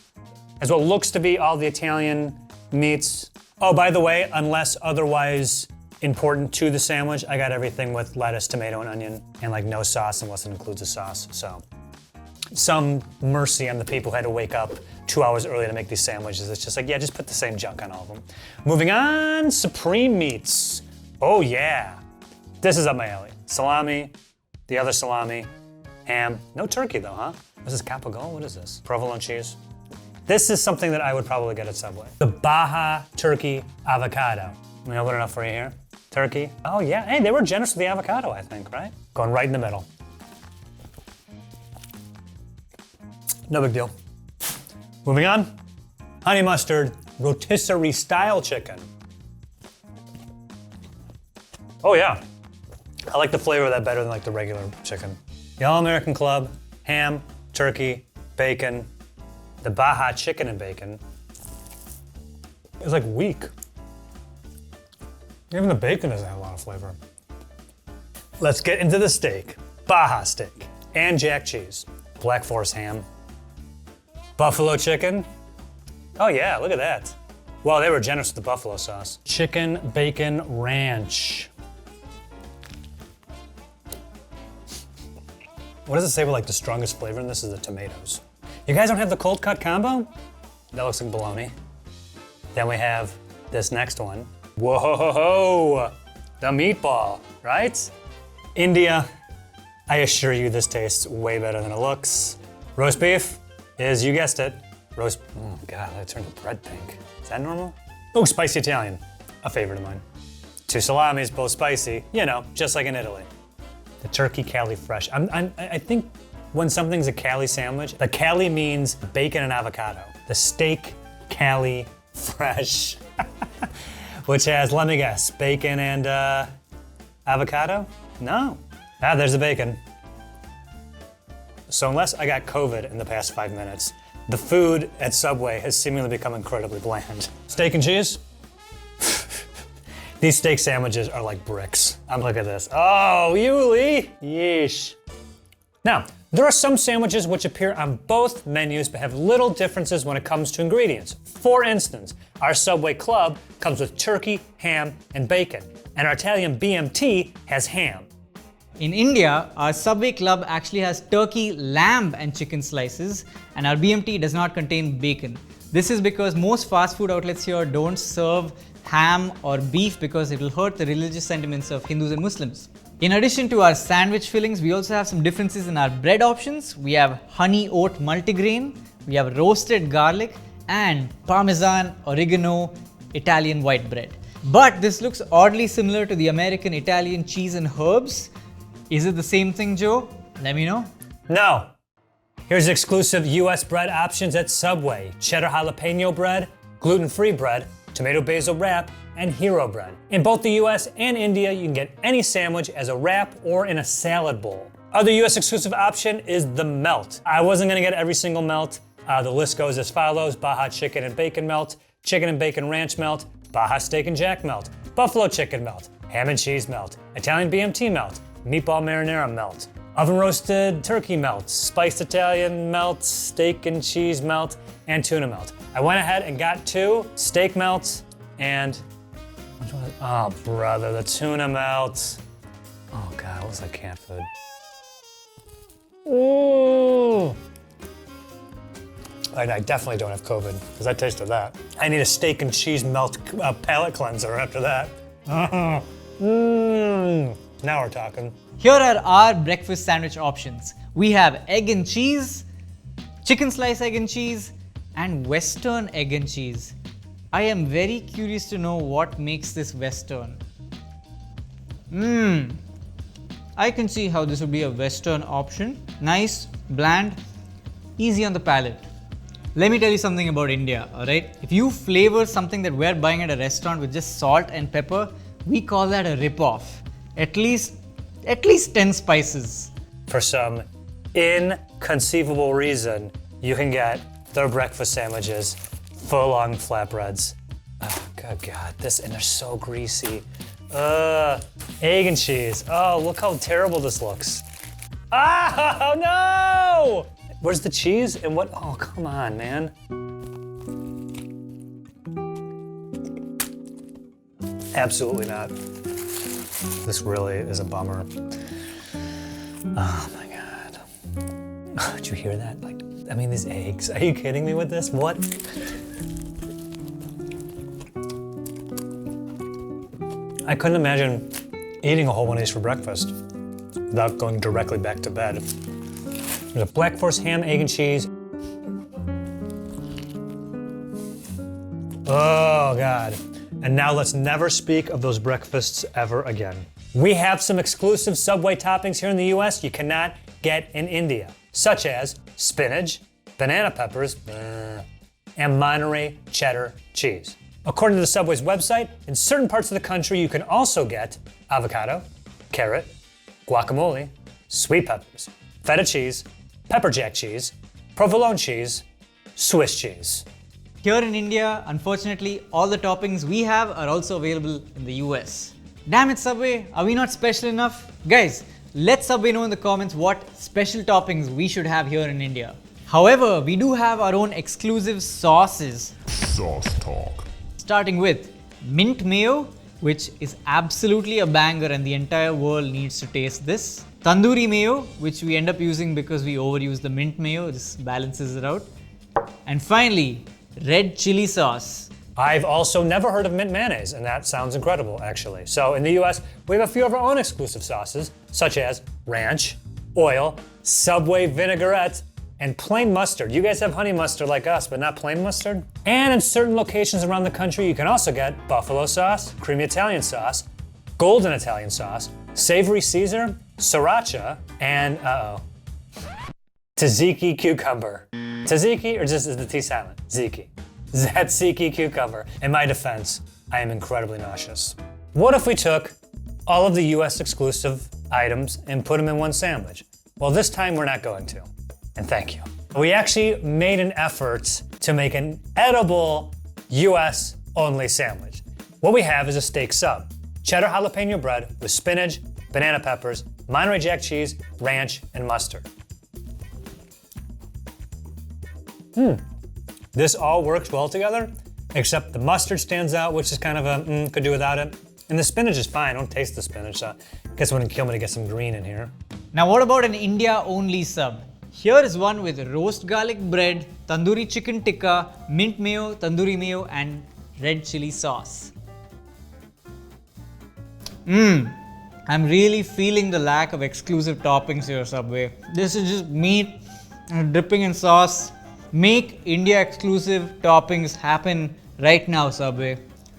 as what looks to be all the Italian meats. Oh, by the way, unless otherwise important to the sandwich, I got everything with lettuce, tomato, and onion, and like no sauce unless it includes a sauce. So, some mercy on the people who had to wake up 2 hours early to make these sandwiches. It's just like, yeah, just put the same junk on all of them. Moving on, Supreme Meats. Oh yeah, this is up my alley. Salami, the other salami, ham. No turkey though, huh? This is Capagol, what is this? Provolone cheese. This is something that I would probably get at Subway. The Baja Turkey Avocado. Let me open it up for you here. Turkey. Oh yeah, hey, they were generous with the avocado, I think, right? Going right in the middle. No big deal. Moving on. Honey mustard rotisserie style chicken. Oh yeah. I like the flavor of that better than like the regular chicken. The All-American Club, ham, turkey, bacon, the Baja chicken and bacon. It's like weak. Even the bacon doesn't have a lot of flavor. Let's get into the steak. Baja steak and jack cheese. Black Forest ham. Buffalo chicken. Oh yeah, look at that. Well, they were generous with the buffalo sauce. Chicken bacon ranch. What does it say with like the strongest flavor in this is the tomatoes? You guys don't have the cold cut combo? That looks like bologna. Then we have this next one. Whoa, the meatball, right? India, I assure you this tastes way better than it looks. Roast beef is, you guessed it, oh God, that turned the bread pink. Is that normal? Oh, spicy Italian, a favorite of mine. 2 salamis, both spicy, you know, just like in Italy. The turkey Cali fresh. I think when something's a Cali sandwich, the Cali means bacon and avocado. The steak Cali fresh. Which has, let me guess, bacon and avocado? No. Ah, there's the bacon. So unless I got COVID in the past 5 minutes, the food at Subway has seemingly become incredibly bland. Steak and cheese? These steak sandwiches are like bricks. Look at this. Oh, Yuli! Yeesh. Now, there are some sandwiches which appear on both menus but have little differences when it comes to ingredients. For instance, our Subway Club comes with turkey, ham, and bacon, and our Italian BMT has ham. In India, our Subway Club actually has turkey, lamb, and chicken slices, and our BMT does not contain bacon. This is because most fast food outlets here don't serve ham or beef because it will hurt the religious sentiments of Hindus and Muslims. In addition to our sandwich fillings, we also have some differences in our bread options. We have honey oat multigrain, we have roasted garlic, and Parmesan oregano Italian white bread. But this looks oddly similar to the American Italian cheese and herbs. Is it the same thing, Joe? Let me know. No. Here's exclusive US bread options at Subway. Cheddar jalapeno bread, gluten-free bread, tomato basil wrap, and hero bread. In both the US and India, you can get any sandwich as a wrap or in a salad bowl. Other US exclusive option is the melt. I wasn't gonna get every single melt. The list goes as follows: Baja chicken and bacon melt, chicken and bacon ranch melt, Baja steak and jack melt, buffalo chicken melt, ham and cheese melt, Italian BMT melt, meatball marinara melt, oven roasted turkey melt, spiced Italian melt, steak and cheese melt, and tuna melt. I went ahead and got 2 steak melts and, which one is, oh brother, the tuna melt. Oh God, it looks like cat food. Ooh. I definitely don't have COVID because I tasted that. I need a steak and cheese melt palate cleanser after that. Now we're talking. Here are our breakfast sandwich options. We have egg and cheese, chicken slice egg and cheese, and Western egg and cheese. I am very curious to know what makes this Western. I can see how this would be a Western option. Nice, bland, easy on the palate. Let me tell you something about India, alright? If you flavor something that we're buying at a restaurant with just salt and pepper, we call that a rip-off. At least 10 spices. For some inconceivable reason, you can get their breakfast sandwiches full-on flatbreads. Oh, good God, and they're so greasy. Egg and cheese. Oh, look how terrible this looks. Oh, no! Where's the cheese and what? Oh, come on, man. Absolutely not. This really is a bummer. Oh my God. Did you hear that? I mean, these eggs. Are you kidding me with this? What? I couldn't imagine eating a whole one of these for breakfast without going directly back to bed. There's a Black Forest ham, egg and cheese. Oh God. And now let's never speak of those breakfasts ever again. We have some exclusive Subway toppings here in the US you cannot get in India, such as spinach, banana peppers, and Monterey cheddar cheese. According to the Subway's website, in certain parts of the country you can also get avocado, carrot, guacamole, sweet peppers, feta cheese, pepper jack cheese, provolone cheese, Swiss cheese. Here in India, unfortunately, all the toppings we have are also available in the US. Damn it, Subway, are we not special enough? Guys, let Subway know in the comments what special toppings we should have here in India. However, we do have our own exclusive sauces. Sauce talk. Starting with mint mayo, which is absolutely a banger and the entire world needs to taste this. Tandoori mayo, which we end up using because we overuse the mint mayo, just balances it out. And finally, red chili sauce. I've also never heard of mint mayonnaise, and that sounds incredible, actually. So in the US, we have a few of our own exclusive sauces, such as ranch, oil, Subway vinaigrette, and plain mustard. You guys have honey mustard like us, but not plain mustard? And in certain locations around the country, you can also get buffalo sauce, creamy Italian sauce, golden Italian sauce, savory Caesar, sriracha, and, tzatziki cucumber. Tzatziki, or just is the T silent? Ziki. Tzatziki cucumber. In my defense, I am incredibly nauseous. What if we took all of the US exclusive items and put them in one sandwich? Well, this time we're not going to. And thank you. We actually made an effort to make an edible US only sandwich. What we have is a steak sub, cheddar jalapeno bread with spinach, banana peppers, Monterey Jack cheese, ranch, and mustard. This all works well together, except the mustard stands out, which is kind of a could do without it. And the spinach is fine. I don't taste the spinach, so I guess it wouldn't kill me to get some green in here. Now what about an India-only sub? Here is one with roast garlic bread, tandoori chicken tikka, mint mayo, tandoori mayo, and red chili sauce. I'm really feeling the lack of exclusive toppings here, Subway. This is just meat dripping in sauce. Make India exclusive toppings happen right now, Subway.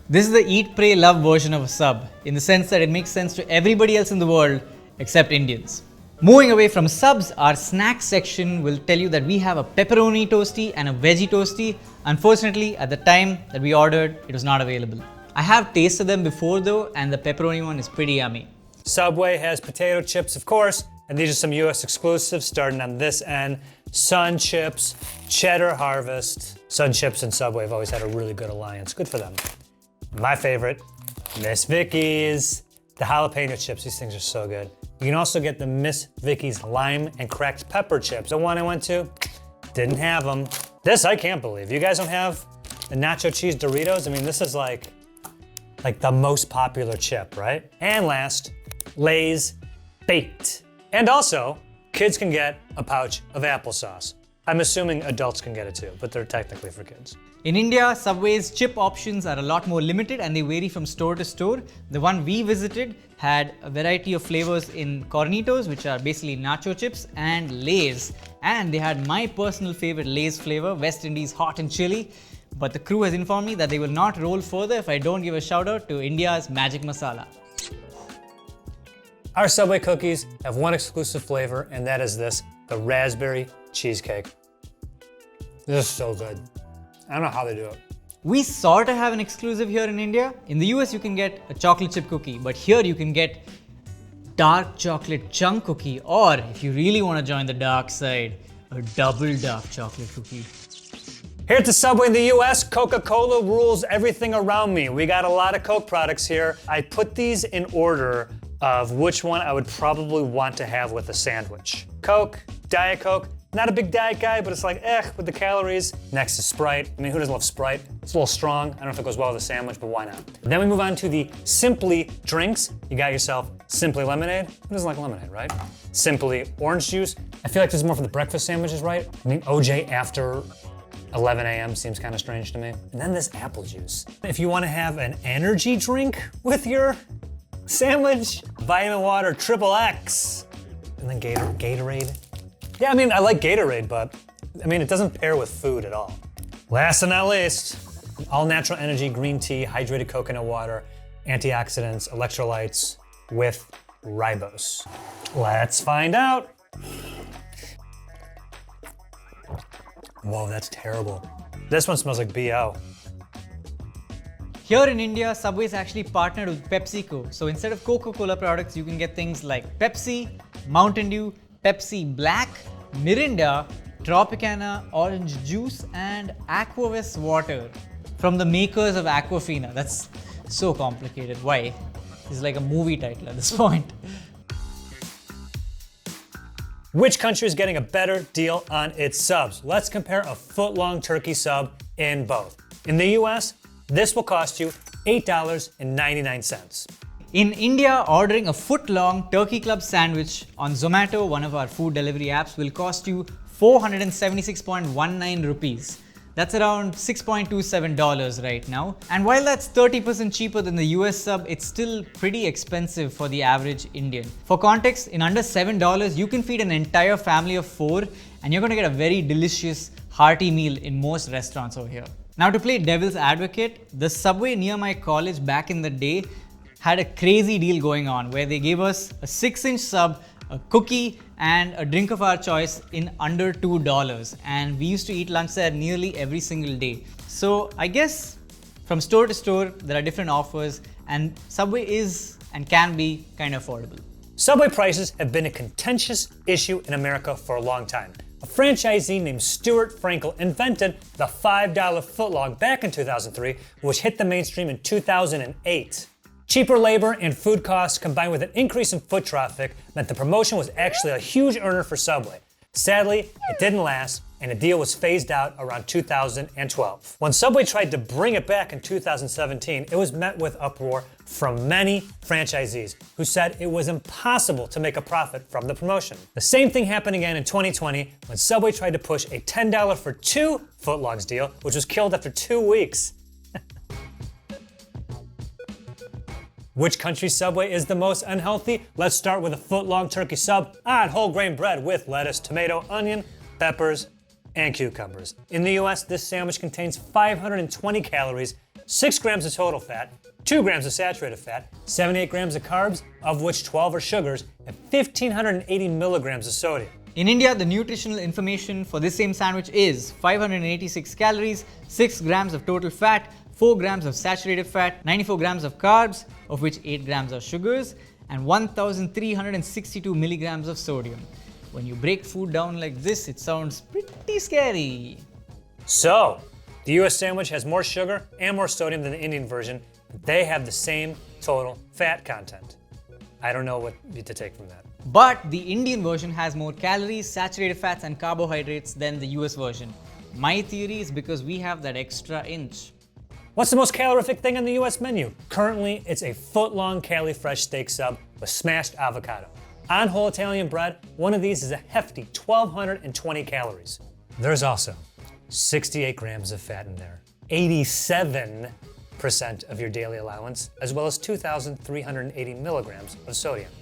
This is the eat, pray, love version of a sub, in the sense that it makes sense to everybody else in the world except Indians. Moving away from subs, our snack section will tell you that we have a pepperoni toasty and a veggie toasty. Unfortunately, at the time that we ordered, it was not available. I have tasted them before though, and the pepperoni one is pretty yummy. Subway has potato chips, of course, and these are some US exclusives starting on this end. Sun Chips, Cheddar Harvest. Sun Chips and Subway have always had a really good alliance. Good for them. My favorite, Miss Vicky's. The jalapeno chips, these things are so good. You can also get the Miss Vicky's lime and cracked pepper chips. The one I went to, didn't have them. This I can't believe. You guys don't have the nacho cheese Doritos? I mean, this is like the most popular chip, right? And last, Lay's Baked. And also, kids can get a pouch of applesauce. I'm assuming adults can get it too, but they're technically for kids. In India, Subway's chip options are a lot more limited and they vary from store to store. The one we visited had a variety of flavors in Cornitos, which are basically nacho chips, and Lay's. And they had my personal favorite Lay's flavor, West Indies hot and chili. But the crew has informed me that they will not roll further if I don't give a shout out to India's Magic Masala. Our Subway cookies have one exclusive flavor, and that is this, the raspberry cheesecake. This is so good. I don't know how they do it. We sort of have an exclusive here in India. In the US, you can get a chocolate chip cookie, but here you can get dark chocolate chunk cookie, or if you really want to join the dark side, a double dark chocolate cookie. Here at the Subway in the US, Coca-Cola rules everything around me. We got a lot of Coke products here. I put these in order of which one I would probably want to have with a sandwich. Coke, Diet Coke. Not a big diet guy, but it's like, with the calories. Next to Sprite. I mean, who doesn't love Sprite? It's a little strong. I don't know if it goes well with a sandwich, but why not? Then we move on to the Simply drinks. You got yourself Simply Lemonade. Who doesn't like lemonade, right? Simply Orange Juice. I feel like this is more for the breakfast sandwiches, right? I mean, OJ after 11 a.m. seems kind of strange to me. And then this apple juice. If you want to have an energy drink with your sandwich, vitamin water triple X. And then Gatorade. Yeah, I mean, I like Gatorade, but I mean, it doesn't pair with food at all. Last and not least, all natural energy, green tea, hydrated coconut water, antioxidants, electrolytes with ribose. Let's find out. Whoa, that's terrible. This one smells like BO. Here in India, Subway's actually partnered with PepsiCo. So instead of Coca-Cola products, you can get things like Pepsi, Mountain Dew, Pepsi Black, Mirinda, Tropicana orange juice, and Aquavest water from the makers of Aquafina. That's so complicated. Why? It's like a movie title at this point. Which country is getting a better deal on its subs? Let's compare a foot-long turkey sub in both. In the US, this will cost you $8.99. In India, ordering a foot-long Turkey Club sandwich on Zomato, one of our food delivery apps, will cost you 476.19 rupees. That's around $6.27 right now. And while that's 30% cheaper than the US sub, it's still pretty expensive for the average Indian. For context, in under $7, you can feed an entire family of 4 and you're gonna get a very delicious, hearty meal in most restaurants over here. Now, to play devil's advocate, the Subway near my college back in the day had a crazy deal going on where they gave us a 6-inch sub, a cookie, and a drink of our choice in under $2. And we used to eat lunch there nearly every single day. So I guess from store to store, there are different offers, and Subway is and can be kind of affordable. Subway prices have been a contentious issue in America for a long time. A franchisee named Stuart Frankel invented the $5 footlong back in 2003, which hit the mainstream in 2008. Cheaper labor and food costs combined with an increase in foot traffic meant the promotion was actually a huge earner for Subway. Sadly, it didn't last, and the deal was phased out around 2012. When Subway tried to bring it back in 2017, it was met with uproar from many franchisees who said it was impossible to make a profit from the promotion. The same thing happened again in 2020 when Subway tried to push a $10 for 2 footlongs deal, which was killed after 2 weeks. Which country's Subway is the most unhealthy? Let's start with a foot-long turkey sub on whole grain bread with lettuce, tomato, onion, peppers, and cucumbers. In the US, this sandwich contains 520 calories, 6 grams of total fat, 2 grams of saturated fat, 78 grams of carbs, of which 12 are sugars, and 1,580 milligrams of sodium. In India, the nutritional information for this same sandwich is 586 calories, 6 grams of total fat, 4 grams of saturated fat, 94 grams of carbs, of which 8 grams are sugars, and 1,362 milligrams of sodium. When you break food down like this, it sounds pretty scary. So, the US sandwich has more sugar and more sodium than the Indian version, but they have the same total fat content. I don't know what to take from that. But the Indian version has more calories, saturated fats, and carbohydrates than the US version. My theory is because we have that extra inch. What's the most calorific thing on the US menu? Currently, it's a foot-long Cali Fresh steak sub with smashed avocado. On whole Italian bread, one of these is a hefty 1,220 calories. There's also 68 grams of fat in there, 87% of your daily allowance, as well as 2,380 milligrams of sodium.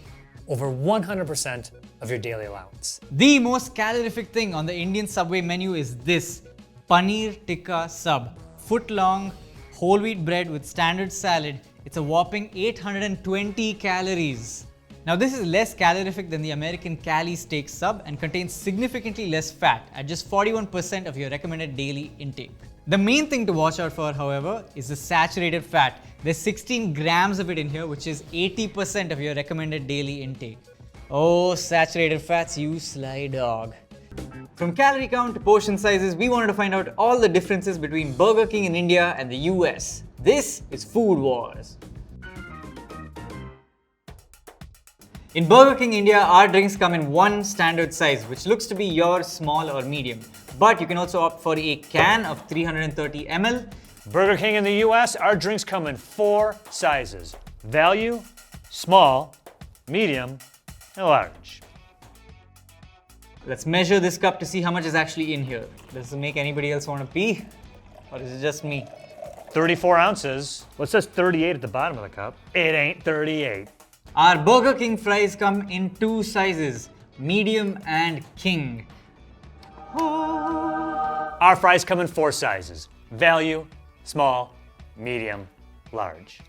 Over 100% of your daily allowance. The most calorific thing on the Indian Subway menu is this paneer tikka sub, foot-long, whole wheat bread with standard salad. It's a whopping 820 calories. Now this is less calorific than the American Cali steak sub and contains significantly less fat at just 41% of your recommended daily intake. The main thing to watch out for, however, is the saturated fat. There's 16 grams of it in here, which is 80% of your recommended daily intake. Oh, saturated fats, you sly dog. From calorie count to portion sizes, we wanted to find out all the differences between Burger King in India and the US. This is Food Wars. In Burger King India, our drinks come in one standard size, which looks to be your small or medium. But you can also opt for a can of 330 ml. Burger King in the US, our drinks come in 4 sizes: value, small, medium, and large. Let's measure this cup to see how much is actually in here. Does it make anybody else want to pee? Or is it just me? 34 ounces. Well, it says 38 at the bottom of the cup. It ain't 38. Our Burger King fries come in 2 sizes, medium and king. Our fries come in 4 sizes: value, small, medium, large.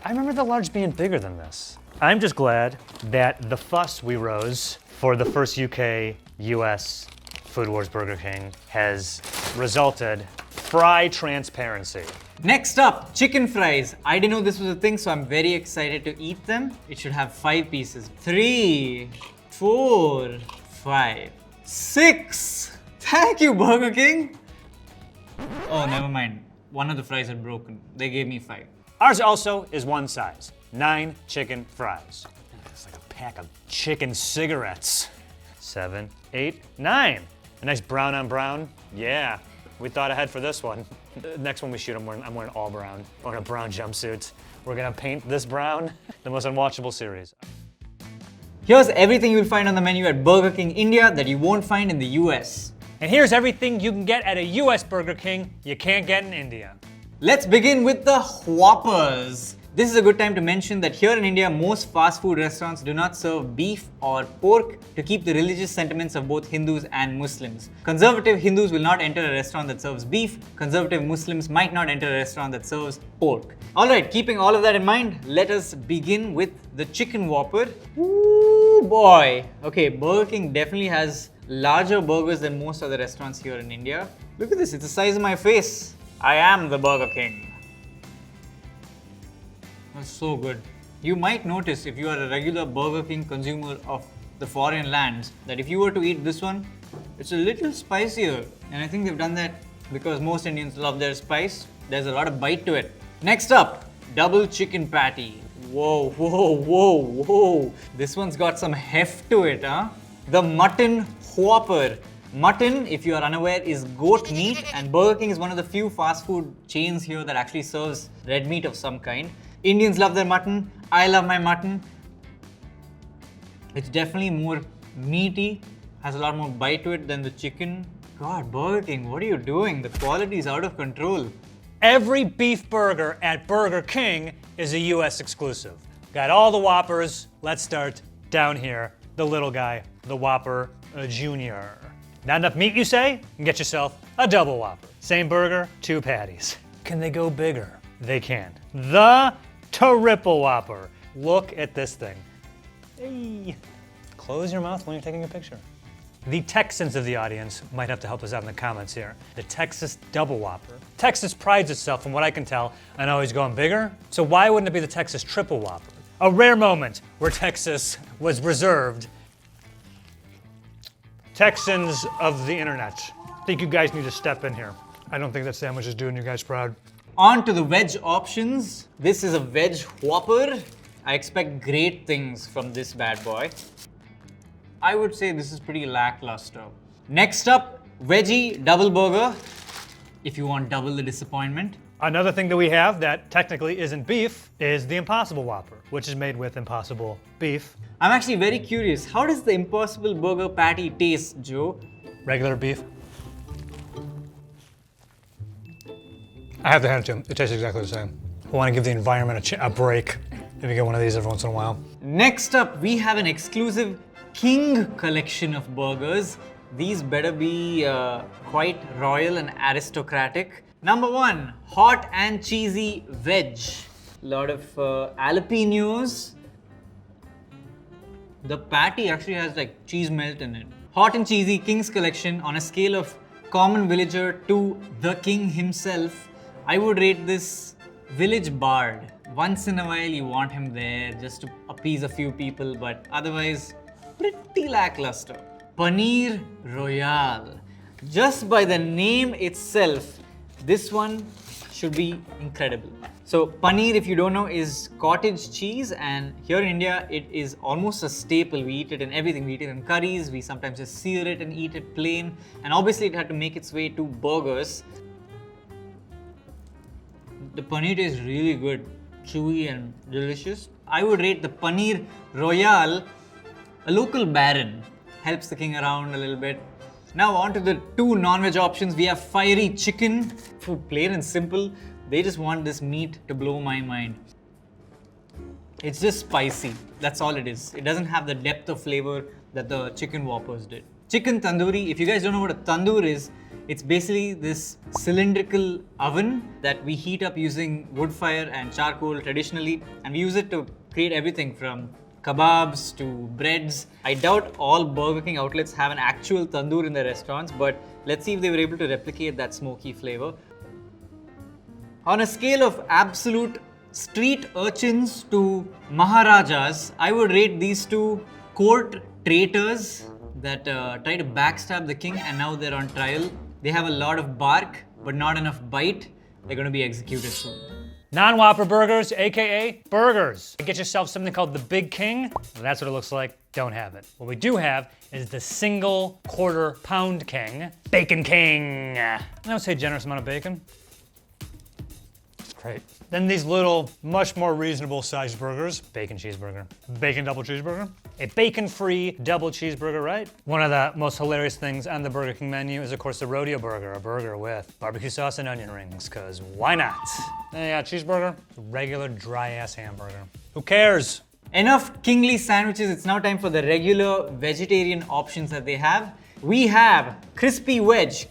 I remember the large being bigger than this. I'm just glad that the fuss we rose for the first UK-US Food Wars Burger King has resulted fry transparency. Next up, chicken fries. I didn't know this was a thing, so I'm very excited to eat them. It should have 5 pieces. 3, 4, 5, 6. Thank you, Burger King. Oh, never mind. One of the fries had broken. They gave me 5. Ours also is one size: 9 chicken fries. It's like a pack of chicken cigarettes. 7, 8, 9. A nice brown on brown. Yeah, we thought ahead for this one. The next one we shoot, I'm wearing all brown. We're in a brown jumpsuit. We're gonna paint this brown. The most unwatchable series. Here's everything you'll find on the menu at Burger King India that you won't find in the US. And here's everything you can get at a US Burger King you can't get in India. Let's begin with the Whoppers. This is a good time to mention that here in India, most fast food restaurants do not serve beef or pork to keep the religious sentiments of both Hindus and Muslims. Conservative Hindus will not enter a restaurant that serves beef. Conservative Muslims might not enter a restaurant that serves pork. Alright, keeping all of that in mind, let us begin with the chicken Whopper. Ooh boy. Okay, Burger King definitely has larger burgers than most other restaurants here in India. Look at this, it's the size of my face. I am the Burger King. That's so good. You might notice if you are a regular Burger King consumer of the foreign lands that if you were to eat this one, it's a little spicier. And I think they've done that because most Indians love their spice. There's a lot of bite to it. Next up, double chicken patty. Whoa, whoa, whoa, whoa. This one's got some heft to it, huh? The mutton Whopper. Mutton, if you are unaware, is goat meat, and Burger King is one of the few fast food chains here that actually serves red meat of some kind. Indians love their mutton. I love my mutton. It's definitely more meaty, has a lot more bite to it than the chicken. God, Burger King, what are you doing? The quality is out of control. Every beef burger at Burger King is a US exclusive. Got all the Whoppers. Let's start down here. The little guy, the Whopper Junior. Not enough meat, you say? You can get yourself a double Whopper. Same burger, 2 patties. Can they go bigger? They can. The triple Whopper. Look at this thing. Hey. Close your mouth when you're taking a picture. The Texans of the audience might have to help us out in the comments here. The Texas double Whopper. Texas prides itself, from what I can tell, on always going bigger. So why wouldn't it be the Texas triple Whopper? A rare moment where Texas was reserved. Texans of the internet, I think you guys need to step in here. I don't think that sandwich is doing you guys proud. On to the veg options. This is a veg Whopper. I expect great things from this bad boy. I would say this is pretty lackluster. Next up, veggie double burger. If you want double the disappointment. Another thing that we have that technically isn't beef is the Impossible Whopper, which is made with Impossible beef. I'm actually very curious. How does the Impossible Burger patty taste, Joe? Regular beef. I have to hand it to him. It tastes exactly the same. I want to give the environment a break. Maybe get one of these every once in a while. Next up, we have an exclusive King collection of burgers. These better be quite royal and aristocratic. Number 1, hot and cheesy veg. A lot of jalapenos. The patty actually has like cheese melt in it. Hot and cheesy King's Collection on a scale of common villager to the king himself. I would rate this village bard. Once in a while you want him there just to appease a few people, but otherwise pretty lackluster. Paneer Royale. Just by the name itself, this one should be incredible. So paneer, if you don't know, is cottage cheese, and here in India it is almost a staple. We eat it in everything. We eat it in curries, we sometimes just sear it and eat it plain, and obviously it had to make its way to burgers. The paneer is really good, chewy and delicious. I would rate the Paneer Royale a local baron. Helps the king around a little bit. Now on to the two non-veg options. We have fiery chicken. Plain and simple. They just want this meat to blow my mind. It's just spicy. That's all it is. It doesn't have the depth of flavor that the chicken whoppers did. Chicken tandoori. If you guys don't know what a tandoor is, it's basically this cylindrical oven that we heat up using wood fire and charcoal traditionally, and we use it to create everything from kebabs to breads. I doubt all Burger King outlets have an actual tandoor in their restaurants, but let's see if they were able to replicate that smoky flavor. On a scale of absolute street urchins to Maharajas, I would rate these two court traitors that try to backstab the king and now they're on trial. They have a lot of bark, but not enough bite. They're going to be executed soon. Non-Whopper burgers, AKA burgers. Get yourself something called the Big King. Well, that's what it looks like. Don't have it. What we do have is the single quarter pound king, Bacon King. I would say generous amount of bacon. Great. Then these little, much more reasonable sized burgers. Bacon cheeseburger. Bacon double cheeseburger. A bacon-free double cheeseburger, right? One of the most hilarious things on the Burger King menu is, of course, the rodeo burger, a burger with barbecue sauce and onion rings, because why not? And yeah, cheeseburger, regular dry-ass hamburger. Who cares? Enough kingly sandwiches. It's now time for the regular vegetarian options that they have. We have crispy wedge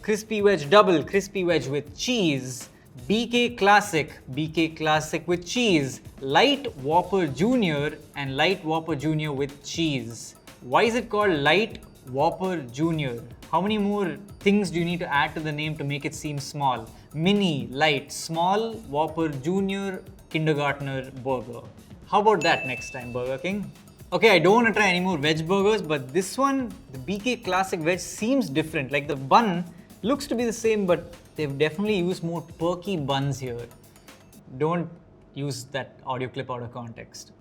double, crispy wedge with cheese, BK Classic with cheese, Light Whopper Junior, and Light Whopper Junior with cheese. Why is it called Light Whopper Junior? How many more things do you need to add to the name to make it seem small? Mini, light, small, Whopper Junior, kindergartner burger. How about that next time, Burger King? Okay, I don't want to try any more veg burgers, but this one, the BK Classic Veg, seems different. Like the bun looks to be the same, but they've definitely used more perky buns here. Don't use that audio clip out of context.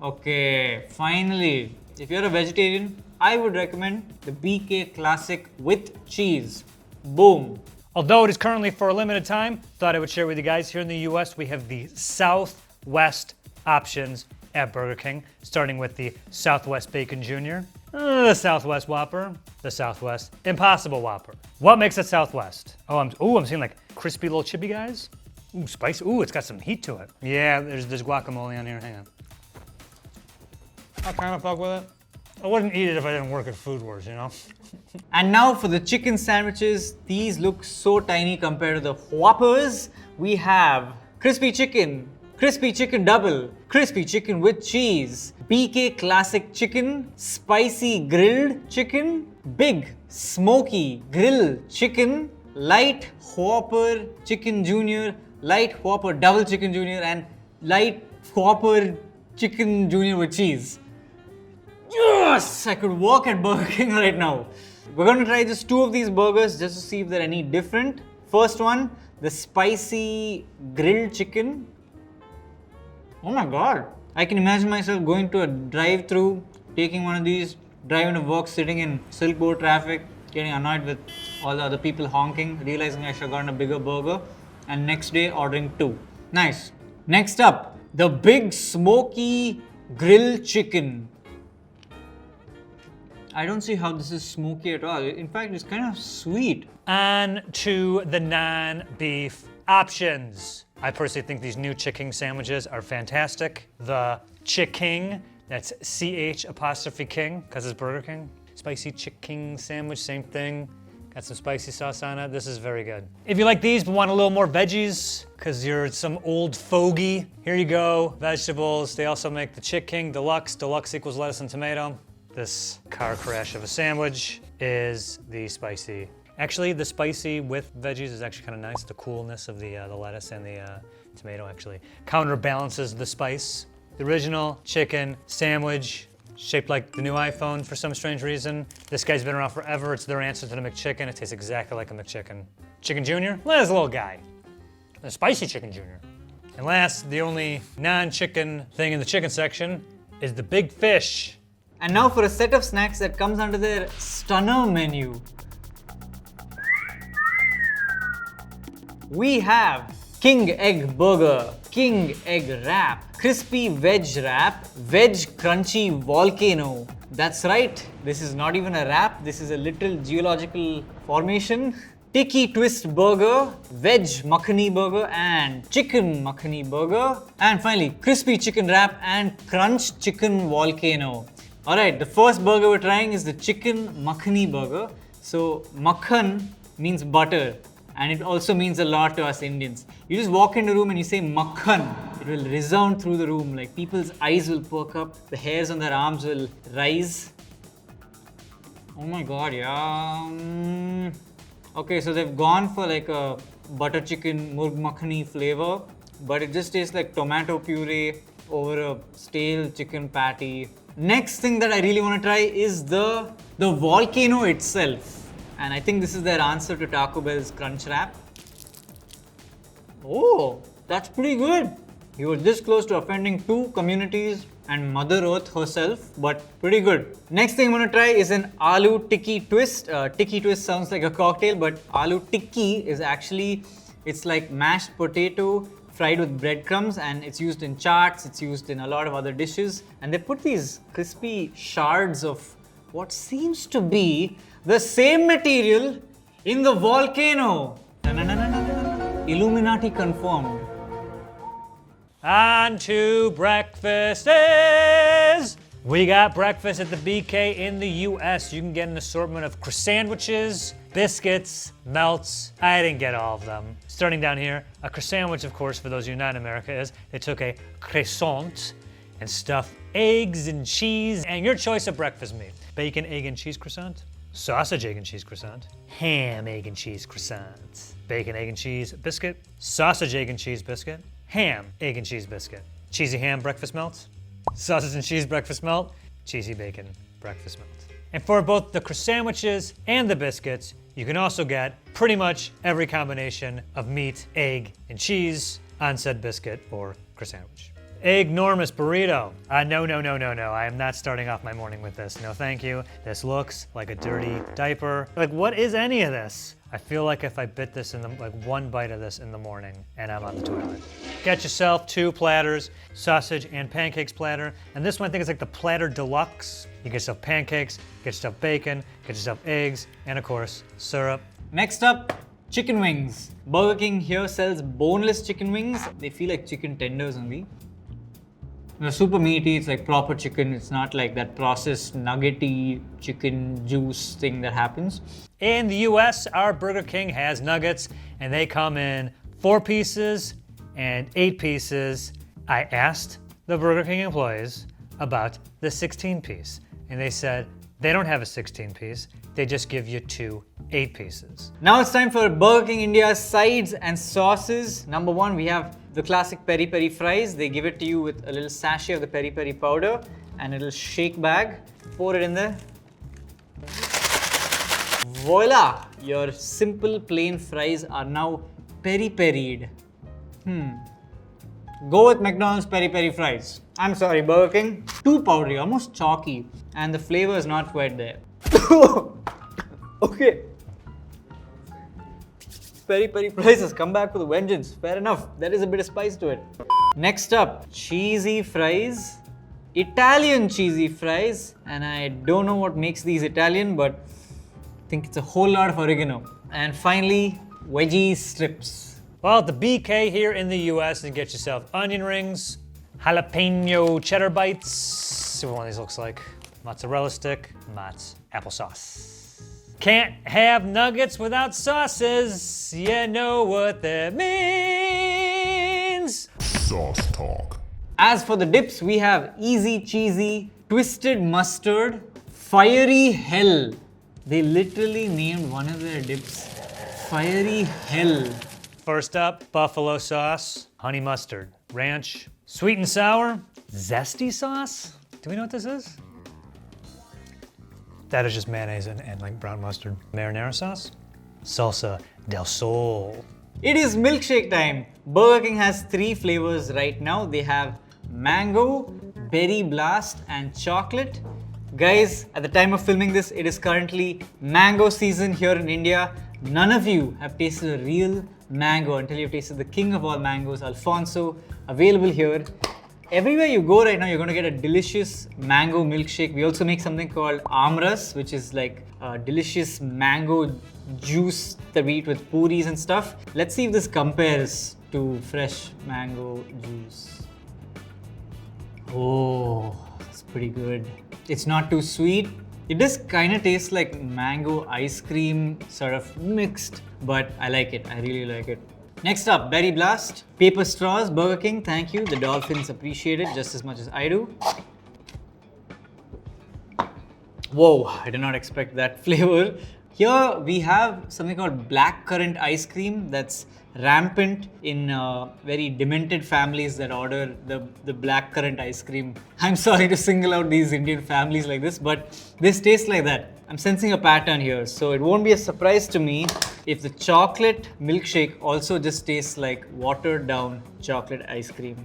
Okay, finally, if you're a vegetarian, I would recommend the BK Classic with cheese. Boom. Although it is currently for a limited time, thought I would share with you guys. Here in the US, we have the Southwest options at Burger King, starting with the Southwest Bacon Jr., the Southwest Whopper, the Southwest Impossible Whopper. What makes it Southwest? I'm seeing like crispy little chippy guys. Ooh, spicy. Ooh, it's got some heat to it. Yeah, there's guacamole on here. Hang on. I kind of fuck with it. I wouldn't eat it if I didn't work at Food Wars, you know? And now for the chicken sandwiches. These look so tiny compared to the Whoppers. We have crispy chicken double, crispy chicken with cheese, BK Classic chicken, spicy grilled chicken, big smoky grilled chicken, Light Whopper Chicken Junior, Light Whopper Double Chicken Junior, and Light Whopper Chicken Junior with cheese. Yes! I could walk at Burger King right now. We're going to try just two of these burgers just to see if they're any different. First one, the spicy grilled chicken. Oh my god. I can imagine myself going to a drive-thru, taking one of these, driving to work, sitting in Silk Board traffic, getting annoyed with all the other people honking, realizing I should have gotten a bigger burger, and next day ordering two. Nice. Next up, the big smoky grilled chicken. I don't see how this is smoky at all. In fact, it's kind of sweet. On to the non-beef options. I personally think these new chicken sandwiches are fantastic. The Chick-King, that's CH apostrophe King, because it's Burger King. Spicy chicken sandwich, same thing. Add some spicy sauce on it. This is very good. If you like these but want a little more veggies, because you're some old fogey, here you go. Vegetables. They also make the Chick King Deluxe. Deluxe equals lettuce and tomato. This car crash of a sandwich is the spicy. Actually, the spicy with veggies is actually kind of nice. The coolness of the lettuce and the tomato actually counterbalances the spice. The original chicken sandwich, shaped like the new iPhone for some strange reason. This guy's been around forever. It's their answer to the McChicken. It tastes exactly like a McChicken. Chicken Jr.? Well, that's a little guy. The spicy Chicken Jr. And last, the only non-chicken thing in the chicken section is the big fish. And now for a set of snacks that comes under their stunner menu. We have King Egg Burger, King Egg Wrap, Crispy Veg Wrap, Veg Crunchy Volcano. That's right, this is not even a wrap, this is a literal geological formation. Tiki Twist Burger, Veg Makhani Burger and Chicken Makhani Burger. And finally, Crispy Chicken Wrap and Crunch Chicken Volcano. Alright, the first burger we're trying is the Chicken Makhani Burger. So, makhan means butter. And it also means a lot to us Indians. You just walk in a room and you say makhan, it will resound through the room. Like people's eyes will perk up, the hairs on their arms will rise. Oh my god, yeah. Okay, so they've gone for like a butter chicken murg makhani flavor, but it just tastes like tomato puree over a stale chicken patty. Next thing that I really want to try is the volcano itself. And I think this is their answer to Taco Bell's Crunch Wrap. Oh, that's pretty good. You were this close to offending two communities and Mother Earth herself, but pretty good. Next thing I'm gonna try is an Aloo Tikki Twist. Tikki Twist sounds like a cocktail, but Aloo Tikki is actually, it's like mashed potato fried with breadcrumbs, and it's used in chaats, it's used in a lot of other dishes. And they put these crispy shards of what seems to be the same material in the volcano. Illuminati confirmed. On to breakfasts. We got breakfast at the BK in the US. You can get an assortment of croissantwiches, biscuits, melts. I didn't get all of them. Starting down here, a croissantwich, of course, for those of you not in America, is they took a croissant and stuffed eggs and cheese and your choice of breakfast meat. Bacon, egg, and cheese croissant. Sausage, egg, and cheese croissant. Ham, egg, and cheese croissant. Bacon, egg, and cheese biscuit. Sausage, egg, and cheese biscuit. Ham, egg, and cheese biscuit. Cheesy ham breakfast melt. Sausage and cheese breakfast melt. Cheesy bacon breakfast melt. And for both the croissantwiches and the biscuits, you can also get pretty much every combination of meat, egg, and cheese on said biscuit or croissantwich. Eggnormous burrito. No. I am not starting off my morning with this. No, thank you. This looks like a dirty diaper. Like, what is any of this? I feel like if I bit this in the, like one bite of this in the morning and I'm on the toilet. Get yourself 2 platters, sausage and pancakes platter. And this one I think is like the platter deluxe. You get yourself pancakes, get yourself bacon, get yourself eggs, and of course, syrup. Next up, chicken wings. Burger King here sells boneless chicken wings. They feel like chicken tenders only. They're super meaty, it's like proper chicken. It's not like that processed nuggety chicken juice thing that happens. In the US, our Burger King has nuggets and they come in 4 pieces and 8 pieces. I asked the Burger King employees about the 16 piece and they said they don't have a 16 piece, they just give you 2 8 pieces. Now it's time for Burger King India's sides and sauces. Number 1, we have the classic peri peri fries. They give it to you with a little sachet of the peri peri powder and a little shake bag. Pour it in there. Voila! Your simple plain fries are now peri peried. Go with McDonald's peri peri fries. I'm sorry, Burger King. Too powdery, almost chalky, and the flavor is not quite there. Okay. Peri peri fries has come back with a vengeance. Fair enough. There is a bit of spice to it. Next up, cheesy fries. Italian cheesy fries. And I don't know what makes these Italian, but I think it's a whole lot of oregano. And finally, veggie strips. Well, at the BK here in the US, you can get yourself onion rings, jalapeno cheddar bites. See what one of these looks like. Mozzarella stick, Mott's applesauce. Can't have nuggets without sauces. You know what that means. Sauce talk. As for the dips, we have easy cheesy, twisted mustard, fiery hell. They literally named one of their dips Fiery Hell. First up, buffalo sauce, honey mustard, ranch, sweet and sour, zesty sauce. Do we know what this is? That is just mayonnaise and like brown mustard. Marinara sauce, salsa del sol. It is milkshake time. Burger King has 3 flavors right now. They have mango, berry blast, and chocolate. Guys, at the time of filming this, it is currently mango season here in India. None of you have tasted a real mango until you've tasted the king of all mangoes, Alfonso, available here. Everywhere you go right now, you're going to get a delicious mango milkshake. We also make something called amras, which is like a delicious mango juice that we eat with puris and stuff. Let's see if this compares to fresh mango juice. Oh, it's pretty good. It's not too sweet. It does kind of taste like mango ice cream, sort of mixed, but I like it. I really like it. Next up, Berry Blast. Paper straws, Burger King, thank you. The dolphins appreciate it just as much as I do. Whoa, I did not expect that flavor. Here we have something called blackcurrant ice cream that's rampant in very demented families that order the blackcurrant ice cream. I'm sorry to single out these Indian families like this, but this tastes like that. I'm sensing a pattern here, so it won't be a surprise to me if the chocolate milkshake also just tastes like watered down chocolate ice cream.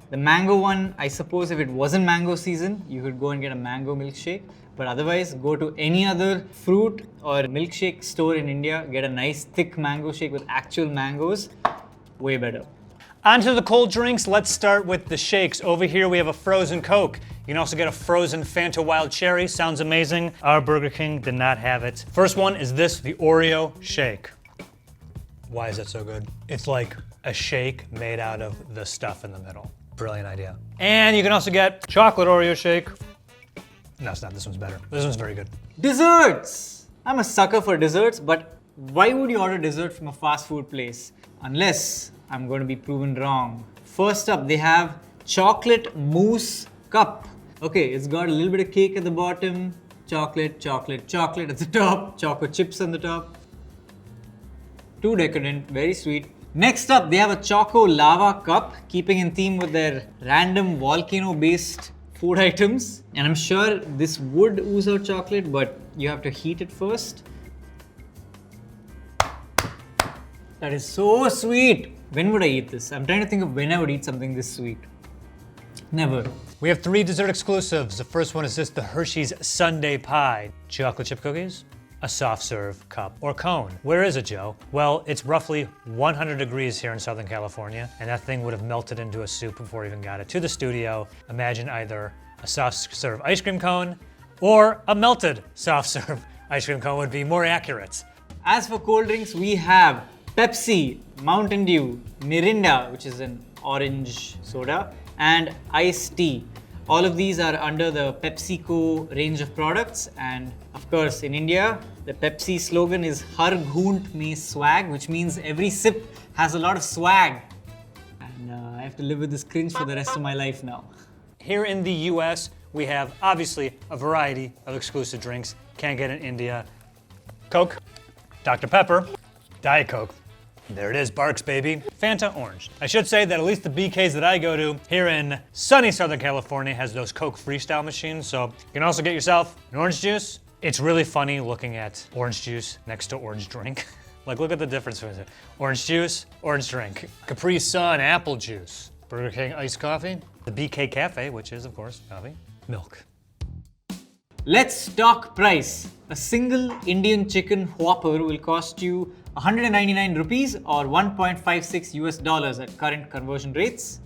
The mango one, I suppose if it wasn't mango season, you could go and get a mango milkshake. But otherwise, go to any other fruit or milkshake store in India, get a nice thick mango shake with actual mangoes, way better. On to the cold drinks. Let's start with the shakes. Over here we have a frozen Coke. You can also get a frozen Fanta Wild Cherry. Sounds amazing. Our Burger King did not have it. First one is this, the Oreo shake. Why is that so good? It's like a shake made out of the stuff in the middle. Brilliant idea. And you can also get chocolate Oreo shake. No, it's not. This one's better. This one's very good. Desserts! I'm a sucker for desserts, but why would you order dessert from a fast food place? Unless I'm going to be proven wrong. First up, they have chocolate mousse cup. Okay, it's got a little bit of cake at the bottom, chocolate, chocolate, chocolate at the top, chocolate chips on the top. Too decadent, very sweet. Next up, they have a choco lava cup, keeping in theme with their random volcano-based food items. And I'm sure this would ooze out chocolate, but you have to heat it first. That is so sweet. When would I eat this? I'm trying to think of when I would eat something this sweet. Never. We have 3 dessert exclusives. The first one is this, the Hershey's Sundae Pie. Chocolate chip cookies, a soft serve cup or cone. Where is it, Joe? Well, it's roughly 100 degrees here in Southern California, and that thing would have melted into a soup before we even got it to the studio. Imagine either a soft serve ice cream cone or a melted soft serve ice cream cone would be more accurate. As for cold drinks, we have Pepsi, Mountain Dew, Mirinda, which is an orange soda, and iced tea. All of these are under the PepsiCo range of products, and of course in India, the Pepsi slogan is Har Ghoont Mein Swag, which means every sip has a lot of swag. And I have to live with this cringe for the rest of my life now. Here in the US, we have obviously a variety of exclusive drinks. Can't get in India. Coke, Dr. Pepper, Diet Coke. There it is, Barks, baby. Fanta Orange. I should say that at least the BKs that I go to here in sunny Southern California has those Coke Freestyle machines, so you can also get yourself an orange juice. It's really funny looking at orange juice next to orange drink. Like, look at the difference between it. Orange juice, orange drink. Capri Sun, apple juice. Burger King iced coffee. The BK Cafe, which is, of course, coffee. Milk. Let's talk price. A single Indian chicken Whopper will cost you 199 rupees or 1.56 US dollars at current conversion rates.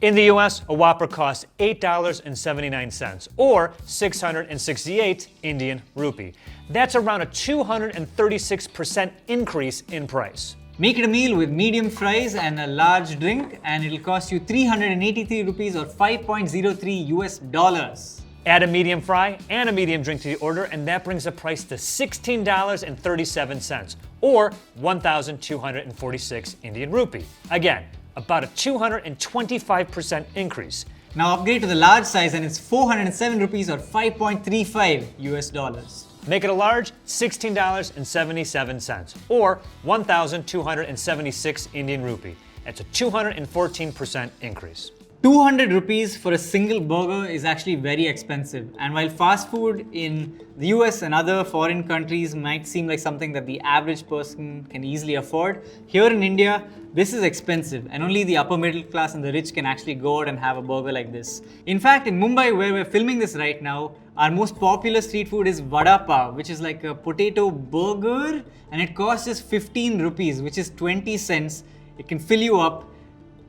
In the US, a Whopper costs $8.79 or 668 Indian rupee. That's around a 236% increase in price. Make it a meal with medium fries and a large drink and it'll cost you 383 rupees or 5.03 US dollars. Add a medium fry and a medium drink to the order, and that brings the price to $16.37, or 1,246 Indian rupee. Again, about a 225% increase. Now upgrade to the large size and it's 407 rupees or 5.35 US dollars. Make it a large, $16.77, or 1,276 Indian rupee. That's a 214% increase. 200 rupees for a single burger is actually very expensive. And while fast food in the US and other foreign countries might seem like something that the average person can easily afford, here in India, this is expensive and only the upper middle class and the rich can actually go out and have a burger like this. In fact, in Mumbai, where we're filming this right now, our most popular street food is vada pav, which is like a potato burger, and it costs just 15 rupees, which is 20 cents. It can fill you up.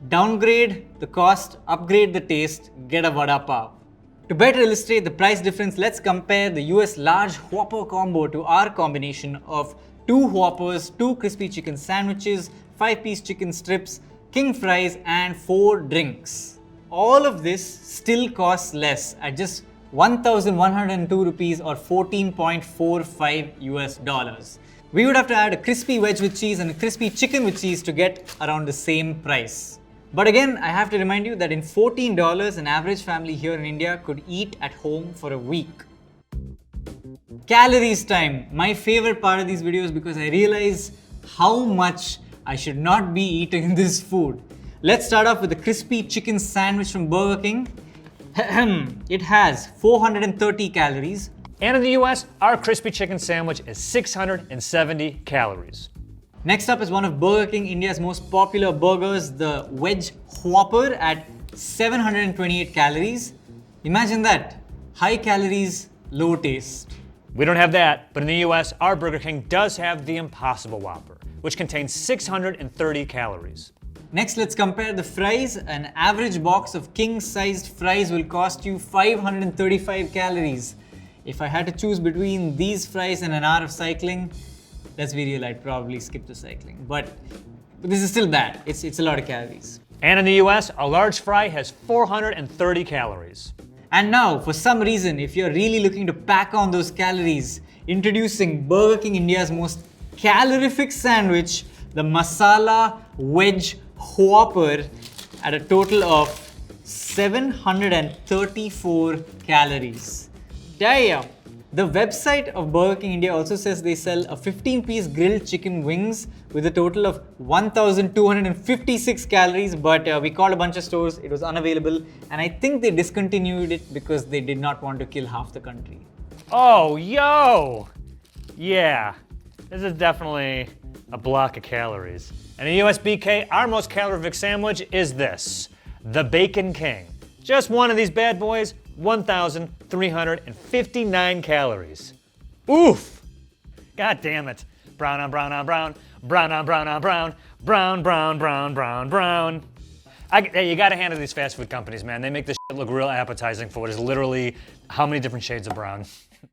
Downgrade the cost, upgrade the taste, get a vada pav. To better illustrate the price difference, let's compare the US large Whopper combo to our combination of 2 Whoppers, 2 crispy chicken sandwiches, 5-piece chicken strips, king fries and 4 drinks. All of this still costs less at just 1,102 rupees or 14.45 US dollars. We would have to add a crispy veg with cheese and a crispy chicken with cheese to get around the same price. But again, I have to remind you that in $14, an average family here in India could eat at home for a week. Calories time. My favorite part of these videos because I realize how much I should not be eating this food. Let's start off with the crispy chicken sandwich from Burger King. It has 430 calories. And in the US, our crispy chicken sandwich is 670 calories. Next up is one of Burger King India's most popular burgers, the Wedge Whopper at 728 calories. Imagine that. High calories, low taste. We don't have that, but in the US, our Burger King does have the Impossible Whopper, which contains 630 calories. Next, let's compare the fries. An average box of king-sized fries will cost you 535 calories. If I had to choose between these fries and an hour of cycling, let's be real, I'd probably skip the cycling. But this is still bad. It's a lot of calories. And in the US, a large fry has 430 calories. And now, for some reason, if you're really looking to pack on those calories, introducing Burger King India's most calorific sandwich, the Masala Wedge Whopper, at a total of 734 calories. Damn! The website of Burger King India also says they sell a 15-piece grilled chicken wings with a total of 1,256 calories, but we called a bunch of stores, it was unavailable, and I think they discontinued it because they did not want to kill half the country. Oh, yo! Yeah, this is definitely a block of calories. And in USBK, our most calorific sandwich is this, the Bacon King. Just one of these bad boys, 1,359 calories. Oof! God damn it. Brown on brown on brown, brown on brown on brown, brown, brown, brown, brown, brown. Hey, you gotta hand it to these fast food companies, man. They make this shit look real appetizing for what is literally how many different shades of brown.